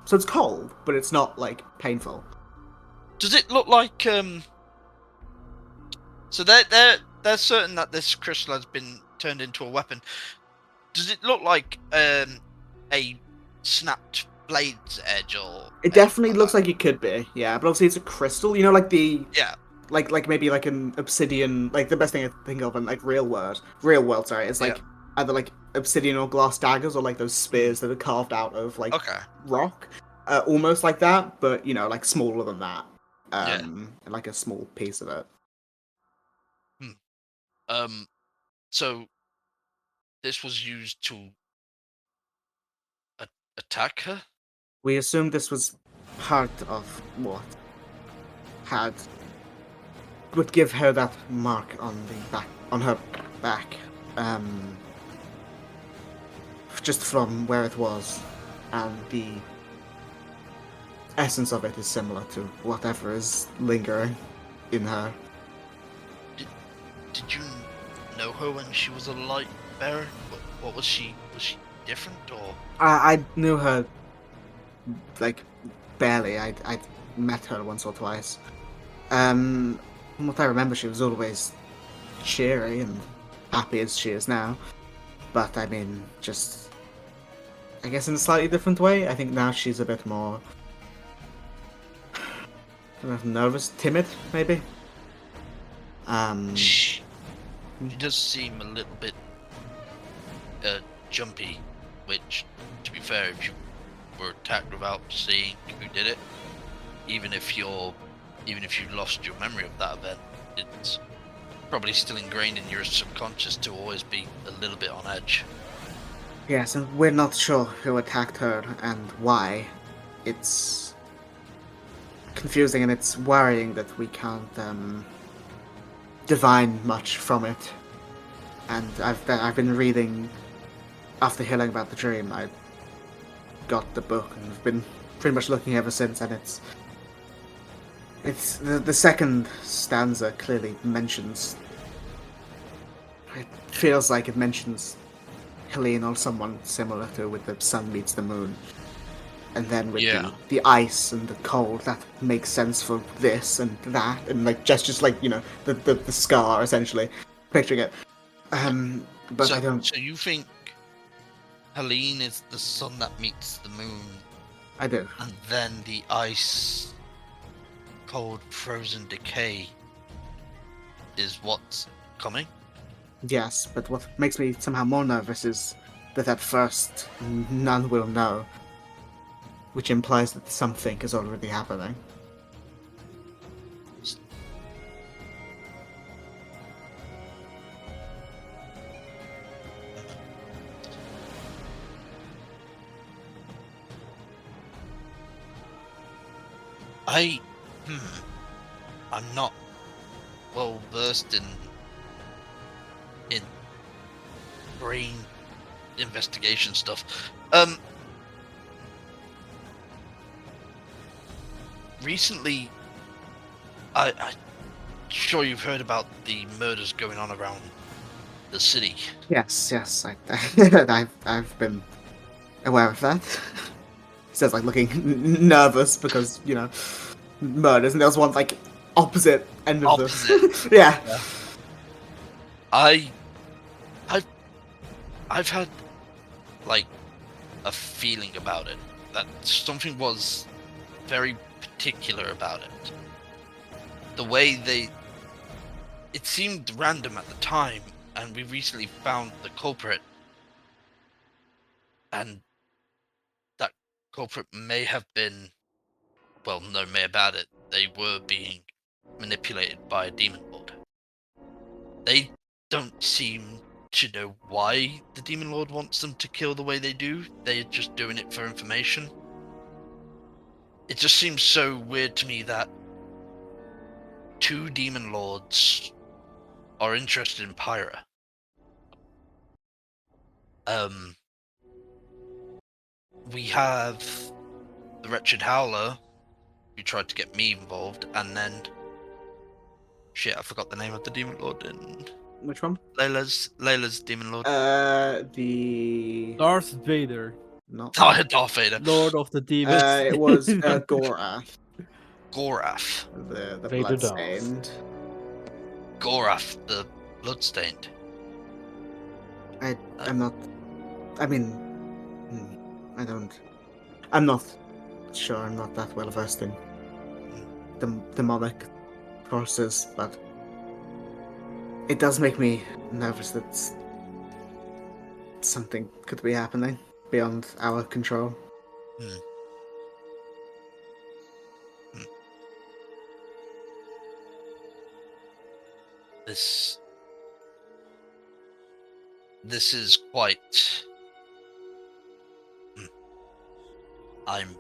So it's cold, but it's not like painful. Does it look like So they're certain that this crystal has been turned into a weapon. Does it look like a snapped blade's edge or? It definitely looks like it could be, yeah. But obviously it's a crystal. You know, like the like maybe like an obsidian. Like the best thing I think of in like real world. Sorry, it's like either like obsidian or glass daggers or like those spears that are carved out of like rock, almost like that, but you know, like smaller than that. And like a small piece of it. So this was used to attack her? We assumed this was part of what would give her that mark on her back. Just from where it was, and the essence of it is similar to whatever is lingering in her. Did you know her when she was a light bearer? What was she? Was she different or? I knew her like barely. I'd met her once or twice. From what I remember, she was always cheery and happy as she is now. But I mean, just I guess in a slightly different way. I think now she's a bit more kind of nervous, timid, maybe. She does seem a little bit jumpy, which, to be fair, if you were attacked without seeing who did it, even if you lost your memory of that event, it's probably still ingrained in your subconscious to always be a little bit on edge. Yes, and we're not sure who attacked her and why. It's confusing and it's worrying that we can't divine much from it. And I've been reading after hearing about the dream. I got the book and I've been pretty much looking ever since. And it's the second stanza clearly mentions. It feels like it mentions Helene or someone similar to with the sun meets the moon. And then with the ice and the cold, that makes sense for this and that, and like just like, you know, the scar essentially, picturing it. But I don't. So you think Helene is the sun that meets the moon? I do. And then the ice, cold, frozen decay is what's coming? Yes, but what makes me somehow more nervous is that at first none will know. Which implies that something is already happening. I'm not well versed in brain investigation stuff. Recently, I'm sure you've heard about the murders going on around the city. Yes, I've been aware of that. He says, like, looking nervous because, you know, murders, and there was one, like, opposite end of the... yeah. I've had, like, a feeling about it, that something was very particular about it. The way it seemed random at the time, and we recently found the culprit. And that culprit may have been, well, no may about it, they were being manipulated by a demon lord. They don't seem to know why the demon lord wants them to kill the way they do. They're just doing it for information. It just seems so weird to me that 2 demon lords are interested in Pyra. We have the Wretched Howler, who tried to get me involved, and then... Shit, I forgot the name of the demon lord in... Which one? Layla's demon lord. The... Darth Vader, Not... Oh, Darth Vader. Lord of the Demons. it was Gorath, Gorath. the Vader Darth. bloodstained. Gorath, the Bloodstained. I'm not... I mean... I'm not sure, I'm not that well versed in the demonic forces, but it does make me nervous that something could be happening beyond our control. This is quite... I'm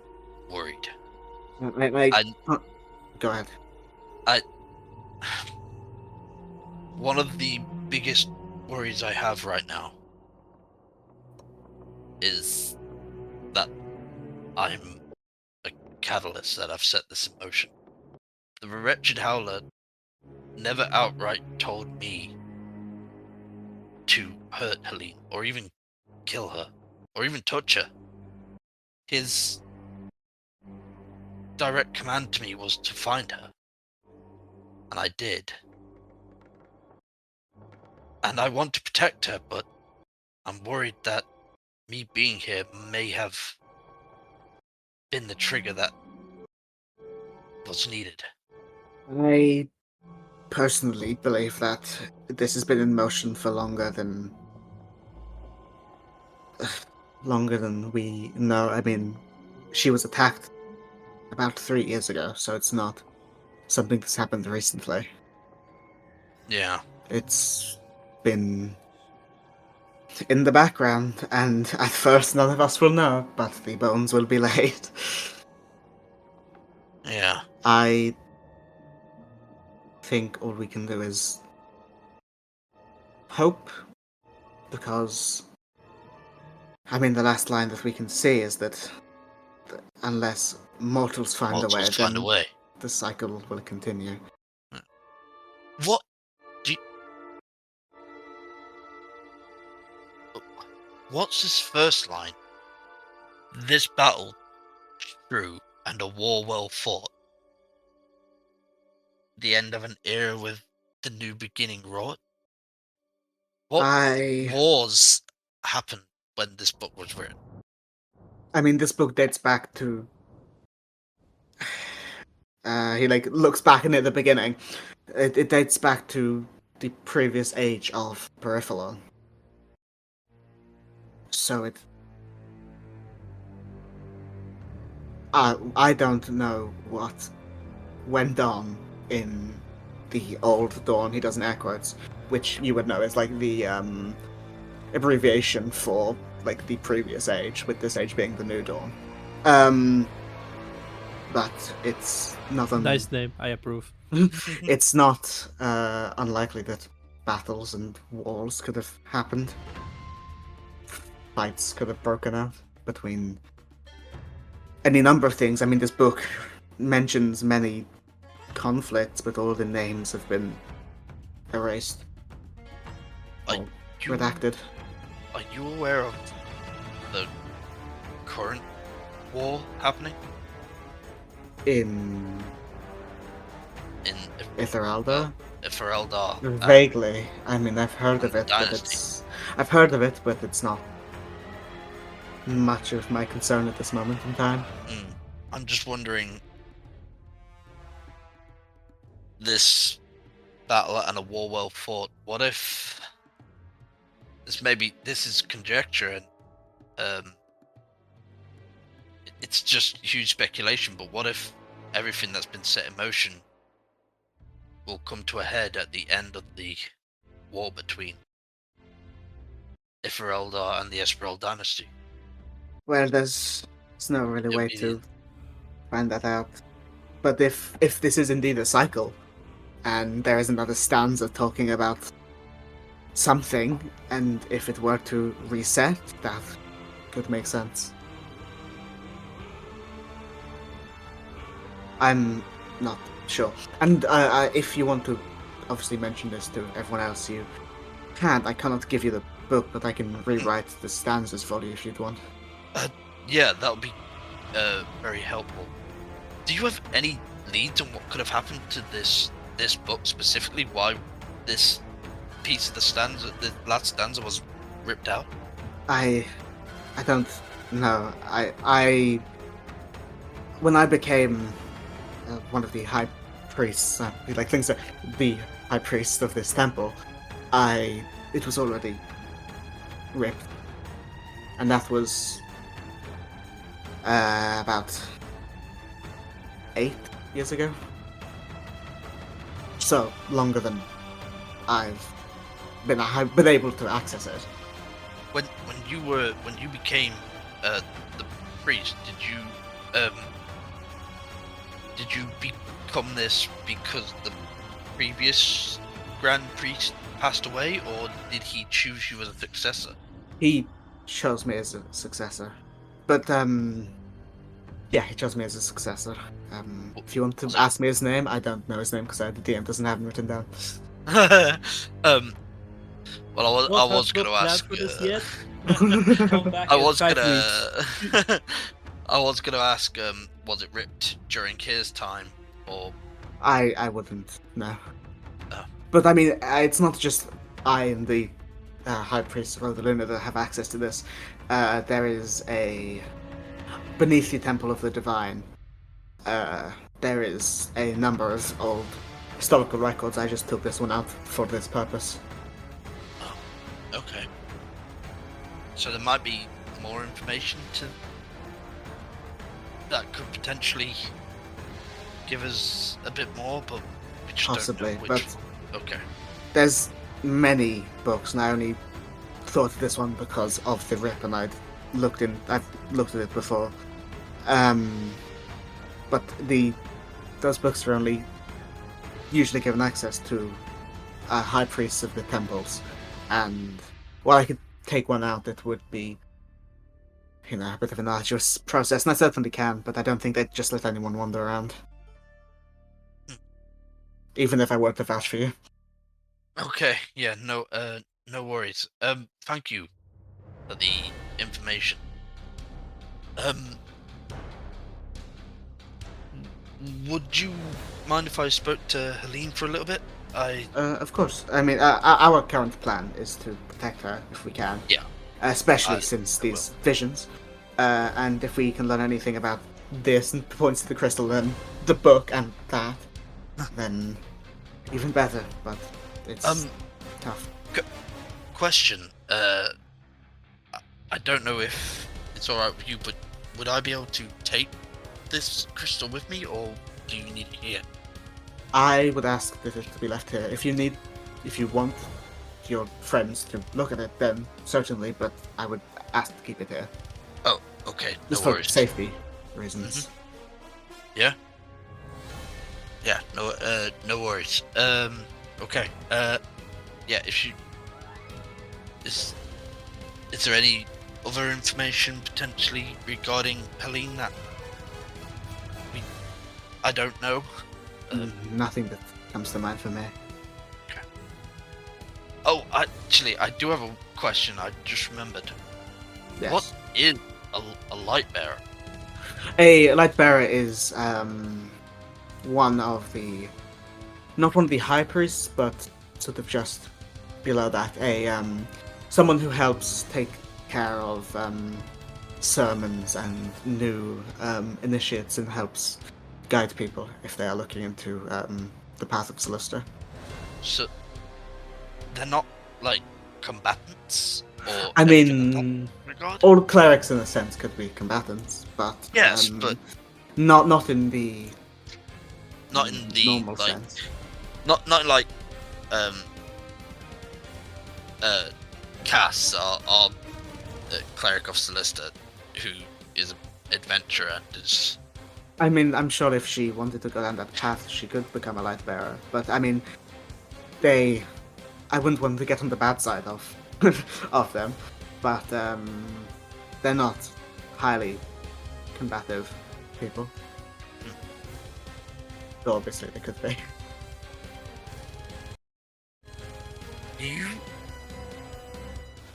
worried. Go ahead. One of the biggest worries I have right now is that I'm a catalyst, that I've set this in motion. The Wretched Howler never outright told me to hurt Helene, or even kill her, or even touch her. His direct command to me was to find her. And I did. And I want to protect her, but I'm worried that me being here may have been the trigger that was needed. I personally believe that this has been in motion for longer than we know. I mean, she was attacked about 3 years ago, so it's not something that's happened recently. Yeah. It's been in the background, and at first none of us will know, but the bones will be laid. Yeah. I think all we can do is hope, because I mean the last line that we can see is that unless mortals find a way, the cycle will continue. What do you... What's his first line? This battle true and a war well fought. The end of an era with the new beginning wrought. What wars happened when this book was written? I mean, this book dates back to... he looks back in at the beginning. It dates back to the previous age of Periphalon. So it... I don't know what went on in the old Dawn, he does in air quotes, which you would know is like the abbreviation for like the previous age, with this age being the new Dawn. But it's not Nice name, I approve. It's not unlikely that battles and wars could have happened. Fights could have broken out between any number of things. I mean, this book mentions many conflicts, but all the names have been erased. Or redacted. Are you aware of the current war happening? In Itheralda? Itheralda. Vaguely. I mean, I've heard of it, but it's not much of my concern at this moment in time. I'm just wondering, this battle and a war well fought. What if this is conjecture and it's just huge speculation, but what if everything that's been set in motion will come to a head at the end of the war between Ethereldar and the Esperal dynasty? Well, there's no really way It'll to find that out. But if this is indeed a cycle, and there is another stanza talking about something, and if it were to reset, that could make sense. I'm not sure. And if you want to obviously mention this to everyone else, you can. I cannot give you the book, but I can rewrite the stanzas for you if you'd want. Yeah, that would be very helpful. Do you have any leads on what could have happened to this book specifically? Why this piece of the last stanza was ripped out? I don't know. I when I became one of the high priests, the high priest of this temple, it was already ripped, and that was about 8 years ago. So longer than I've been able to access it. When you became the priest, did you become this because the previous grand priest passed away, or did he choose you as a successor? He chose me as a successor, but yeah, he chose me as a successor. If you want to ask me his name, I don't know his name because the DM doesn't have him written down. Well, I was going to ask. I was going to ask. Was it ripped during his time, or? I wouldn't know. Oh. But I mean, it's not just I and the High Priest of Rodaluna that have access to this. There is beneath the Temple of the Divine. There is a number of old historical records. I just took this one out for this purpose. Oh, okay. So there might be more information that could potentially give us a bit more, but we just possibly. Don't know which. But okay. There's many books, and I only thought of this one because of the rip, and I've looked at it before. But those books are only usually given access to high priests of the temples, and while I could take one out, it would be, a bit of an arduous process, and I certainly can, but I don't think they'd just let anyone wander around. Even if I were to vouch for you. Okay, yeah, no worries. Thank you for the information. Would you mind if I spoke to Helene for a little bit? Of course. I mean, our current plan is to protect her if we can. Yeah. Especially since these visions. And if we can learn anything about this and points to the crystal and the book and that, then even better. But it's tough. Question. I don't know if it's alright with you, but would I be able to take this crystal with me, or do you need it here? I would ask that it to be left here. If you want your friends to look at it, then certainly, but I would ask to keep it here. Oh, okay. Just no for worries. safety reasons. Mm-hmm. Yeah. Yeah. No worries. Okay. Yeah. Is there any other information potentially regarding Helene that I don't know? Nothing that comes to mind for me. Okay. Oh, actually, I do have a question. I just remembered. Yes. What is a light bearer? A light bearer is one of the, not one of the high priests, but sort of just below that. Someone who helps take care of sermons and new initiates and helps guide people if they are looking into the path of Celestia. So they're not like combatants, or I anything of mean, that regard? all clerics in a sense could be combatants, but Yes, but not in the not in the normal like, sense. not like Cass, our cleric of Celesta, who is an adventurer and is. I mean, I'm sure if she wanted to go down that path, she could become a light bearer. But I mean, I wouldn't want to get on the bad side of of them. But they're not highly combative people. Though obviously they could be.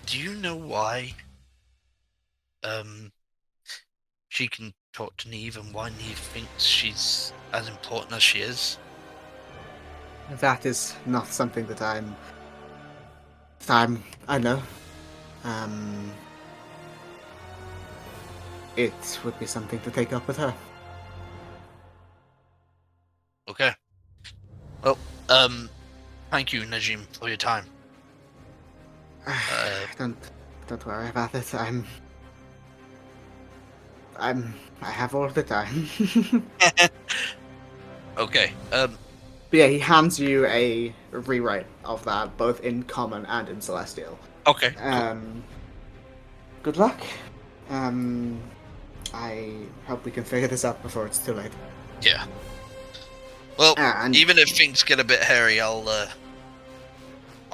Do you know why she can talk to Neve and why Neve thinks she's as important as she is? That is not something that I know. It would be something to take up with her. Okay. Well, thank you, Najim, for your time. Don't worry about it. I have all the time. Okay. But yeah, he hands you a rewrite of that, both in Common and in Celestial. Okay. Good luck. I hope we can figure this out before it's too late. Yeah. Well, And even if things get a bit hairy, I'll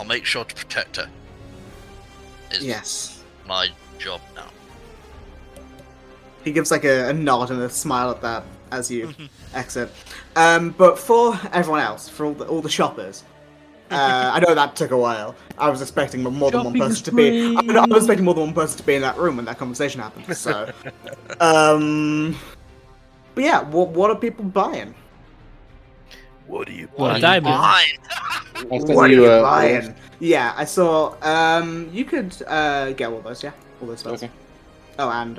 make sure to protect her. It's yes. my job now. He gives like a nod and a smile at that as you exit. But for everyone else, for all the shoppers, I know that took a while. I was expecting more than one person to be. I was expecting more than one person to be in that room when that conversation happened. So, but yeah, what are people buying? What are you Well, buying? diamond. What are you buying? Yeah, I saw. You could get all those. Yeah, all those spells. Okay. Oh, and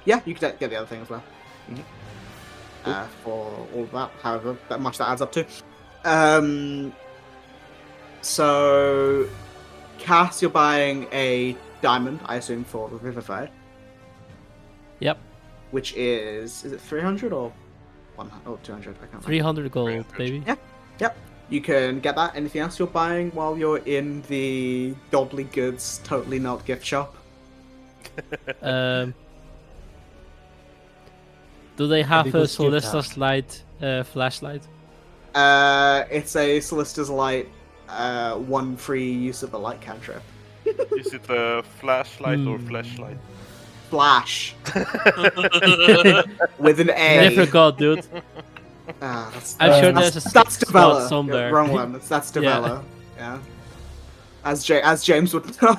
yeah, you could get the other thing as well. For all of that, however that much that adds up to. So, Cass, you're buying a diamond, I assume, for the Vivified. Yep. Which is it 300 or 100 or 200? I can't remember. 300 gold, 300. baby. Yeah. Yep. You can get that. Anything else you're buying while you're in the Godly Goods Totally Not gift shop? Do they have a Because skip Solstice light flashlight? It's a Solstice's Light, 1 free use of the light cantrip. Is it a flashlight or flashlight? Flash. With an A. I forgot, dude. I'm sure there's a that's spot Devella. somewhere. Wrong one. That's Devella. Yeah. As James would know.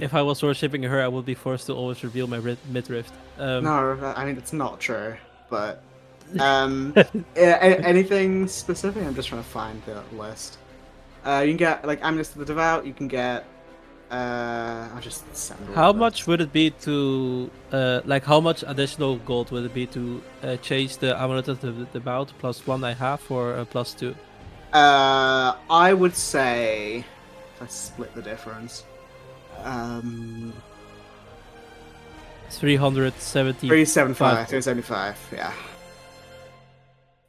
If I was worshipping her, I would be forced to always reveal my midriff. No, I mean it's not true. But anything specific? I'm just trying to find the list. You can get like Amnesty of the Devout. You can get. I'll just send. How much would it be to like? How much additional gold would it be to change the Amulet of the Devout +1 I have for +2? I would say let's split the difference. 370. 375. 375. Yeah.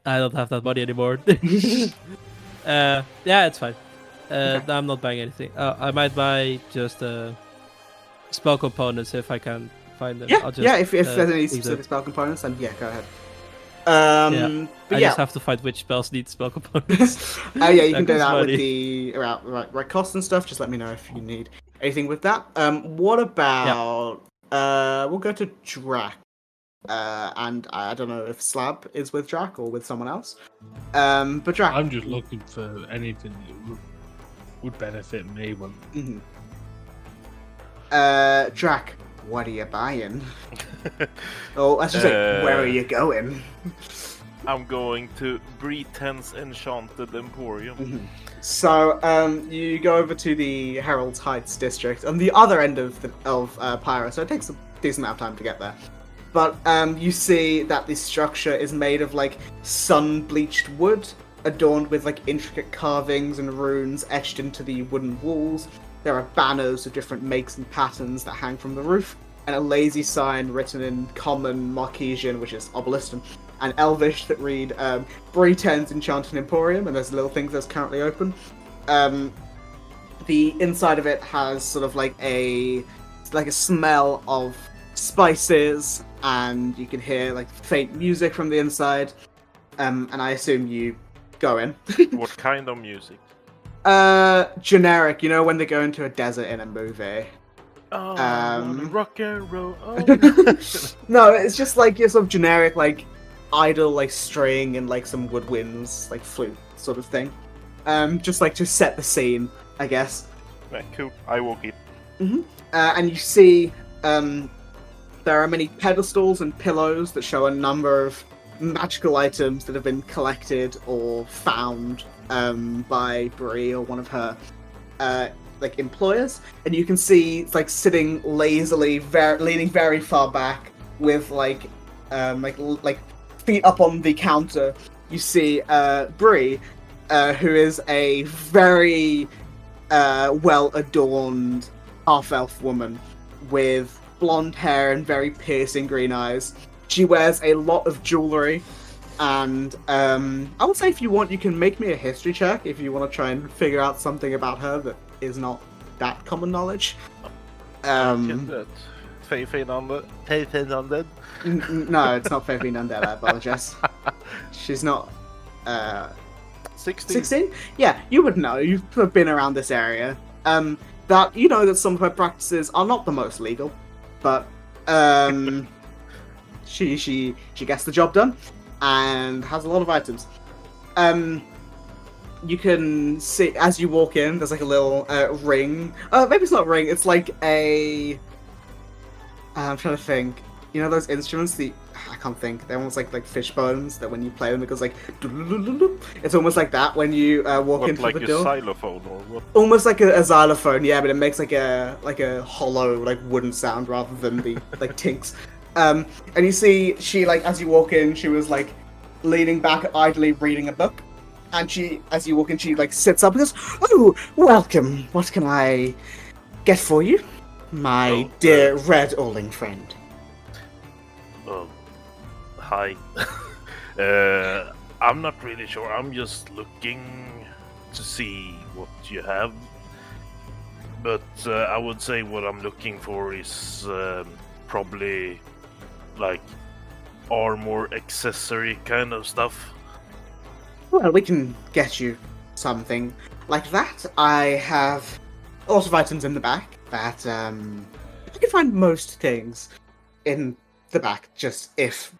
I don't have that money anymore. Yeah, it's fine. I'm not buying anything. I might buy just spell components if I can find them. Yeah, I'll just, if there's any use specific it. spell components, then yeah, go ahead. But I yeah, just have to find which spells need spell components. yeah, you can That do that costs with the right costs and stuff. Just let me know if you need anything with that. What about we'll go to Drac. And I don't know if Slab is with Drac or with someone else. But Drac, I'm just looking for anything that would benefit me. Drac, what are you buying? Oh, let's just say, where are you going? I'm going to Breten's Enchanted Emporium. So, you go over to the Herald's Heights district on the other end of Pyra, so it takes a decent amount of time to get there. But you see that the structure is made of like sun-bleached wood, adorned with like intricate carvings and runes etched into the wooden walls. There are banners of different makes and patterns that hang from the roof, and a lazy sign written in common Marquesian, which is obelisk, and Elvish that read Briten's Enchanted Emporium, and there's a little thing that's currently open. The inside of it has sort of like a smell of spices, and you can hear like faint music from the inside. And I assume you go in. What kind of music? Generic. You know when they go into a desert in a movie. Oh, rock and roll. Oh. No, it's just like your sort of generic like idle like string and like some woodwinds like flute sort of thing. Just like to set the scene, I guess. Right, cool. I walk in. Mm-hmm. And you see there are many pedestals and pillows that show a number of magical items that have been collected or found by Bree or one of her like employers, and you can see it's like sitting lazily, leaning very far back with like feet up on the counter. You see Bree, who is a very well adorned half-elf woman with blonde hair and very piercing green eyes. She wears a lot of jewelry, and I would say if you want, you can make me a history check if you want to try and figure out something about her that is not that common knowledge. Fade undead. No, it's not Faith Undead, I apologize. She's not 16. 16? Yeah, you would know. You've been around this area. That you know that some of her practices are not the most legal, but she gets the job done and has a lot of items. You can see as you walk in, there's like a little ring. Maybe it's not a ring. It's like a. I'm trying to think. You know those instruments? I can't think. They're almost like fish bones that when you play them, it goes like. It's almost like that when you walk into like the door. Like a xylophone or what? Almost like a xylophone, yeah, but it makes like a hollow like wooden sound rather than the like tinks. And you see she like as you walk in, she was like leaning back idly reading a book, and she as you walk in, she like sits up and goes, "Oh, welcome. What can I get for you, my dear red Orling friend?" Hi. I'm not really sure. I'm just looking to see what you have. But I would say what I'm looking for is probably like armor accessory kind of stuff. Well, we can get you something like that. I have a lot of items in the back that you can find most things in the back, just if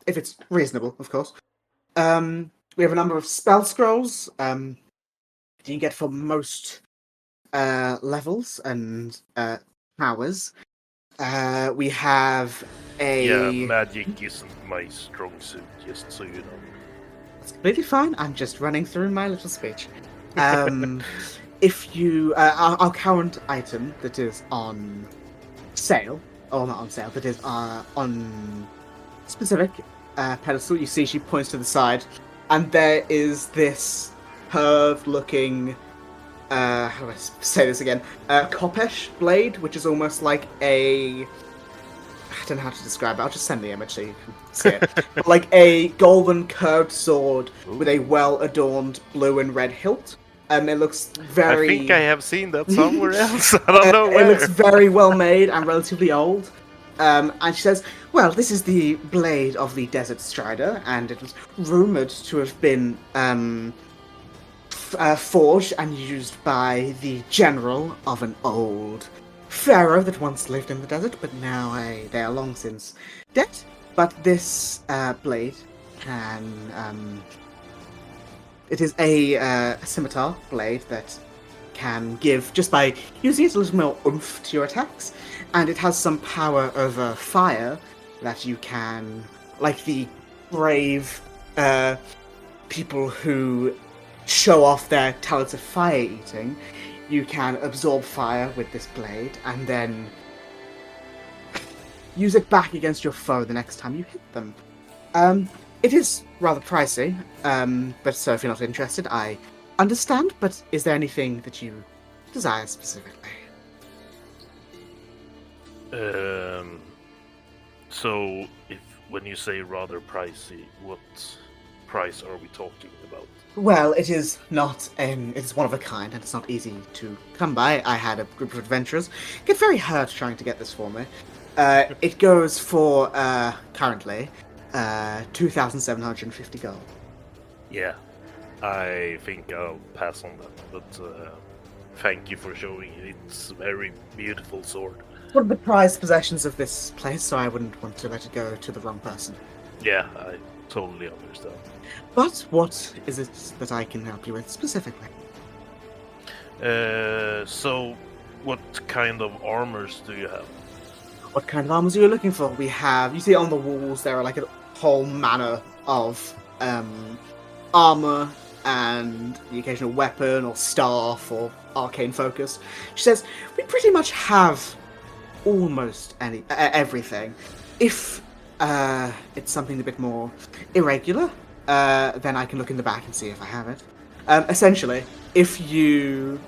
it's reasonable, of course. We have a number of spell scrolls you can get for most levels and powers. We have a... Yeah, magic isn't my strong suit, just so you know. It's completely fine. I'm just running through my little speech. If you... our current item that is on sale, or not on sale, that is on specific pedestal, you see she points to the side, and there is this curved-looking, how do I say this again? Kopesh blade, which is almost like a... I don't know how to describe it. I'll just send the image so you can see it. Like a golden curved sword with a well-adorned blue and red hilt. It looks very... I think I have seen that somewhere else. I don't know where. It looks very well made and relatively old. And she says, well, this is the blade of the Desert Strider, and it was rumoured to have been forged and used by the general of an old pharaoh that once lived in the desert, but now they are long since dead. But this blade can... it is a scimitar blade that can give, just by using it, a little more oomph to your attacks. And it has some power over fire that you can, like the brave people who show off their talents of fire eating, you can absorb fire with this blade, and then use it back against your foe the next time you hit them. It is rather pricey, but so if you're not interested, I understand, but is there anything that you desire specifically? So, when you say rather pricey, what price are we talking about? Well, it is not, it's one of a kind, and it's not easy to come by. I had a group of adventurers get very hurt trying to get this for me. It goes for, currently, 2,750 gold. Yeah, I think I'll pass on that, but thank you for showing it. It's a very beautiful sword. One of the prized possessions of this place, so I wouldn't want to let it go to the wrong person. Yeah, I totally understand. But what is it that I can help you with specifically? So, what kind of armors do you have? What kind of armors are you looking for? We have, you see on the walls there are like a whole manner of armor and the occasional weapon or staff or arcane focus. She says, we pretty much have almost everything. If it's something a bit more irregular, then I can look in the back and see if I have it. Essentially, if you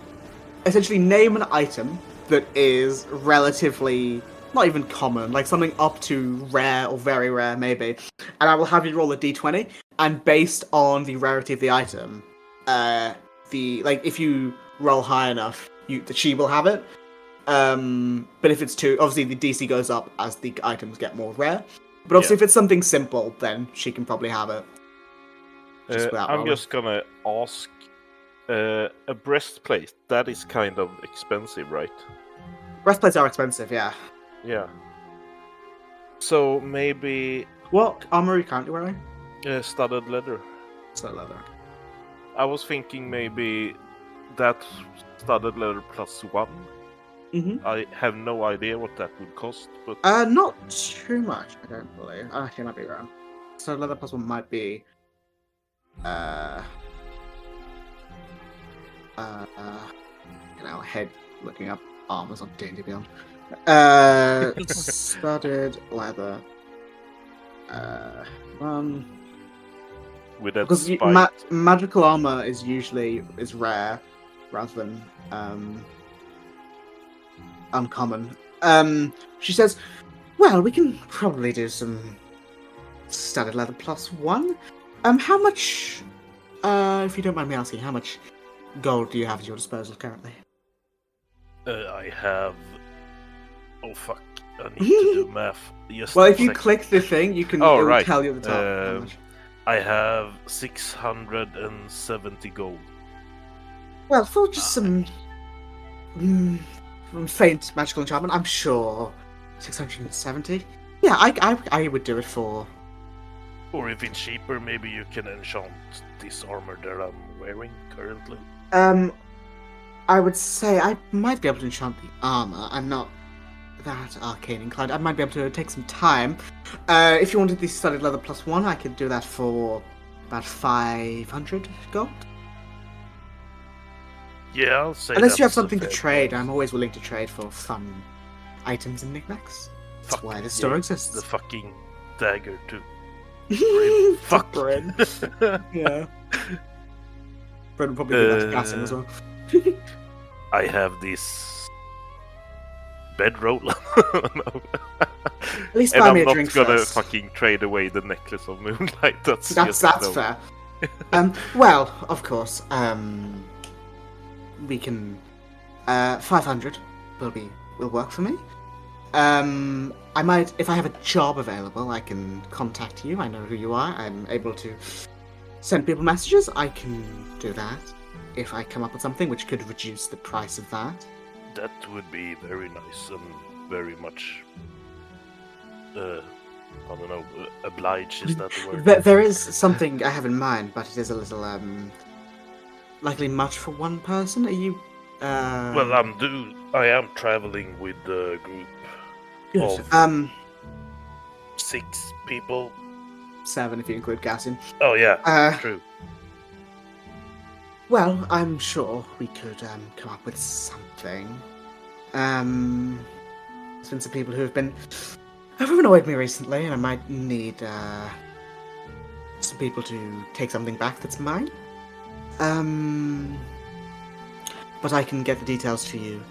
name an item that is relatively not even common, like something up to rare or very rare maybe, and I will have you roll a d20, and based on the rarity of the item, if you roll high enough, she will have it. But if it's too, obviously the DC goes up as the items get more rare. But obviously, if it's something simple, then she can probably have it. I'm just gonna ask, a breastplate, that is kind of expensive, right? Breastplates are expensive, yeah. Yeah. So maybe... What armor are you currently wearing? Studded leather. Studded leather. I was thinking maybe that studded leather +1. Mm-hmm. I have no idea what that would cost, but... Not too much, I don't believe. Actually, I might be wrong. Studded leather +1 might be... head looking up armors on D&D Beyond. Studded leather. With that because magical armor is usually rare rather than uncommon. She says, well, we can probably do some studded leather +1. How much, if you don't mind me asking, how much gold do you have at your disposal currently? I have... Oh, fuck. I need to do math. Just well, if you click the thing, you can it will tell you at the top how much. I have 670 gold. Well, for just some faint magical enchantment, I'm sure 670. Yeah, I would do it for. Or if it's cheaper, maybe you can enchant this armor that I'm wearing currently. I would say I might be able to enchant the armor. I'm not that arcane inclined. I might be able to take some time. If you wanted the studded leather +1, I could do that for about 500 gold. Yeah, I'll say. Unless you have something to trade, I'm always willing to trade for fun items and knickknacks. That's why this store exists. The fucking dagger too. Fuck Bryn. Yeah. Bryn would probably do that to Gassin as well. I have this bedroll. No. At least buy me a drink first. I'm not gonna first. Fucking trade away the necklace of moonlight. That's fair. Well, of course. We can. 500 will work for me. I might, if I have a job available, I can contact you. I know who you are. I'm able to send people messages. I can do that if I come up with something which could reduce the price of that. That would be very nice and very much. I don't know. Obliged, is that the word? There is something I have in mind, but it is a little likely much for one person. Are you? Well, I am traveling with a group good. of 6 people. 7 if you include Gassin. Oh yeah, true. Well, I'm sure we could come up with something. There's been some people who have been have annoyed me recently, and I might need some people to take something back that's mine. But I can get the details to you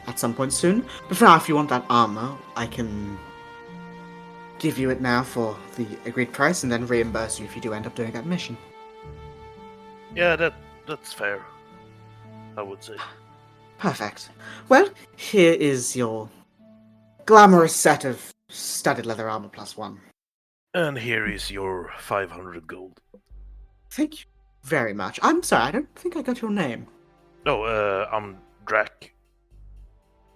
at some point soon. But for now, if you want that armor, I can give you it now for the agreed price, and then reimburse you if you do end up doing that mission. Yeah, that's fair, I would say. Perfect. Well, here is your glamorous set of studded leather armor +1. And here is your 500 gold. Thank you very much. I'm sorry, I don't think I got your name. No, I'm Drac.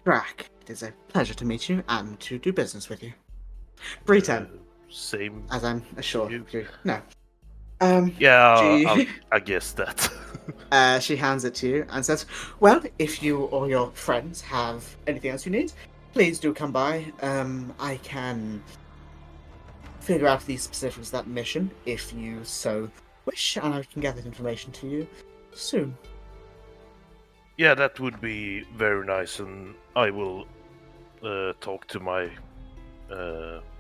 Drac, it is a pleasure to meet you and to do business with you. Breton, Same. as I'm assured you. you. No. Yeah, I guess that. She hands it to you and says, well, if you or your friends have anything else you need, please do come by. I can figure out the specifics of that mission if you so wish, and I can get that information to you soon. Yeah, that would be very nice, and I will talk to my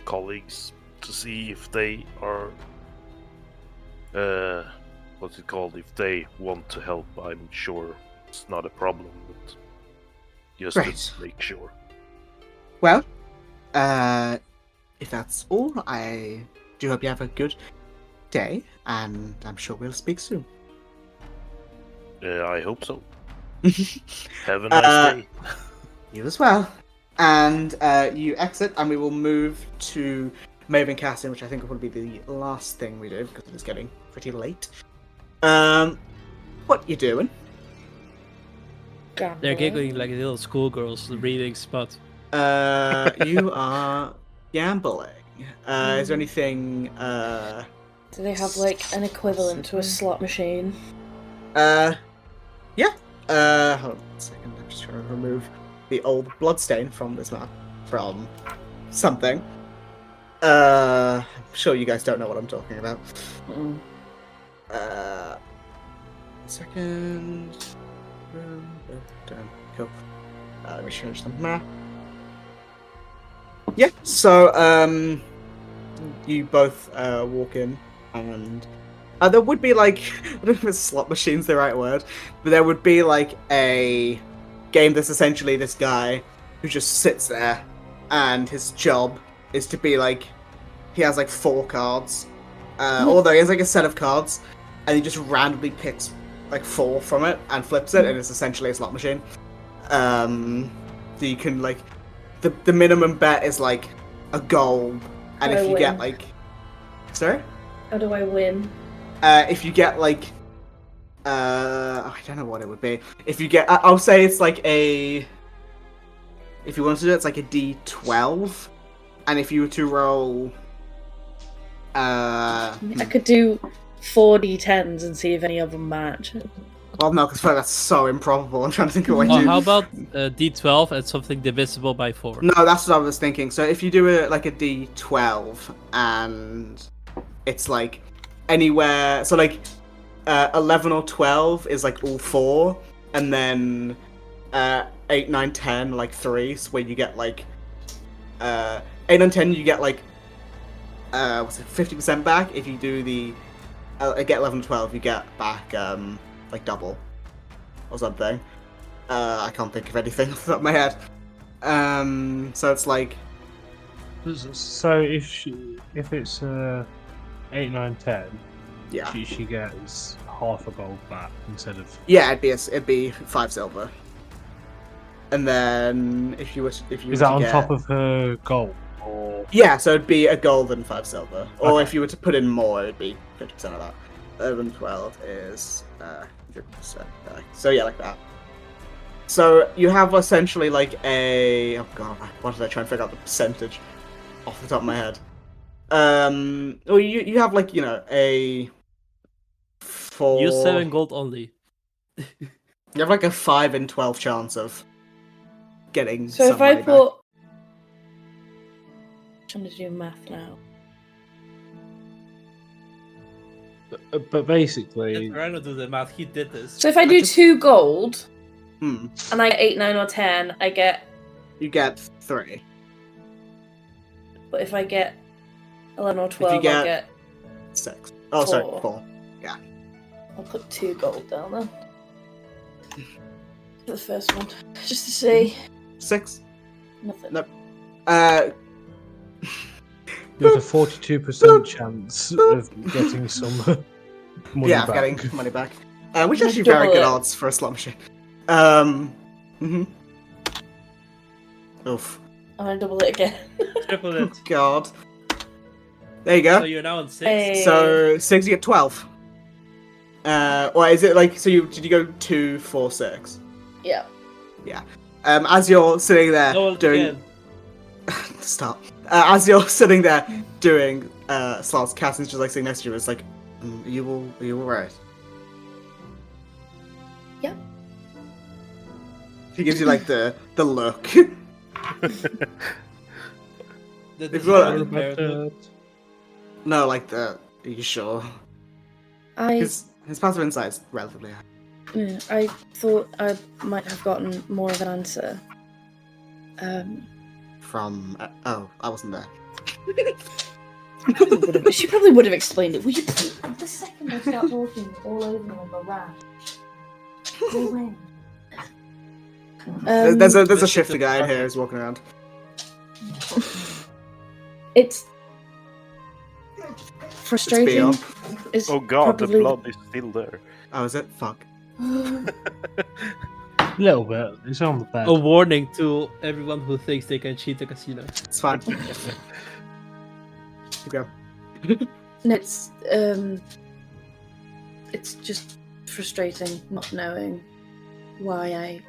colleagues to see if they are what's it called, if they want to help. I'm sure it's not a problem, but just Right. to make sure. Well, if that's all, I do hope you have a good day, and I'm sure we'll speak soon. I hope so. Have a nice day. You as well. And you exit, and we will move to Maven Casting, which I think will be the last thing we do, because it is getting pretty late. What you doing? They're giggling like little schoolgirls reading spot. You are gambling. Is there anything, Do they have like an equivalent to a slot machine? Yeah. Hold on a second, I'm just trying to remove the old bloodstain from this map. From something. I'm sure you guys don't know what I'm talking about. Second. Cool. Let me change the map. Yeah, so, you both, walk in, and there would be, like, I don't know if it's slot machine's the right word, but there would be, like, a game that's essentially this guy who just sits there, and his job is to be, like, he has, like, 4 cards, although he has, like, a set of cards, and he just randomly picks, like, 4 from it, and flips it, and it's essentially a slot machine. So you can, like, the minimum bet is, like, a gold, and if you get, like... Sorry? How do I win? If you get, like... I don't know what it would be. If you get... I'll say it's, like, a... If you want to do it, it's, like, a D12. And if you were to roll... I could do 4 D10s and see if any of them match. Well, no, because that's so improbable. I'm trying to think of a way to... How about D12 and something divisible by 4? No, that's what I was thinking. So if you do it like a D12, and it's like anywhere... So like 11 or 12 is like all 4, and then 8, 9, 10, like 3, so where you get like... 8, 9, 10, you get like... what's it, 50% back. If you do the... get 11, 12, you get back... like double or something. I can't think of anything off the top of my head. So it's like... So if it's 8, 9, 10, Yeah. she gets half a gold back instead of... Yeah, it'd be 5 silver. And then if you were Is to that on get... top of her gold? Or... Yeah, so it'd be a gold and 5 silver. Or Okay. if you were to put in more, it'd be 50% of that. 11, 12 is 100% back. So yeah, like that. So you have essentially like a... Oh god, why did I try and figure out the percentage off the top of my head? Well, you have like, you know, a... 4... Use 7 gold only. You have like a 5 in 12 chance of getting So some if I money put... I'm trying to do math now. But basically... Let Rhino do the math, he did this. So if I do 2 gold, Hmm. and I get 8, 9, or 10, I get... You get 3. but if I get 11 or 12, I'll get- get 6. Oh, sorry, 4. 4. I'll put 2 gold down then. For the first one. Just to see. 6. Nothing. Nope. There's a 42% chance of getting some money Yeah, back. getting money back. Which is We'll actually very double good it. odds for a slot machine. Mhm. Oof. I'm gonna double it again. Triple it. God. There you go. So you're now on 6. Hey. So 6, you get 12. Or is it like, so did you go 2, 4, 6? Yeah. As you're sitting there Double doing... again. Stop. As you're sitting there doing slots, Cass is just like sitting next to you. It's like, are you alright? Yeah. She gives you like the look. The If you want- disappointed parent. No, like the. Are you sure? His passive insight is relatively high. I thought I might have gotten more of an answer. From. Oh, I wasn't there. She probably would have explained it. Would you please? The second I start walking all over me on the rash. Go away. There's a This is shifter a guy in target. here who's walking around. It's It's frustrating. beyond. It's Oh god, probably... the blood is still there. Oh, is it? Fuck. A little bit. It's on the bed. A warning to everyone who thinks they can cheat the casino. It's fine. Keep going. And it's just frustrating not knowing why I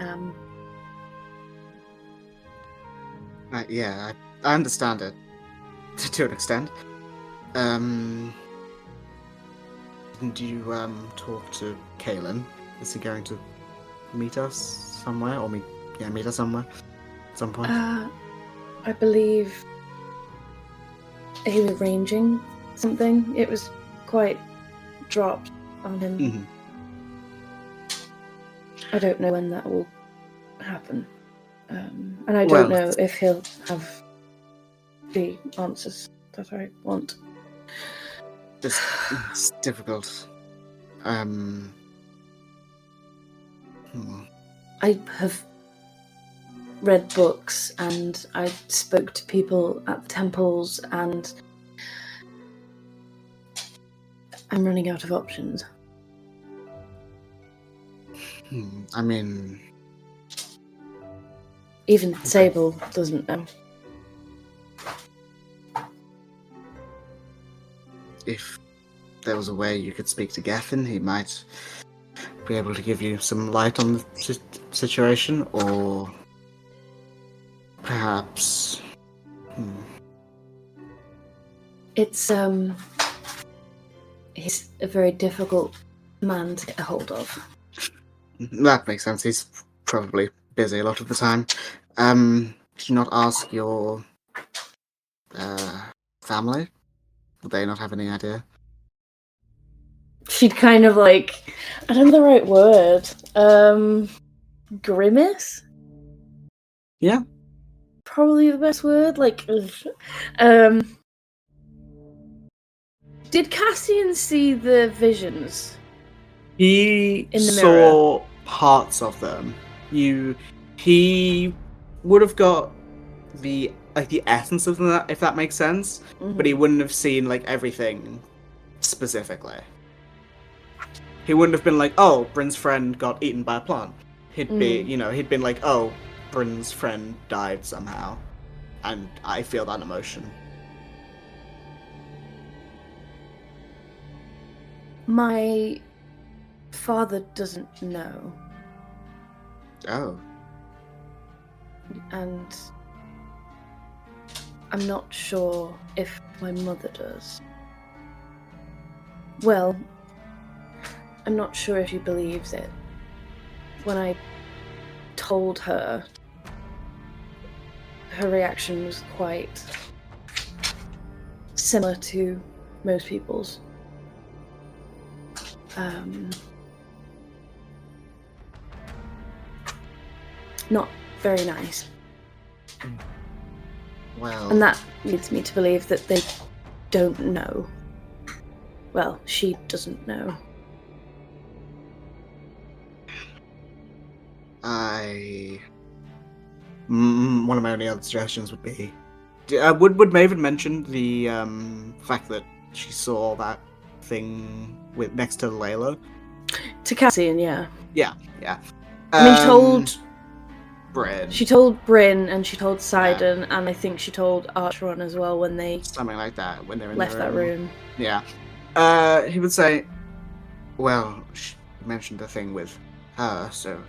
am. Yeah, I understand it to an extent. Did you talk to Kalen? Is he going to meet us somewhere, or meet us somewhere at some point? I believe he was arranging something. It was quite dropped on him. Mhm. I don't know when that will happen. And I Well, don't know if he'll have the answers that I want. It's difficult. I have read books and I spoke to people at the temples, and I'm running out of options. I mean, Even Sable doesn't know. if there was a way you could speak to Geffen, he might be able to give you some light on the situation, or perhaps. It's he's a very difficult man to get a hold of. That makes sense. He's probably busy a lot of the time. Did you not ask your family? Would they not have any idea? She'd kind of like, I don't know the right word. Grimace? Yeah. Probably the best word. Like, did Cassian see the visions? He In the saw parts of them. He would have got the essence of that, if that makes sense, but he wouldn't have seen like everything specifically. He wouldn't have been like, oh, Bryn's friend got eaten by a plant. He'd be, he'd been like, oh, Bryn's friend died somehow, and I feel that emotion. My father doesn't know, Oh. and I'm not sure if my mother does. Well, I'm not sure if she believes it. When I told her, her reaction was quite similar to most people's. Not very nice. Well, And that leads me to believe that they don't know. Well, she doesn't know. One of my only other suggestions would be, would Maven mention the fact that she saw that thing next to Layla? To Cassian, yeah. Yeah. I mean, she told Bryn. She told Bryn and she told Sidon, and I think she told Archeron as well when they something like that when they're in left that room. Yeah. He would say, well, she mentioned the thing with her, so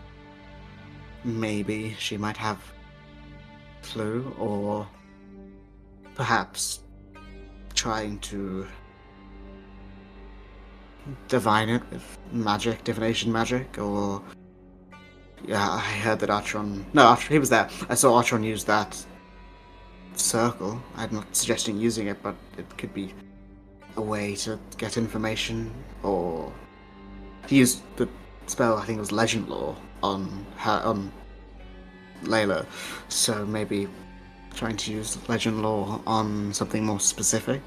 maybe she might have flu, or perhaps trying to divine it with magic, divination magic, or yeah, I heard that Archeron... No, he was there. I saw Archeron use that circle. I'm not suggesting using it, but it could be a way to get information, or he used the spell, I think it was Legend Lore, on Layla, so maybe trying to use Legend Lore on something more specific.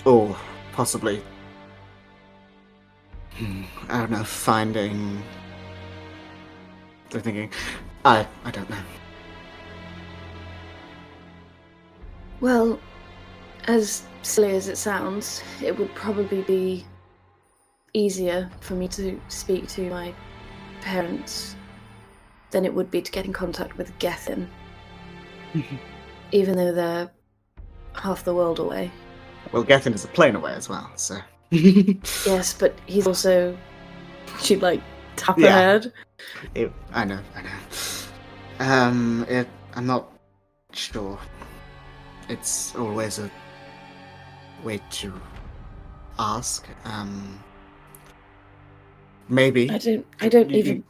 Or possibly, I don't know, finding... They're thinking, I don't know. Well, as silly as it sounds, it would probably be easier for me to speak to my parents than it would be to get in contact with Gethin. Even though they're half the world away. Well, Gethin is a plane away as well, so... Yes, but he's also... She'd, tap her head. I know. I'm not sure. It's always a way to ask. Maybe. I don't even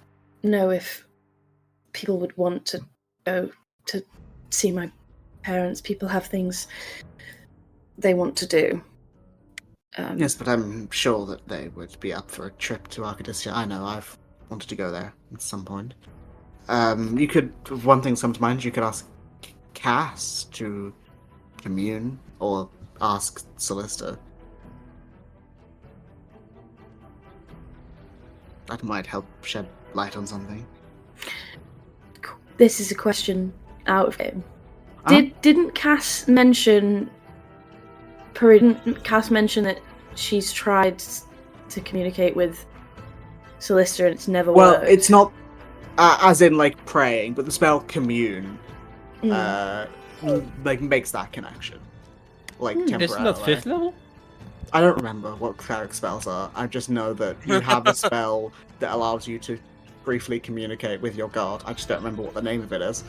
know if people would want to go to see my parents. People have things they want to do. Yes, but I'm sure that they would be up for a trip to Arcadia. I know, I've wanted to go there at some point. You could, one thing comes to mind, you could ask Cass to commune, or ask Solista. That might help shed light on something. This is a question out of him. Didn't Cass mention... Didn't Cass mention that she's tried to communicate with Solista and it's never worked? Well, it's not as in praying, but the spell commune makes that connection. Temporarily. Isn't that 5th level? I don't remember what cleric spells are. I just know that you have a spell that allows you to briefly communicate with your god. I just don't remember what the name of it is.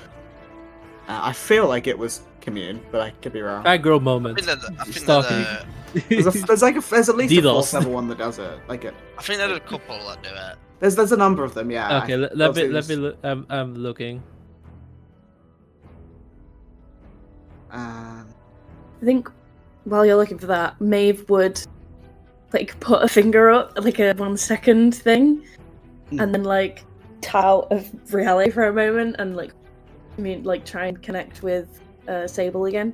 I feel like it was commune, but I could be wrong. Bad girl moment. I think Stalking. There's at least a DDoS. 4th level one that does it. I think there's a couple that do it. There's a number of them, yeah. Okay, let me look. I'm looking. I think while you're looking for that, Maeve would put a finger up, a 1 second thing, and then tap out of reality for a moment and try and connect with Sable again.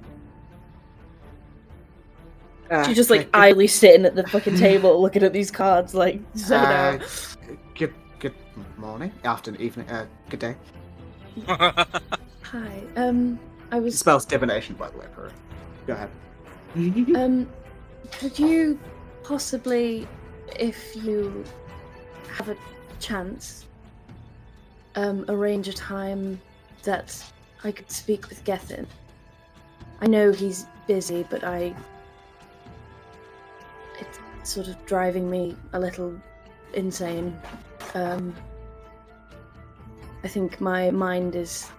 She's just idly sitting at the fucking table looking at these cards zoned out. Good morning, afternoon, evening, good day. Hi, I was... It spells divination, by the way, Peru. Go ahead. Could you possibly, if you have a chance, arrange a time that I could speak with Gethin? I know he's busy, but it's sort of driving me a little insane. I think my mind is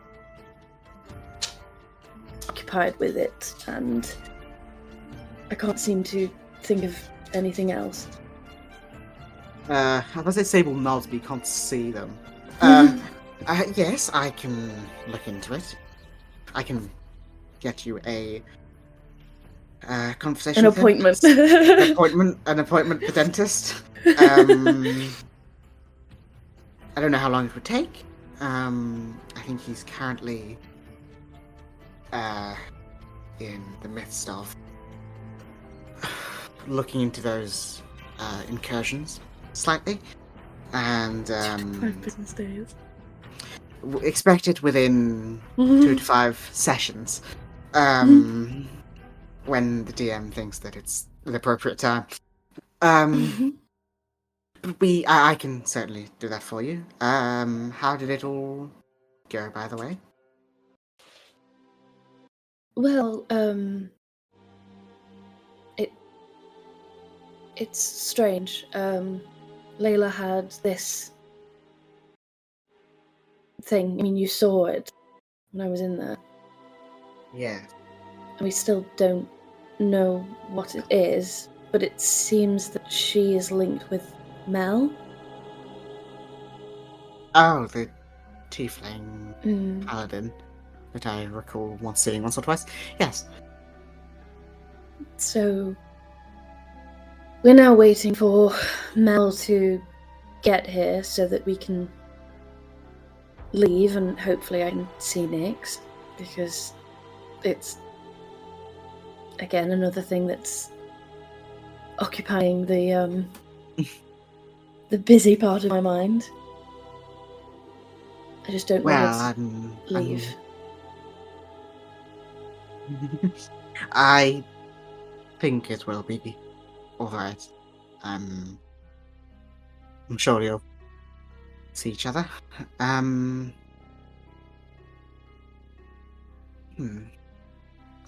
occupied with it, and I can't seem to think of anything else. I was say Sable nods, but you can't see them. Yes, I can look into it. I can get you a conversation. An appointment. An appointment with the dentist. I don't know how long it would take. I think he's currently in the midst of looking into those incursions slightly, and 5 business days. expected within 2 to 5 sessions, when the DM thinks that it's the appropriate time. I can certainly do that for you. How did it all go, by the way? Well, it's strange. Layla had this thing. I mean, you saw it when I was in there. Yeah. And we still don't know what it is, but it seems that she is linked with Mel. Oh, the tiefling paladin that I recall once seeing once or twice. Yes. So we're now waiting for Mel to get here so that we can leave, and hopefully I can see Nyx, because it's again another thing that's occupying the the busy part of my mind. I just don't want to leave. I think it will be alright. I'm sure you'll see each other.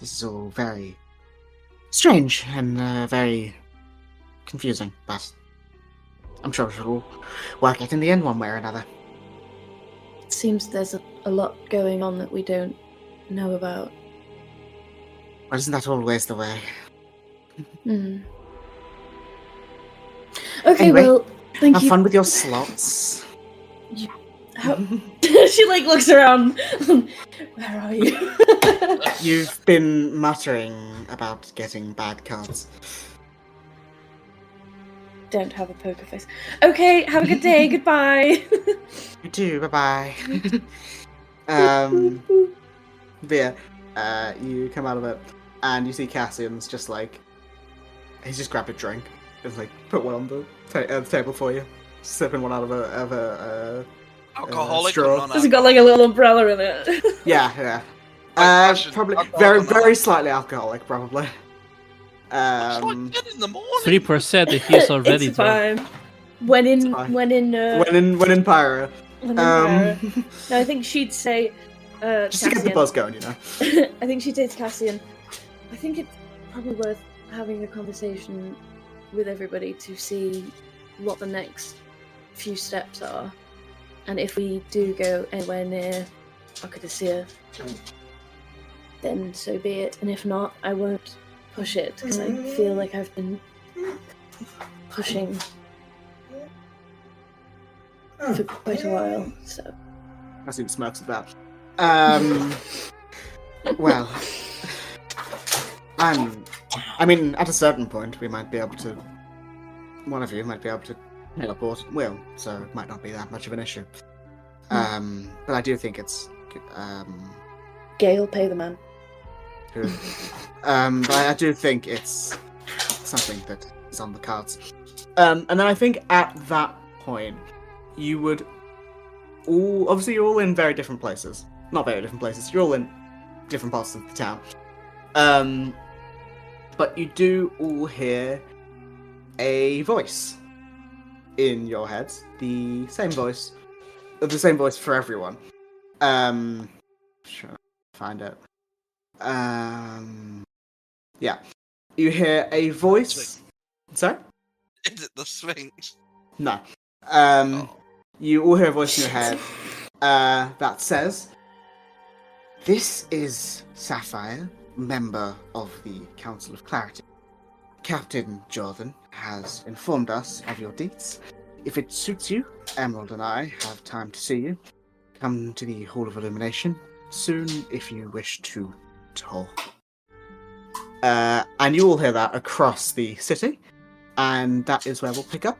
This is all very strange and very confusing, but I'm sure it'll work out in the end one way or another. It seems there's a lot going on that we don't know about. Well, isn't that always the way? Okay, anyway, well, thank you. Have fun with your slots. She like looks around. Where are you? You've been muttering about getting bad cards. Don't have a poker face. Okay, have a good day. Goodbye. You too. Bye bye. But yeah, you come out of it and you see Cassian's just like he's just grabbed a drink and like put one on the table for you, sipping one out of a alcoholic straw. or non-alcoholic? It's got like a little umbrella in it. Yeah. Probably very slightly alcoholic, probably. It's like 10 in the morning. 3% if he's already It's drunk. fine. When in When in Pyra. No, I think she'd say Just to get the buzz going, you know. I think she'd say to Cassian, I think it's probably worth having a conversation with everybody to see what the next few steps are. And if we do go anywhere near Akadisia, then so be it. And if not, I won't push it, because I feel like I've been pushing for quite a while, so. I see the smirks of that. Well, I mean, at a certain point, we might be able to. One of you might be able to teleport at will, so it might not be that much of an issue. But I do think it's. Gale, pay the man. Good. But I do think it's something that is on the cards. And then I think at that point, you would all. Obviously, you're all in very different places. Not very different places. You're all in different parts of the town. But you do all hear a voice in your heads. The same voice for everyone. Sure, find it. Yeah. You hear a voice. Sorry? Is it the Sphinx? No. You all hear a voice in your head that says, "This is Sapphire, member of the Council of Clarity. Captain Jordan has informed us of your deeds. If it suits you, Emerald and I have time to see you. Come to the Hall of Illumination soon if you wish to talk." And you all hear that across the city, and that is where we'll pick up